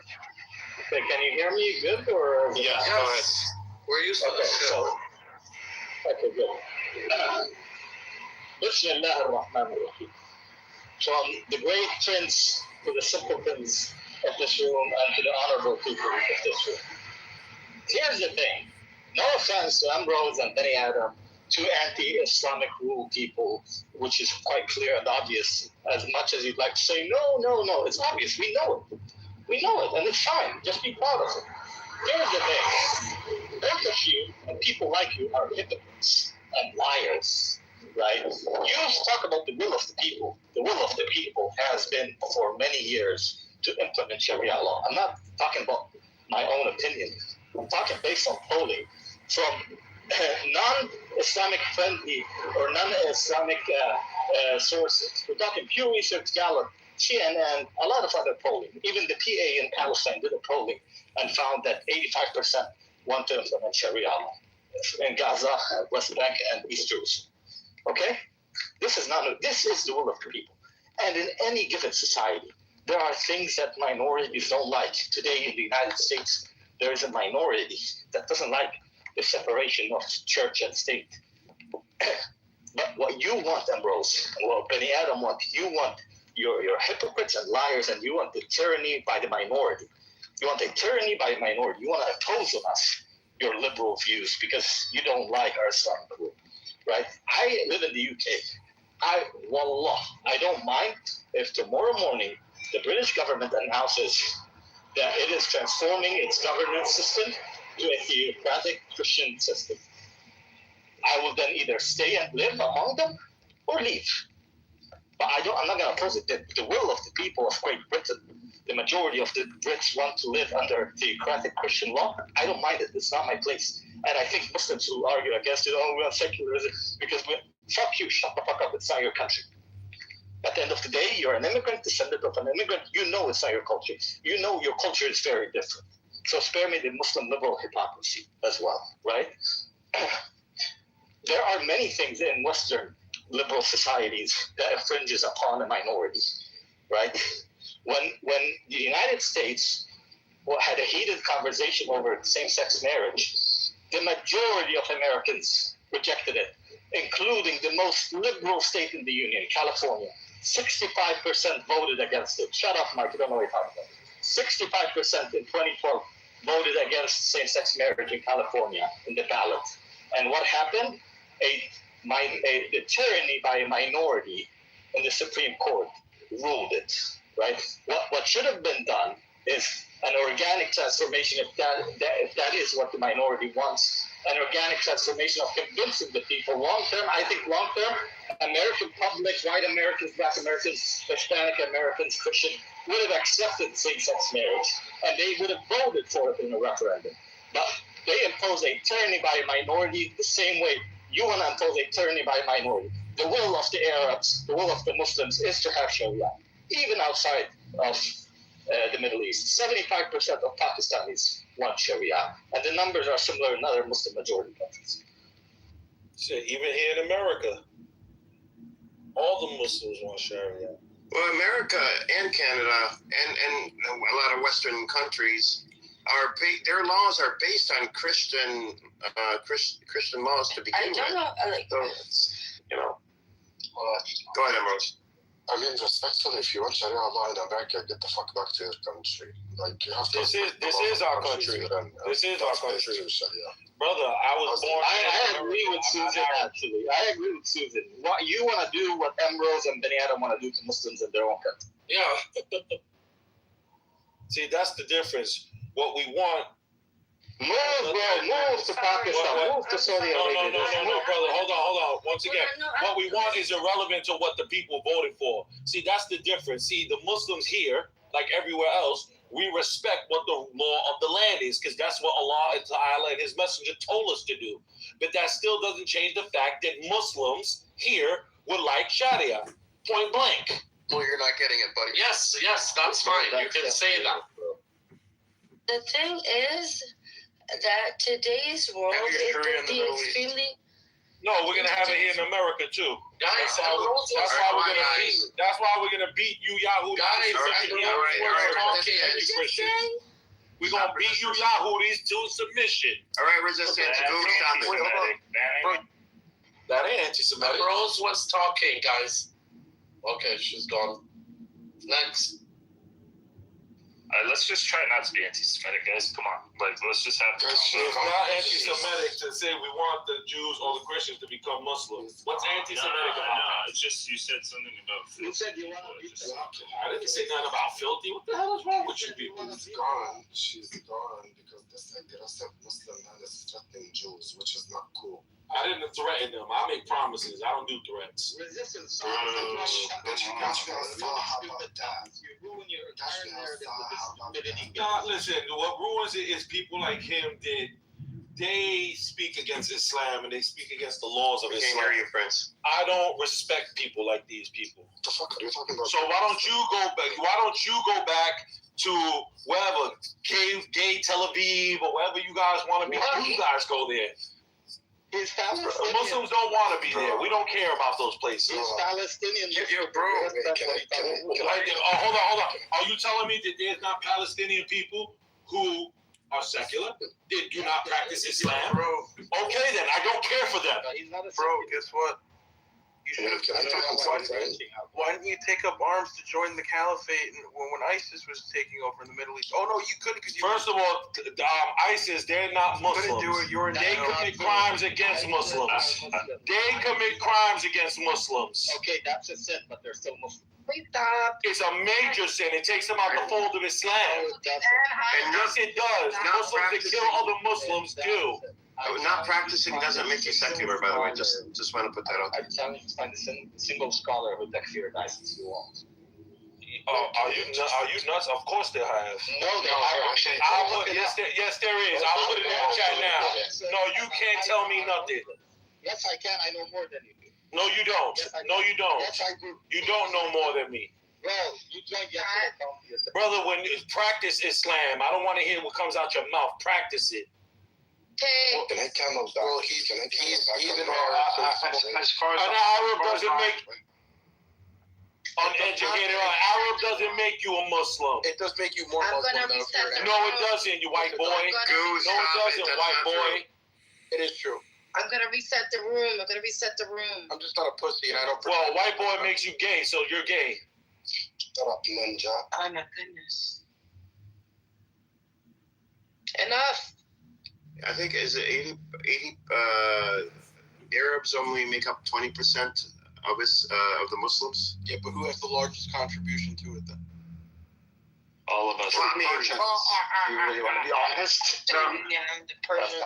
Okay, can you hear me good or? Yeah, yes. Go ahead. We're used to this. Okay, good. Bismillah ar-Rahman ar-Rahim. From the great prince to the simpletons of this room and to the honorable people of this room. Here's the thing. No offense to Ambrose and Bani Adam, two anti-Islamic rule people, which is quite clear and obvious, as much as you'd like to say, no, it's obvious. We know it. We know it, and it's fine. Just be proud of it. Here's the thing. Both of you and people like you are hypocrites and liars, right? You talk about the will of the people. The will of the people has been for many years to implement Sharia law. I'm not talking about my own opinion. I'm talking based on polling from non-Islamic friendly or non-Islamic sources. We're talking Pew Research, Gallup, CNN, a lot of other polling. Even the PA in Palestine did a polling and found that 85% want to implement Sharia law in Gaza, West Bank, and East Jerusalem. Okay? This is the will of the people. And in any given society, there are things that minorities don't like. Today in the United States, there is a minority that doesn't like the separation of church and state. But what you want, Ambrose, and what Bani Adam wants, you want your hypocrites and liars, and you want the tyranny by the minority. You want the tyranny by the minority. You want to impose on us your liberal views because you don't like our Islamic rule, right? I live in the UK. Wallah, I don't mind if tomorrow morning the British government announces that it is transforming its governance system to a theocratic Christian system. I will then either stay and live among them or leave. But I'm not going to oppose it. The will of the people of Great Britain, the majority of the Brits want to live under theocratic Christian law. I don't mind it. It's not my place. And I think Muslims who argue against it, we want secularism, because fuck you, shut the fuck up. It's not your country. At the end of the day, you're an immigrant, descendant of an immigrant. You know it's not your culture. You know your culture is very different. So spare me the Muslim liberal hypocrisy as well, right? There are many things in Western liberal societies that infringes upon a minority, right? When the United States had a heated conversation over same-sex marriage, the majority of Americans rejected it, including the most liberal state in the Union, California. 65% voted against it. Shut up, Mike. You don't know what you're talking about. 65% in 2012 voted against same-sex marriage in California in the ballot. And what happened? The tyranny by a minority in the Supreme Court ruled it, right? What should have been done is an organic transformation, if that is what the minority wants, an organic transformation of convincing the people. Long-term, I think long-term, American public, white Americans, black Americans, Hispanic Americans, Christian, would have accepted same-sex marriage, and they would have voted for it in a referendum. But they impose a tyranny by a minority the same way you want to impose a tyranny by a minority. The will of the Arabs, the will of the Muslims is to have Sharia, even outside of the Middle East. 75% of Pakistanis want Sharia, and the numbers are similar in other Muslim majority countries. So even here in America, all the Muslims want Sharia. Well, America and Canada and a lot of Western countries their laws are based on Christian laws to begin with. I don't know. So go ahead, Ambrose. I mean, respectfully, if you want Sharia law in America, get the fuck back to your country. Like, you have to. This is our country. This is our country. Brother, I was born. I agree with Susan, actually. I agree with Susan. You want to do what Ambrose and Bani Adam want to do to Muslims in their own country. Yeah. See, that's the difference. What we want. Move to Pakistan. Move to Saudi Arabia. No, brother. Hold on. Once again, what we want is irrelevant to what the people voted for. See, that's the difference. See, the Muslims here, like everywhere else, we respect what the law of the land is, because that's what Allah and His Messenger told us to do. But that still doesn't change the fact that Muslims here would like Sharia. Point blank. Well, you're not getting it, buddy. Yes, that's fine. You can say that. The thing is that today's world it would be extremely. No, we're gonna have it here in America too. Guys, that's why we're gonna beat you, Yahoo. Guys, we're gonna beat you, Yahoodis, to submission. All right, resistance. Go shopping. That ain't anti-Semitic. Rose was talking, guys. Okay, she's gone. Next. Let's just try not to be anti-Semitic, guys. Come on, let's just have. It's not anti-Semitic to say we want the Jews or the Christians to become Muslims. What's anti-Semitic about that? It's just you said something about. You said you want to beat them. I didn't say nothing about filthy. What the hell is wrong with you people? She's gone. She's gone because this aggressive Muslim man is threatening Jews, which is not cool. I didn't threaten them. I make promises. I don't do threats. Resistance. But you got your how about that? You ruin your entire narrative. Nah, listen. What ruins it is people like him did. They speak against Islam and they speak against the laws of Islam. Can't hear you, Prince. I don't respect people like these people. What the fuck are you talking about? So why don't you go back to wherever, gay Tel Aviv or wherever you guys want to be? You guys go there. He's Palestinian. Muslims don't want to be there. We don't care about those places. He's Palestinian. Hold on. Are you telling me that there's not Palestinian people who are secular? That do not practice Islam? Okay, then. I don't care for them. Bro, guess what? Why didn't you take up arms to join the caliphate when ISIS was taking over in the Middle East? Oh, no, you couldn't. First of all, ISIS, they're not Muslims. They commit crimes against Muslims. Okay, that's a sin, but they're still Muslims. It's a major sin. It takes them out the fold of Islam. And yes, it does. Muslims that kill other Muslims do. Not practicing doesn't make you secular, by the way. Just want to put that out there. I'm telling you, find a single scholar who takfired ISIS you won't. Are you nuts? Of course they have. No, they are. Yes, there is. I'll put it in the chat now. No, you can't tell me nothing. Yes, I can. I know more than you do. No, you don't. Yes, no, you don't. Yes, I do. You don't know more than me. Well, you joined yesterday. Brother, when you practice Islam, I don't want to hear what comes out your mouth. Practice it. Can I camel back? Well, he's even an Arab doesn't make uneducated. Arab doesn't make you a Muslim. It does make you more Muslim. No, it doesn't, you white boy. No, it doesn't, white boy. It is true. I'm gonna reset the room. I'm just not a pussy, and I don't. Well, white boy makes you gay, so you're gay. Shut up, ninja. Oh my goodness. Enough. I think is it 80 Arabs only make up 20% of the Muslims. Yeah, but who has the largest contribution to it then? All of us. You really want to be honest? The Persian.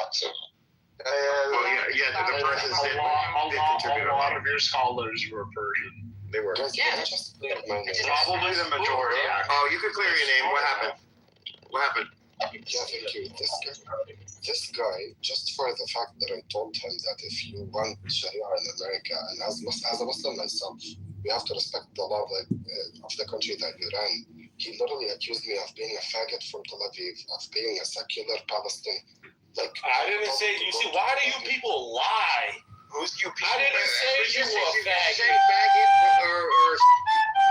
The Persians did contribute. A lot of your scholars were Persian. They were. Yeah. Probably the majority. Oh, you could clear your name. What happened? Yeah, thank you. This guy, just for the fact that I told him that if you want Sharia in America, and as a Muslim myself, we have to respect the law of the country that you ran. He literally accused me of being a faggot from Tel Aviv, of being a secular Palestinian. I didn't say. You see, why do you people lie? Who's you people? I didn't say you were a faggot.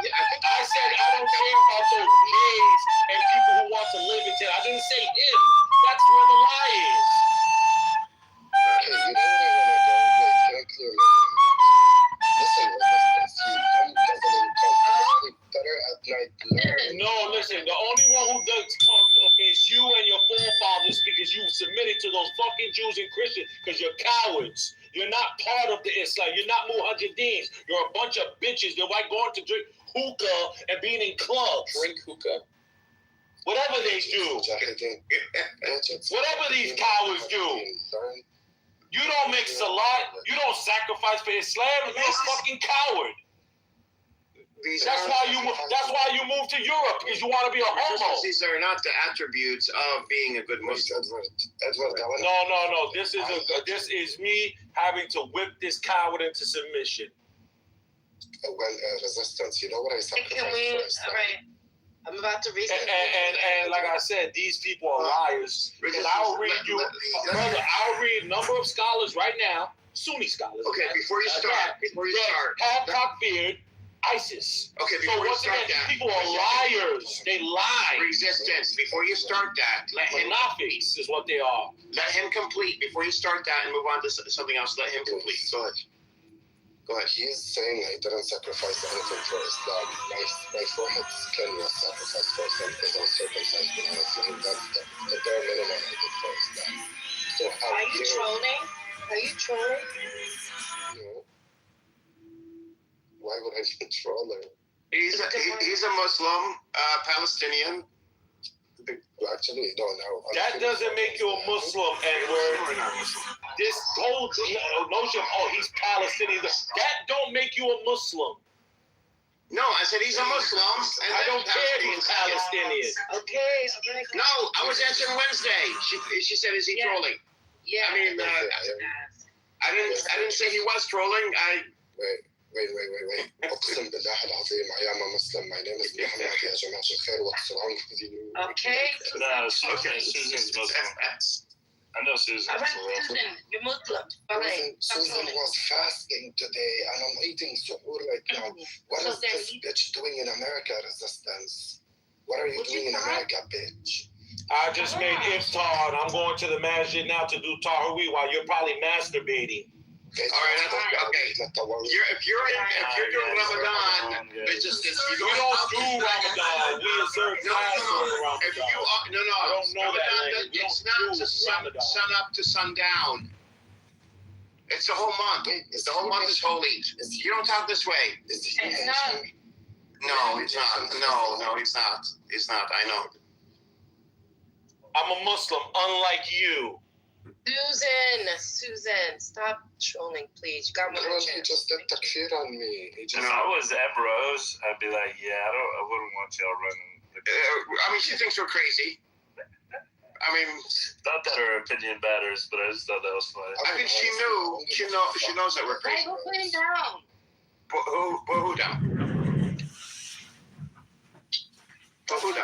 I said I don't care about those gays and people who want to live in town. I didn't say him. That's where the lie is. Okay, you know where I want to go. Wait, can I clear my name? Listen, sleep better at night. No, listen, the only one who does is you and your forefathers because you submitted to those fucking Jews and Christians because you're cowards. You're not part of the Islam. You're not Mujahideen. You're a bunch of bitches. They're like going to drink. hookah and being in clubs. Drink hookah. Whatever they do. Whatever these cowards do. You don't make salat. You don't sacrifice for Islam. You're a fucking coward. That's why you move to Europe, because you want to be a homo. These are not the attributes of being a good Muslim. No. This is me having to whip this coward into submission. Resistance. You know what I said? All right. I'm about to read it. And like I said, these people are liars. And I'll read you, brother. I'll read a number of scholars right now, Sunni scholars. Okay, before you start, have takfir ISIS. Okay, before you start these that, people are liars. They lie. Resistance. Before you start that, let him. Munafiqs is what they are. Let him complete before you start that and move on to something else. Let him complete. Go ahead. He is saying I didn't sacrifice anything for Islam. My forehead's skin was sacrificed for Islam because I was circumcised when I was young. That's the bare minimum I did for Islam. So are you trolling? Are you trolling? No. Why would I be trolling? He's a Muslim, Palestinian. Actually, no. That doesn't make you a Muslim, Edward. This whole notion, he's Palestinian, that don't make you a Muslim. No, I said he's a Muslim. I don't care if he's Palestinian. Okay. No, I was answering Wednesday. She said, is he trolling? Yeah. I mean, I didn't say he was trolling. Wait. أقسم بالله العظيم I am a Muslim. My name is Muhammad. يا جماعة الخير. What's wrong with you? Okay. No, Susan's Muslim. I know Susan. All right, Susan, you're Muslim. Susan was fasting today, and I'm eating suhoor right now. What is this bitch doing in America, Resistance? What are you doing in America, bitch? I just made iftar, and I'm going to the masjid now to do tarawih while you're probably masturbating. Okay. All right. Okay. If you're doing Ramadan, you don't do Ramadan. We observe fast during Ramadan. If you are, no, I don't know Ramadan, that. It's not to sun up to sundown. It's the whole month. The whole month is holy. You don't talk this way. It's not. No, he's not. No, he's not. He's not. I know. I'm a Muslim, unlike you. Susan, stop trolling, please. You got one more chance. He just did takfir on me. If I was Ebros, I'd be like, I wouldn't want y'all running. I mean, she thinks we're crazy. I mean, not that her opinion matters, but I just thought that was funny. I think she knows that we're crazy. Go put him down. Who down?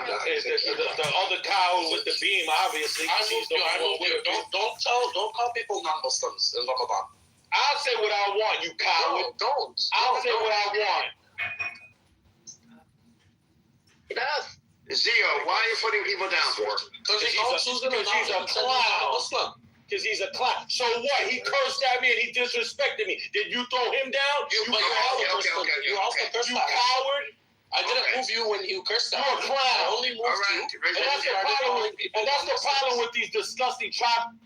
The other cow with the beam, obviously. Don't call people non-Muslims in Ramadan. I'll say what I want, you coward. No, don't. I'll say what I want. Enough. Zio, why are you putting people down for? Because he's a clown. Because he's a clown. So what? He cursed at me and he disrespected me. Did you throw him down? You also cursed. You coward. I didn't move you when you cursed at me. You're a clown. I only moved you. And that's the problem with these disgusting tribes.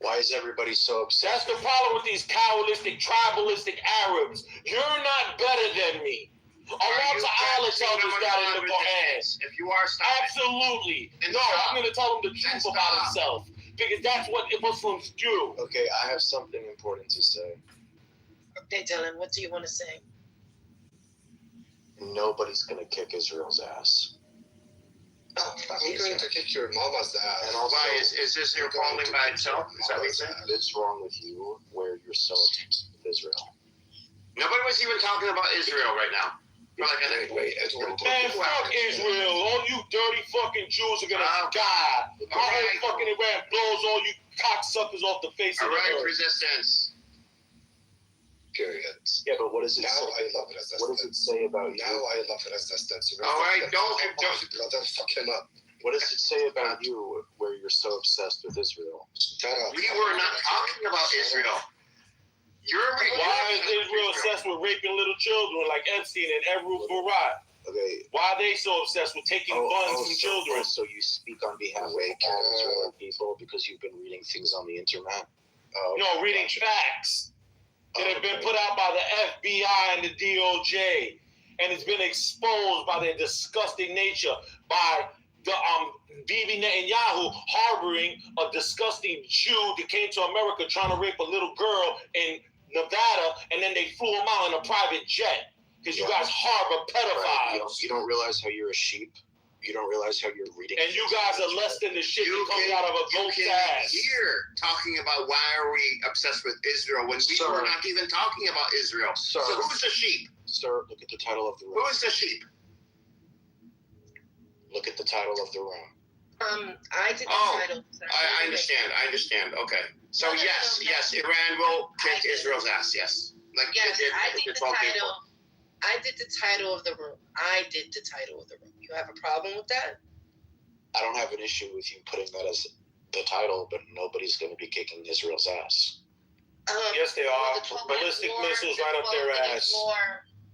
Why is everybody so upset? That's the problem with these cowardistic, tribalistic Arabs. You're not better than me. Allah Ta'ala tells us that in the Quran. If you are, stop. Absolutely. No, I'm going to tell him the truth about himself. Because that's what Muslims do. Okay, I have something important to say. Okay, Dylan, what do you want to say? Nobody's going to kick Israel's ass. I'm going to kick your mama's ass. And also, why is Israel falling by itself? Is that what you said? What's wrong with you where you're so obsessed with Israel? Nobody was even talking about Israel right now. Wait, man, fuck Israel. All you dirty fucking Jews are gonna die. My whole fucking Iran blows all you cocksuckers off the face of the earth. Resistance. Period. Yeah, but what does it now say? I love resistance. What does it say about you? Now I love resistance. All right, don't. Brother, fuck him up. What does it say about you where you're so obsessed with Israel? We were not talking about Israel. Why is Israel obsessed with raping little children like Epstein and Ebru Barat? Okay. Why are they so obsessed with taking guns from children? So you speak on behalf of all Israeli people because you've been reading things on the internet? reading facts that have been put out by the FBI and the DOJ, and it's been exposed by their disgusting nature by the Bibi Netanyahu harboring a disgusting Jew that came to America trying to rape a little girl in Nevada, and then they flew him out in a private jet because you guys harbor pedophiles. Right. You don't realize how you're a sheep. You don't realize how you're reading. And you guys are less than the shit that comes out of a goat's ass. Here talking about why are we obsessed with Israel when we were not even talking about Israel. Sir, so who's the sheep? Sir, look at the title of the room. Who is the sheep? Look at the title of the room. I did the title. I understand. Okay. So yes, Iran will kick Israel's ass. Yes. Like yes, they did, I did the title. I did the title of the room. You have a problem with that? I don't have an issue with you putting that as the title, but nobody's going to be kicking Israel's ass. Yes, they are. Ballistic missiles right up their ass.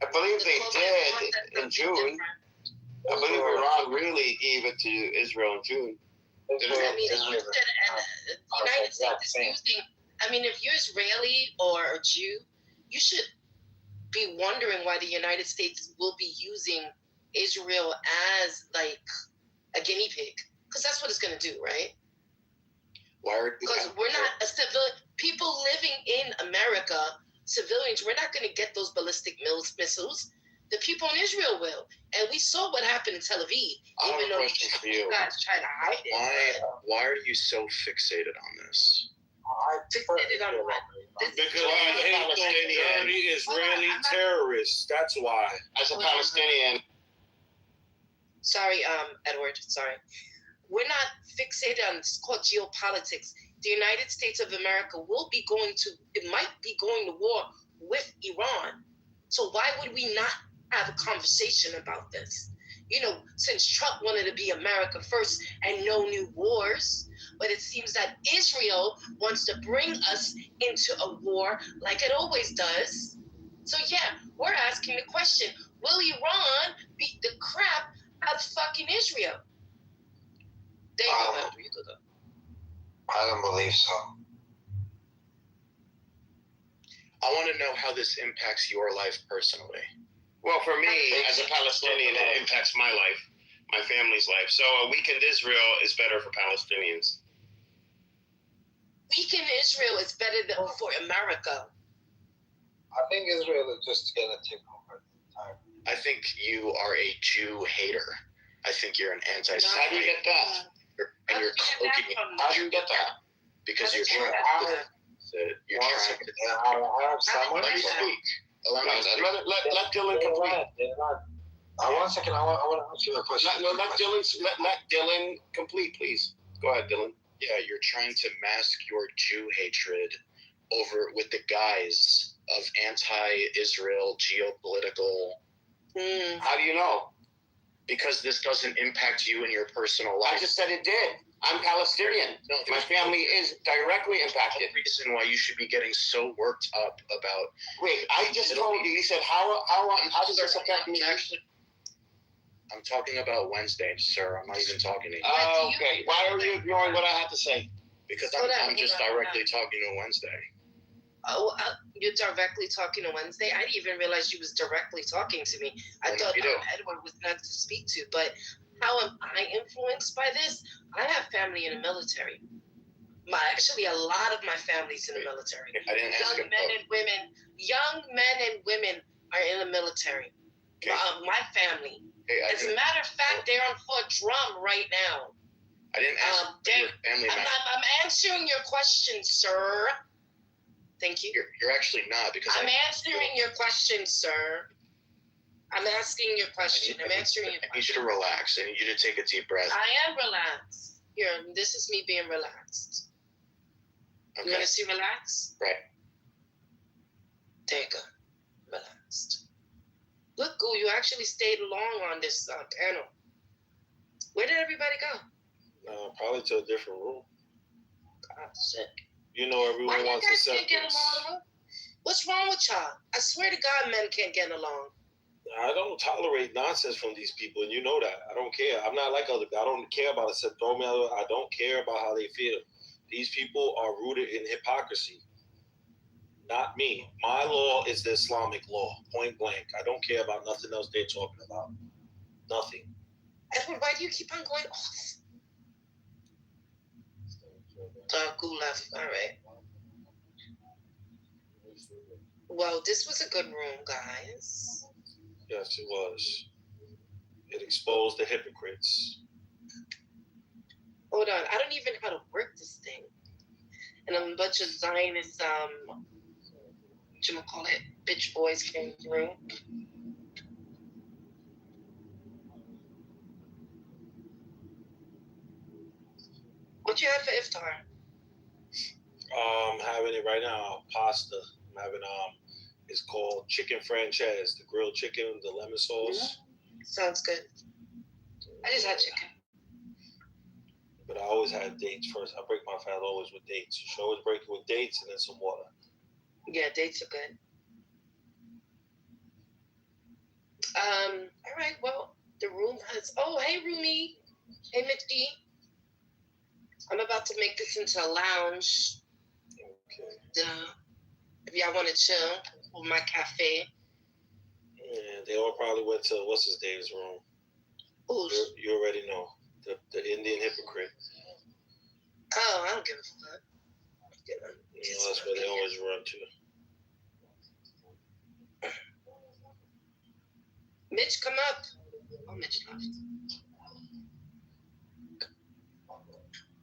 I believe they did in June. I believe Iran really gave it to Israel in June. I mean, the United States is using. I mean, if you're Israeli or a Jew, you should be wondering why the United States will be using Israel as like a guinea pig, because that's what it's going to do, right? Because we're not a civilian. People living in America, civilians, we're not going to get those ballistic missiles. The people in Israel will. And we saw what happened in Tel Aviv. I have a question for you. Guys try to hide it. Why are you so fixated on this? Fixated on what? Because we hate those dirty Israeli terrorists. That's why. As a Palestinian. Sorry, Edward. Sorry. We're not fixated on it's called geopolitics. The United States of America might be going to war with Iran. So why would we not have a conversation about this? You know, since Trump wanted to be America first and no new wars, but it seems that Israel wants to bring us into a war like it always does. So yeah, we're asking the question, will Iran beat the crap out of fucking Israel? There you go, Andrew, you could go. I don't believe so. I want to know how this impacts your life personally. Well, for me, as a Palestinian, it impacts my life, my family's life. So a weakened Israel is better for Palestinians. Weakened Israel is better than for America. I think Israel is just going to take over the time. I think you are a Jew hater. I think you're an anti-Semite. How do you get that? You're cloaking it. How do you get that? Because you're trying to... Let me speak. Let Dylan complete. One second. I want to ask you a question. Let Dylan complete, please. Go ahead, Dylan. Yeah, you're trying to mask your Jew hatred over with the guise of anti-Israel geopolitical. How do you know? Because this doesn't impact you in your personal life. I just said it did. I'm Palestinian. No, my family is directly impacted. The reason why you should be getting so worked up about. Wait, I just told you. He said, how does this affect me? Actually, I'm talking about Wednesday, sir. I'm not even talking to you. Okay. Why are you ignoring what I have to say? Because I'm just directly talking to Wednesday. Oh, you're directly talking to Wednesday? I didn't even realize you was directly talking to me. I thought Edward was not to speak to, but how am I influenced by this? I have family in the military. Actually, a lot of my family's in the military. I didn't ask young men and women are in the military. Okay. My family. Okay, as a matter of fact, they're on Fort Drum right now. I didn't ask your family. I'm answering your question, sir. Thank you. You're actually not, because I'm answering your question, sir. I'm asking your question. I'm answering your question. I need you to relax. I need you to take a deep breath. I am relaxed. Here, this is me being relaxed. Okay. You want to see relaxed? Right. There you go. Relaxed. Look, Goo, you actually stayed long on this panel. Where did everybody go? Probably to a different room. God, shit. You know, everyone wants acceptance. What's wrong with y'all? I swear to God, men can't get along. I don't tolerate nonsense from these people, and you know that. I don't care. I'm not like other people. I don't care about it. I don't care about how they feel. These people are rooted in hypocrisy. Not me. My law is the Islamic law, point blank. I don't care about nothing else they're talking about. Nothing. Edward, why do you keep on going off? Who left? All right. Well, this was a good room, guys. Yes, it was. It exposed the hypocrites. Hold on, I don't even know how to work this thing. And a bunch of Zionist, bitch boys came through. What you have for iftar? Having it right now, pasta. I'm having it's called chicken franchise, the grilled chicken, the lemon sauce. Sounds good. I just had chicken. But I always had dates first. I break my fast always with dates. You should always break it with dates and then some water. Yeah, dates are good. All right, well, the room has, oh, hey, Rumi. Hey, Mickey. I'm about to make this into a lounge. Okay. If y'all want to chill with my cafe. Yeah, they all probably went to, what's his name's room? You already know. The Indian hypocrite. Oh, I don't give a fuck. You know, that's where they always run to. Mitch, come up. Oh, Mitch left.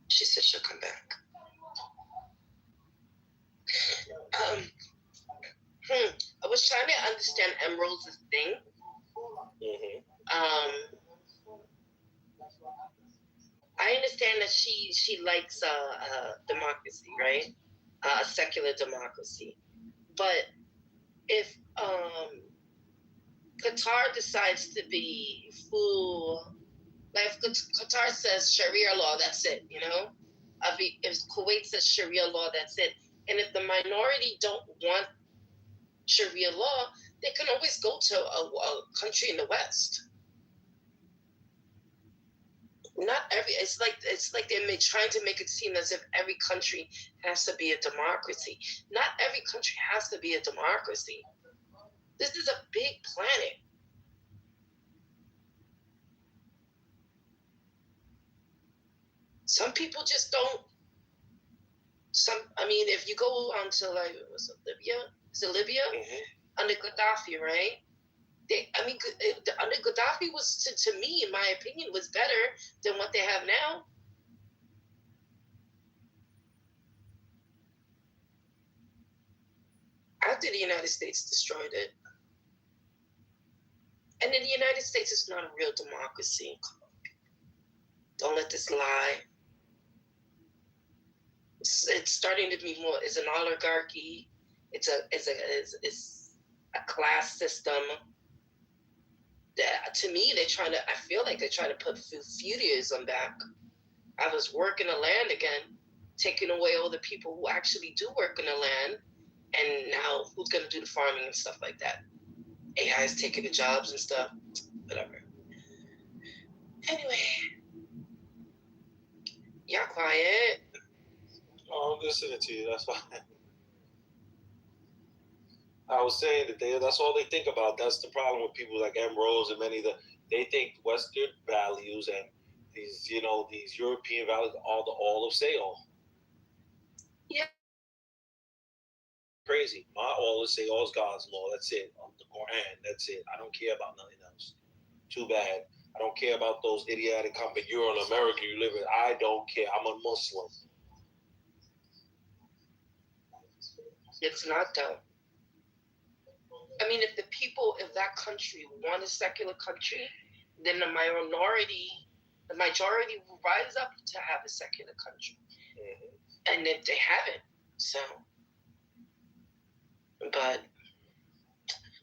She said she'll come back. I was trying to understand Emerald's thing. I understand that she likes democracy, right? A secular democracy. But if Qatar decides to be full, like if Qatar says Sharia law, that's it, you know? If Kuwait says Sharia law, that's it. And if the minority don't want Sharia law, they can always go to a country in the West. Not every. It's like they're trying to make it seem as if every country has to be a democracy. Not every country has to be a democracy. This is a big planet. Some people just don't. If you go onto Libya, is it Libya? Mm-hmm. Under Gaddafi, right? Under Gaddafi was, to me, in my opinion, was better than what they have now. After the United States destroyed it. And then the United States is not a real democracy. Don't let this lie. It's starting to be more. It's an oligarchy. It's a class system. To me, I feel like they're trying to put feudalism back. I was working the land again, taking away all the people who actually do work in the land, and now who's going to do the farming and stuff like that? AI is taking the jobs and stuff, whatever. Anyway, y'all quiet. Oh, I'm listening to you. That's why. I was saying that that's all they think about. That's the problem with people like M. Rose and many of they think Western values and these European values are all of sale. Yeah. Crazy. My all is say all is God's law. That's it. The Quran. That's it. I don't care about nothing else. Too bad. I don't care about those idiotic companies. You're in America. You live in. I don't care. I'm a Muslim. It's not though. If the people of that country want a secular country, then the majority will rise up to have a secular country. Mm-hmm. And if they haven't, so. But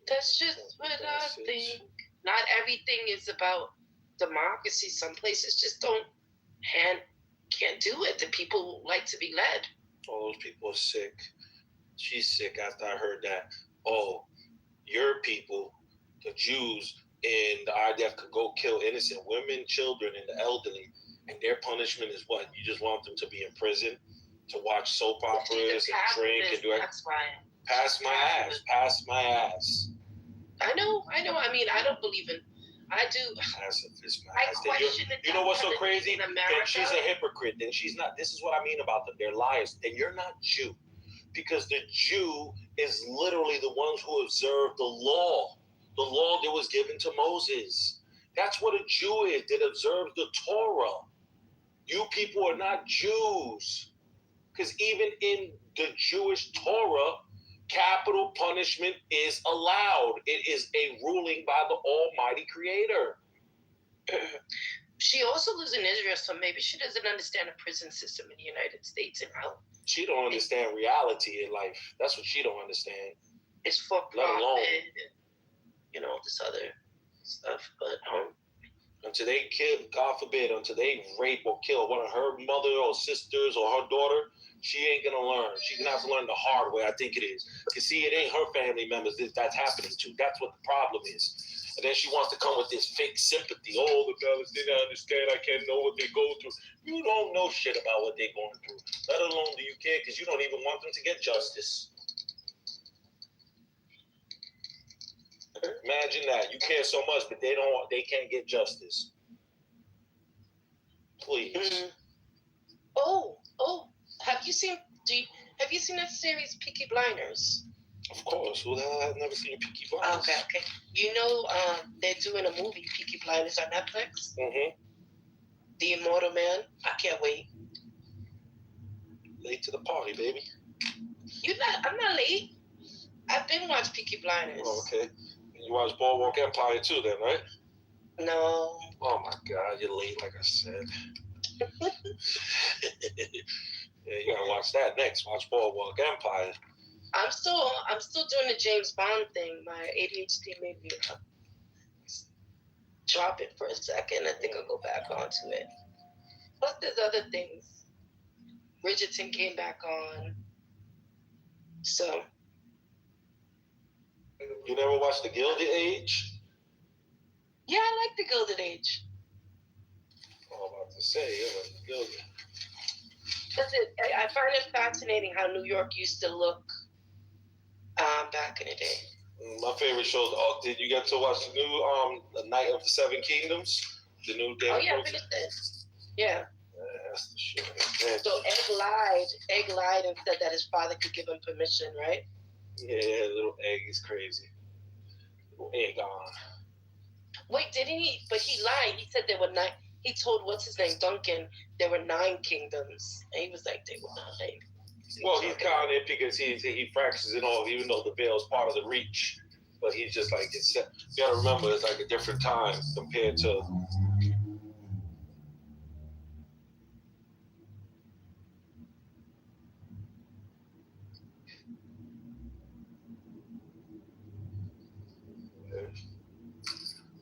that's just what I think. Not everything is about democracy. Some places just can't do it. The people like to be led. All those people are sick. She's sick after I heard that. Oh, your people, the Jews in the IDF, could go kill innocent women, children, and the elderly, and their punishment is what? You just want them to be in prison? to watch soap operas and drink and do it. That's why. Pass my ass. I know. I mean, I don't believe in. I do. Pacifist. I question it. You know what's so crazy? Then she's a hypocrite. Then she's not. This is what I mean about them. They're liars. Then you're not Jew, because the Jew is literally the ones who observe the law that was given to Moses. That's what a Jew is. That observes the Torah. You people are not Jews, because even in the Jewish Torah, capital punishment is allowed. It is a ruling by the Almighty Creator. She also lives in Israel, so maybe she doesn't understand the prison system in the United States and how. She don't understand reality in life. That's what she don't understand. It's for let alone, and, this other stuff. But until they kill, God forbid, until they rape or kill one of her mother or sisters or her daughter, she ain't gonna learn. She's gonna have to learn the hard way. I think it is. You see, it ain't her family members that's happening to. That's what the problem is. And then she wants to come with this fake sympathy. Oh, the Palestinians understand. I can't know what they go through. You don't know shit about what they're going through. Let alone do you care, because you don't even want them to get justice. Imagine that. You care so much, but they can't get justice. Please. Mm-hmm. Oh. Have you seen that series Peaky Blinders? Of course. Who the hell has never seen Peaky Blinders? Okay. You know, they're doing a movie, Peaky Blinders, on Netflix. Mm-hmm. The Immortal Man. I can't wait. Late to the party, baby. I'm not late. I've been watching Peaky Blinders. Oh, okay. You watch Boardwalk Empire too, then, right? No. Oh my God, you're late, like I said. Yeah, you gotta watch that next. Watch Boardwalk Empire. I'm still doing the James Bond thing. My ADHD made me drop it for a second. I think I'll go back onto it. Plus, there's other things. Bridgerton came back on. So. You never watched The Gilded Age? Yeah, I like The Gilded Age. I'm about to say, The Gilded. I find it fascinating how New York used to look back in the day. My favorite shows. Oh, did you get to watch the new The Night of the Seven Kingdoms? The new Game of Thrones? I finished it. Yeah. That's the shit. So Egg lied and said that his father could give him permission, right? Yeah, little Egg is crazy. Little Egg on. Wait, didn't he? But he lied. He said there were 9. He told, what's his name, Duncan, there were 9 kingdoms. And he was like, they were 9. Well, he's counting it because he practices it all, even though the veil is part of the reach. But he's just like, you gotta remember, it's like a different time compared to.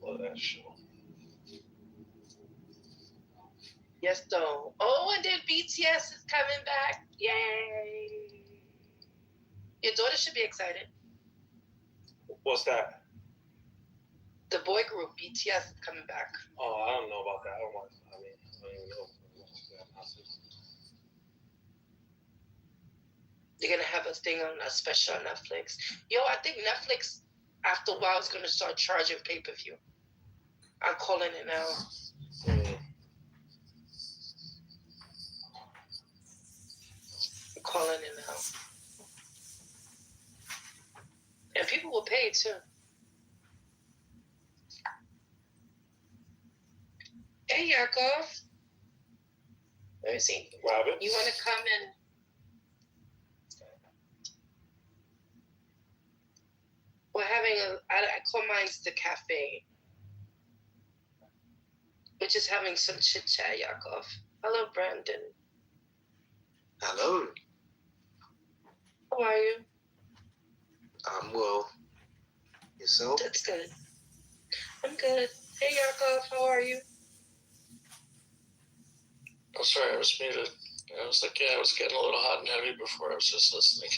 Love that show. Yes, though. Oh, and then BTS is coming back. Yay. Your daughter should be excited. What's that? The boy group, BTS, is coming back. Oh, I don't know about that. I don't even know. They're going to have a thing on a special on Netflix. Yo, I think Netflix, after a while, is going to start charging pay-per-view. I'm calling it now. Calling it now. And people will pay too. Hey, Yakov. Let me see. Robin? You want to come in? We're having I call mine the cafe. We're just having some chit chat, Yakov. Hello, Brandon. Hello. How are you? I'm well. Yourself? That's good. I'm good. Hey, Yakov, how are you? I'm sorry, I was muted. I was like, yeah, I was getting a little hot and heavy before. I was just listening.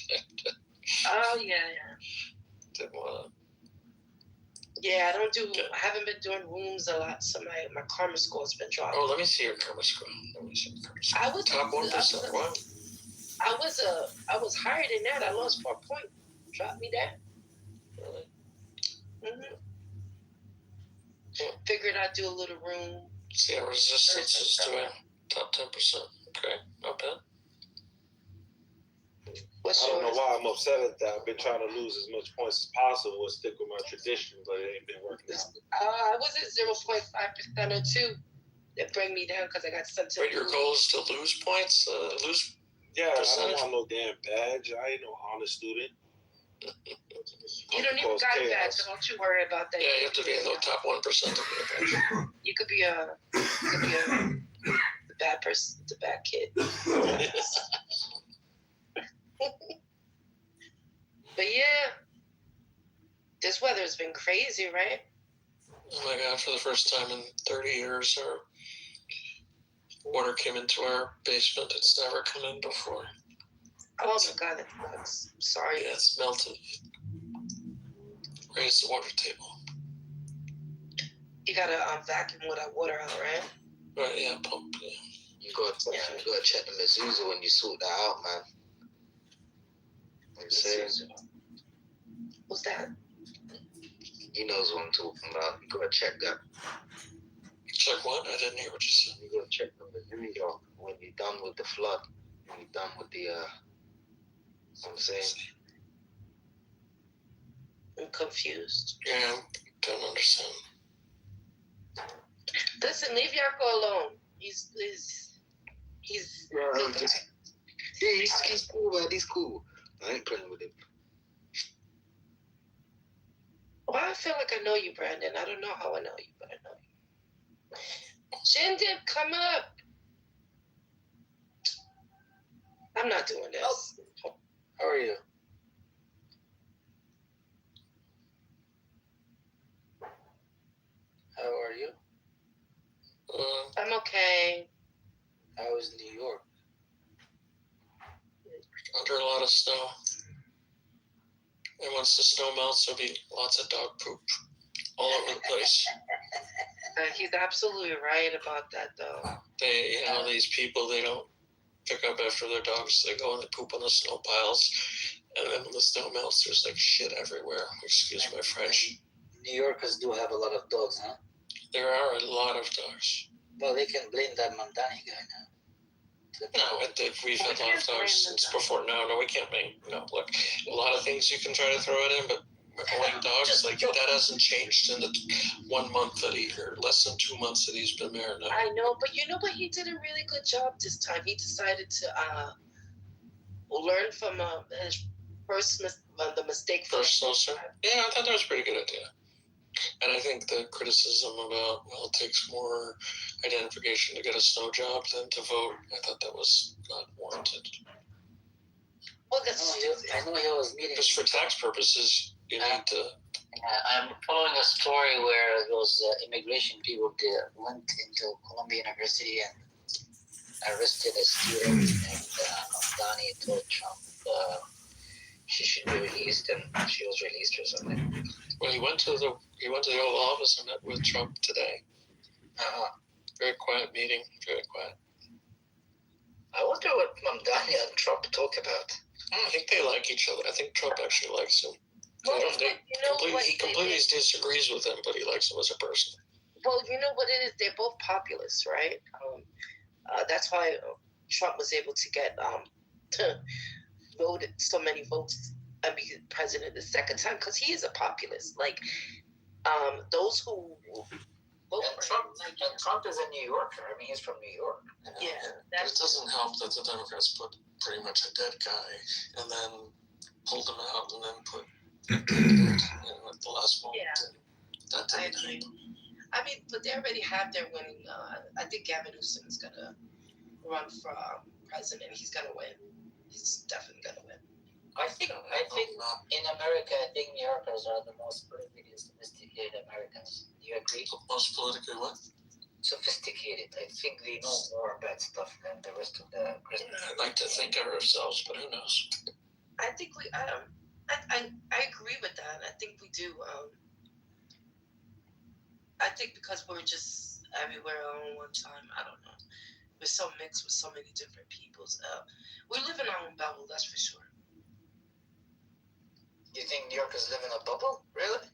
Oh, yeah. Didn't want to. Yeah, I haven't been doing rooms a lot, so my karma score's been dropping. Oh, let me see your karma score. I was top 1%. Wow. I was higher than that. I lost 4 points. Dropped me down. Really? Mm-hmm. Figured I'd do a little room. See, our resistance is doing top 10%. Okay, not bad. I don't know why I'm upset at that. I've been trying to lose as much points as possible and stick with my tradition, but it ain't been working out. I was at 0.5% or 2. That bring me down because I got sent to. But your goal is to lose points? Yeah, percentage? I don't want no damn badge. I ain't no honest student. You don't even got a badge, so don't you worry about that. Yeah, you have to be in the top 1% to be a badge. You could be the bad person, the bad kid. But yeah, this weather has been crazy, right? Oh my God, for the first time in 30 years, our water came into our basement. It's never come in before. Oh my God, that sucks. I'm sorry. Yeah, it's melted. Raise the water table. You gotta vacuum with that water out, right? Right, yeah, pump, yeah. You gotta check the mezuzah when you sort that out, man. I'm saying. What's that? He knows what I'm talking about. You gotta check that. Check what? I didn't hear what you said. You gotta check the mezuzah when you're done with the flood. When you're done with the I'm saying. I'm confused. Yeah, I don't understand. Listen, leave Yarko alone. He's yeah, he's cool, man. He's cool. I ain't playing with him. Well, I feel like I know you, Brandon. I don't know how I know you, but I know you. Shindim, come up. I'm not doing this. Oh. How are you? How are you? I'm okay. How is New York? Under a lot of snow. And once the snow melts, there'll be lots of dog poop all over the place. He's absolutely right about that, though. These people, they don't pick up after their dogs. They go and they poop on the snow piles. And then when the snow melts, there's like shit everywhere. Excuse my French. New Yorkers do have a lot of dogs, huh? There are a lot of dogs. Well, they can blame that Mandani guy now. No, we've had a lot of dogs since before. No, we can't make. No, look, a lot of things you can try to throw it in, but owning dogs, like, that hasn't changed in the 1 month that or less than 2 months that he's been there now. I know, but you know what? He did a really good job this time. He decided to learn from his the mistake. First snowstorm? Yeah, I thought that was a pretty good idea. And I think the criticism about, well, it takes more identification to get a snow job than to vote, I thought that was not warranted. Well, I know he was meeting. Just for tax purposes, you need to. I'm following a story where those immigration people went into Columbia University and arrested a student, and Donnie told Trump she should be released, and she was released or something. Well, he went to the Oval Office and met with Trump today. Very quiet meeting. Very quiet. I wonder what Mamdani and Trump talk about. I think they like each other. I think Trump actually likes him. He completely disagrees with him, but he likes him as a person. Well, you know what it is? They're both populists, right? That's why Trump was able to get voted so many votes and be president the second time, because he is a populist. Like, those who Trump is a New Yorker. I mean, he's from New York. Yeah. But it doesn't help that the Democrats put pretty much a dead guy and then pulled him out and then put at the last moment. Yeah. That didn't help. I mean, but they already have their winning. I think Gavin Newsom is going to run for president. He's going to win. He's definitely going to win. I think in America, I think New Yorkers are the most politically sophisticated Americans. Do you agree? Most politically what? Sophisticated. I think they know more about stuff than the rest of the Christians. I'd like to think of ourselves, but who knows? I think we. I agree with that. I think we do. I think because we're just everywhere all at one time. I don't know. We're so mixed with so many different peoples. We live in our own bubble, that's for sure. Do you think New York is living a bubble? Really?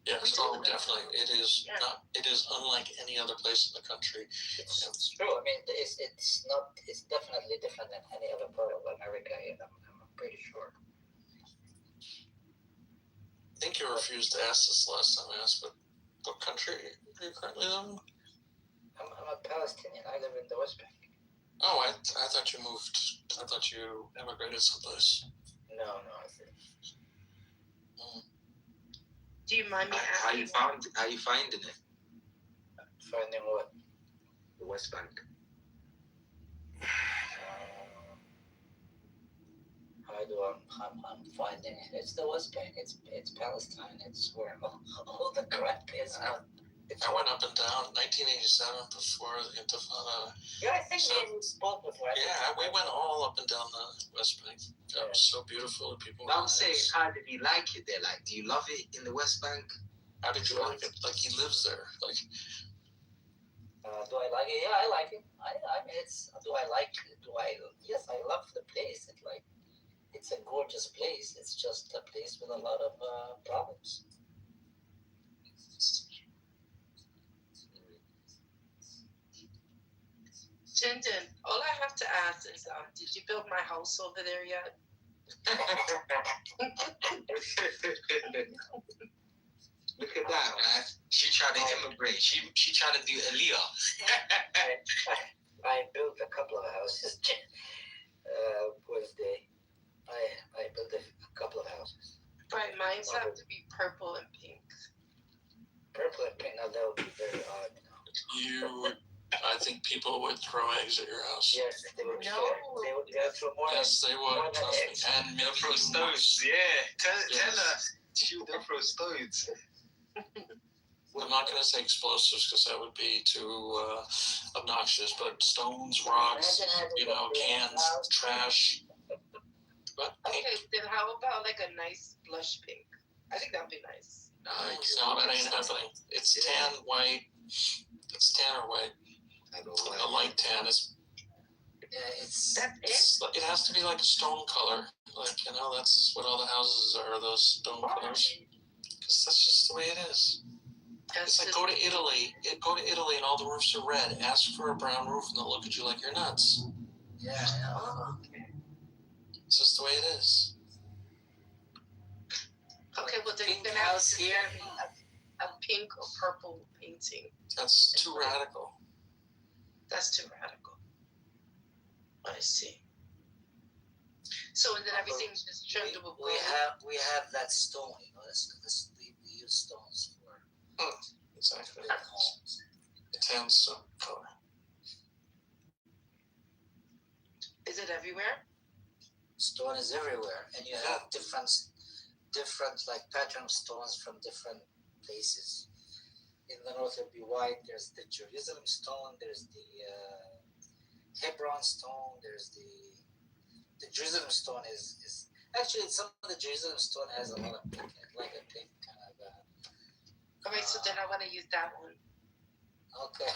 Yes, definitely. It is not. It is unlike any other place in the country. It's true. I mean, it's not. It's definitely different than any other part of America. I'm pretty sure. I think you refused to ask this last time I asked, but what country do you currently live in? I'm a Palestinian. I live in the West Bank. Oh, I thought you moved. I thought you emigrated someplace. No, I think. Do you mind me asking? How you finding it? Finding what? The West Bank. I'm finding it. It's the West Bank. It's Palestine. It's where all the crap is. I went up and down 1987 before the Intifada. Yeah, I think we spoke before. Yeah, we went all up and down the West Bank. That was so beautiful. People. But I'm saying, how did you like it there? Like, do you love it in the West Bank? How did you like it? Like, he lives there. Like. Do I like it? Yeah, I like it. I mean, it's. Do I like it? Yes, I love the place. It's a gorgeous place. It's just a place with a lot of problems. Chinton, all I have to ask is, did you build my house over there yet? Look at that, man. She tried to immigrate. She tried to do Aliyah. I built a couple of houses. I built a couple of houses. Right, mine have to be purple and pink. Purple and pink. Now that would be very odd. I think people would throw eggs at your house. Yes, they would. No. They would throw more. Yes, they would. Trust me. And maybe throw stones. Yeah. Tell her. She'll throw stones. I'm not going to say explosives because that would be too obnoxious, but stones, rocks, cans, trash. But okay, then how about like a nice blush pink? I think that'd be nice. No, that ain't happening. It's tan, white. It's tan or white. A light tan is. Yeah, It has to be like a stone color. Like, that's what all the houses are, those stone colors. Because that's just the way it is. It's like go to Italy and all the roofs are red. Ask for a brown roof and they'll look at you like you're nuts. Yeah. It's just the way it is. Okay, well then you can have a pink or purple painting. That's too radical. That's too radical. I see. So then everything's just trimmed with gold. We have that stone. We use stones for exactly. homes. The sandstone color. Is it everywhere? Stone is everywhere, and you have different like pattern of stones from different places. In the north, it'll be white. There's the Jerusalem stone. There's the Hebron stone. There's the Jerusalem stone is actually some of the Jerusalem stone has a lot of pink, like a pink kind of. Okay, so then I want to use that one. Okay.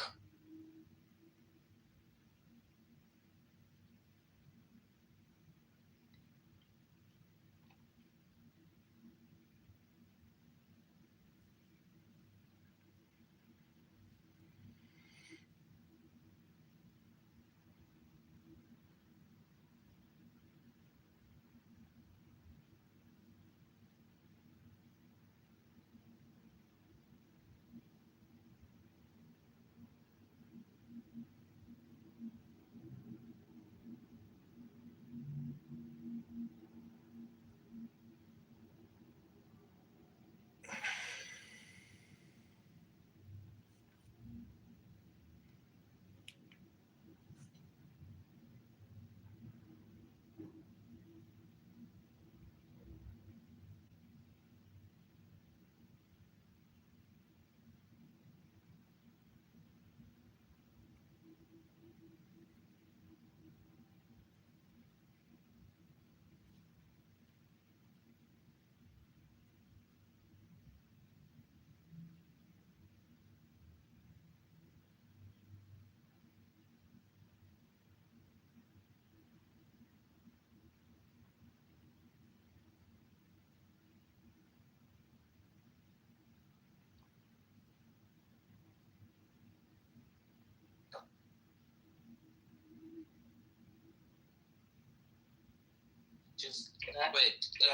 just Wait, let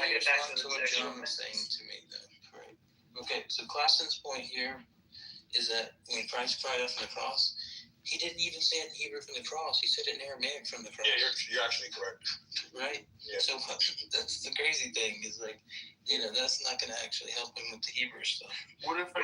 me respond to what John was saying to me, though. Right. Okay, so Clausen's point here is that when Christ cried out from the cross, he didn't even say it in Hebrew from the cross. He said it in Aramaic from the cross. Yeah, you're actually correct. Right? Yeah. So that's the crazy thing is like, that's not going to actually help him with the Hebrew stuff. What if I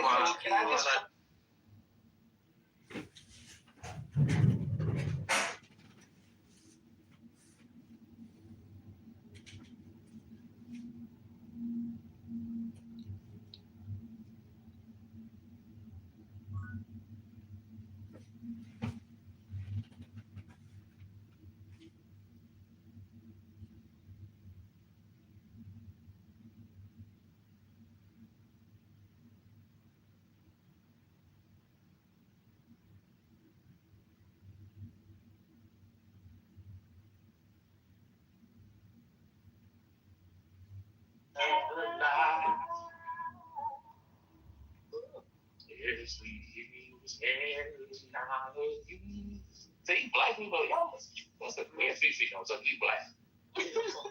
See, black people, y'all, what's the CC? So he black.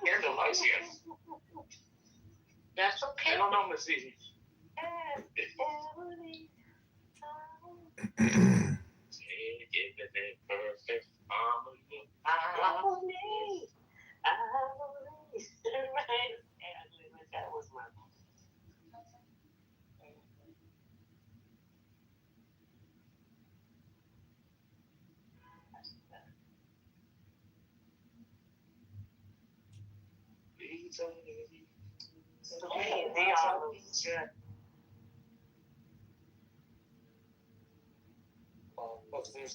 Here's the lights here. That's okay. I don't know, Miss CC. Perfect harmony. That was my. Hey, they are good. What's this?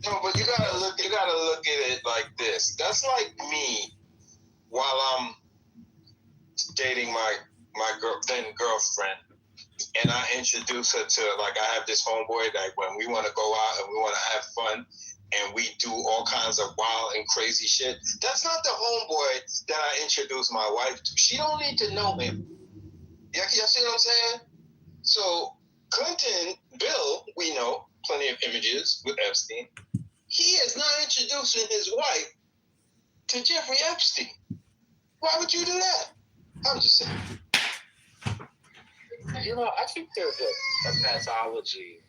No, but you gotta look at it like this. That's like me while I'm dating my then girlfriend, and I introduce her to, like, I have this homeboy that when we want to go out and we want to have fun and we do all kinds of wild and crazy shit. That's not the homeboy that I introduce my wife to. She don't need to know him. Y'all see what I'm saying? So Clinton, Bill, we know plenty of images with Epstein. He is not introducing his wife to Jeffrey Epstein. Why would you do that? I'm just saying. I think there's a pathology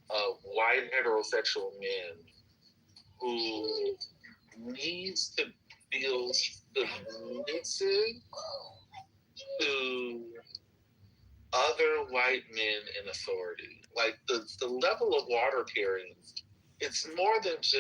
of white heterosexual men who needs to feel submissive to other white men in authority. Like the level of water carrying, it's more than just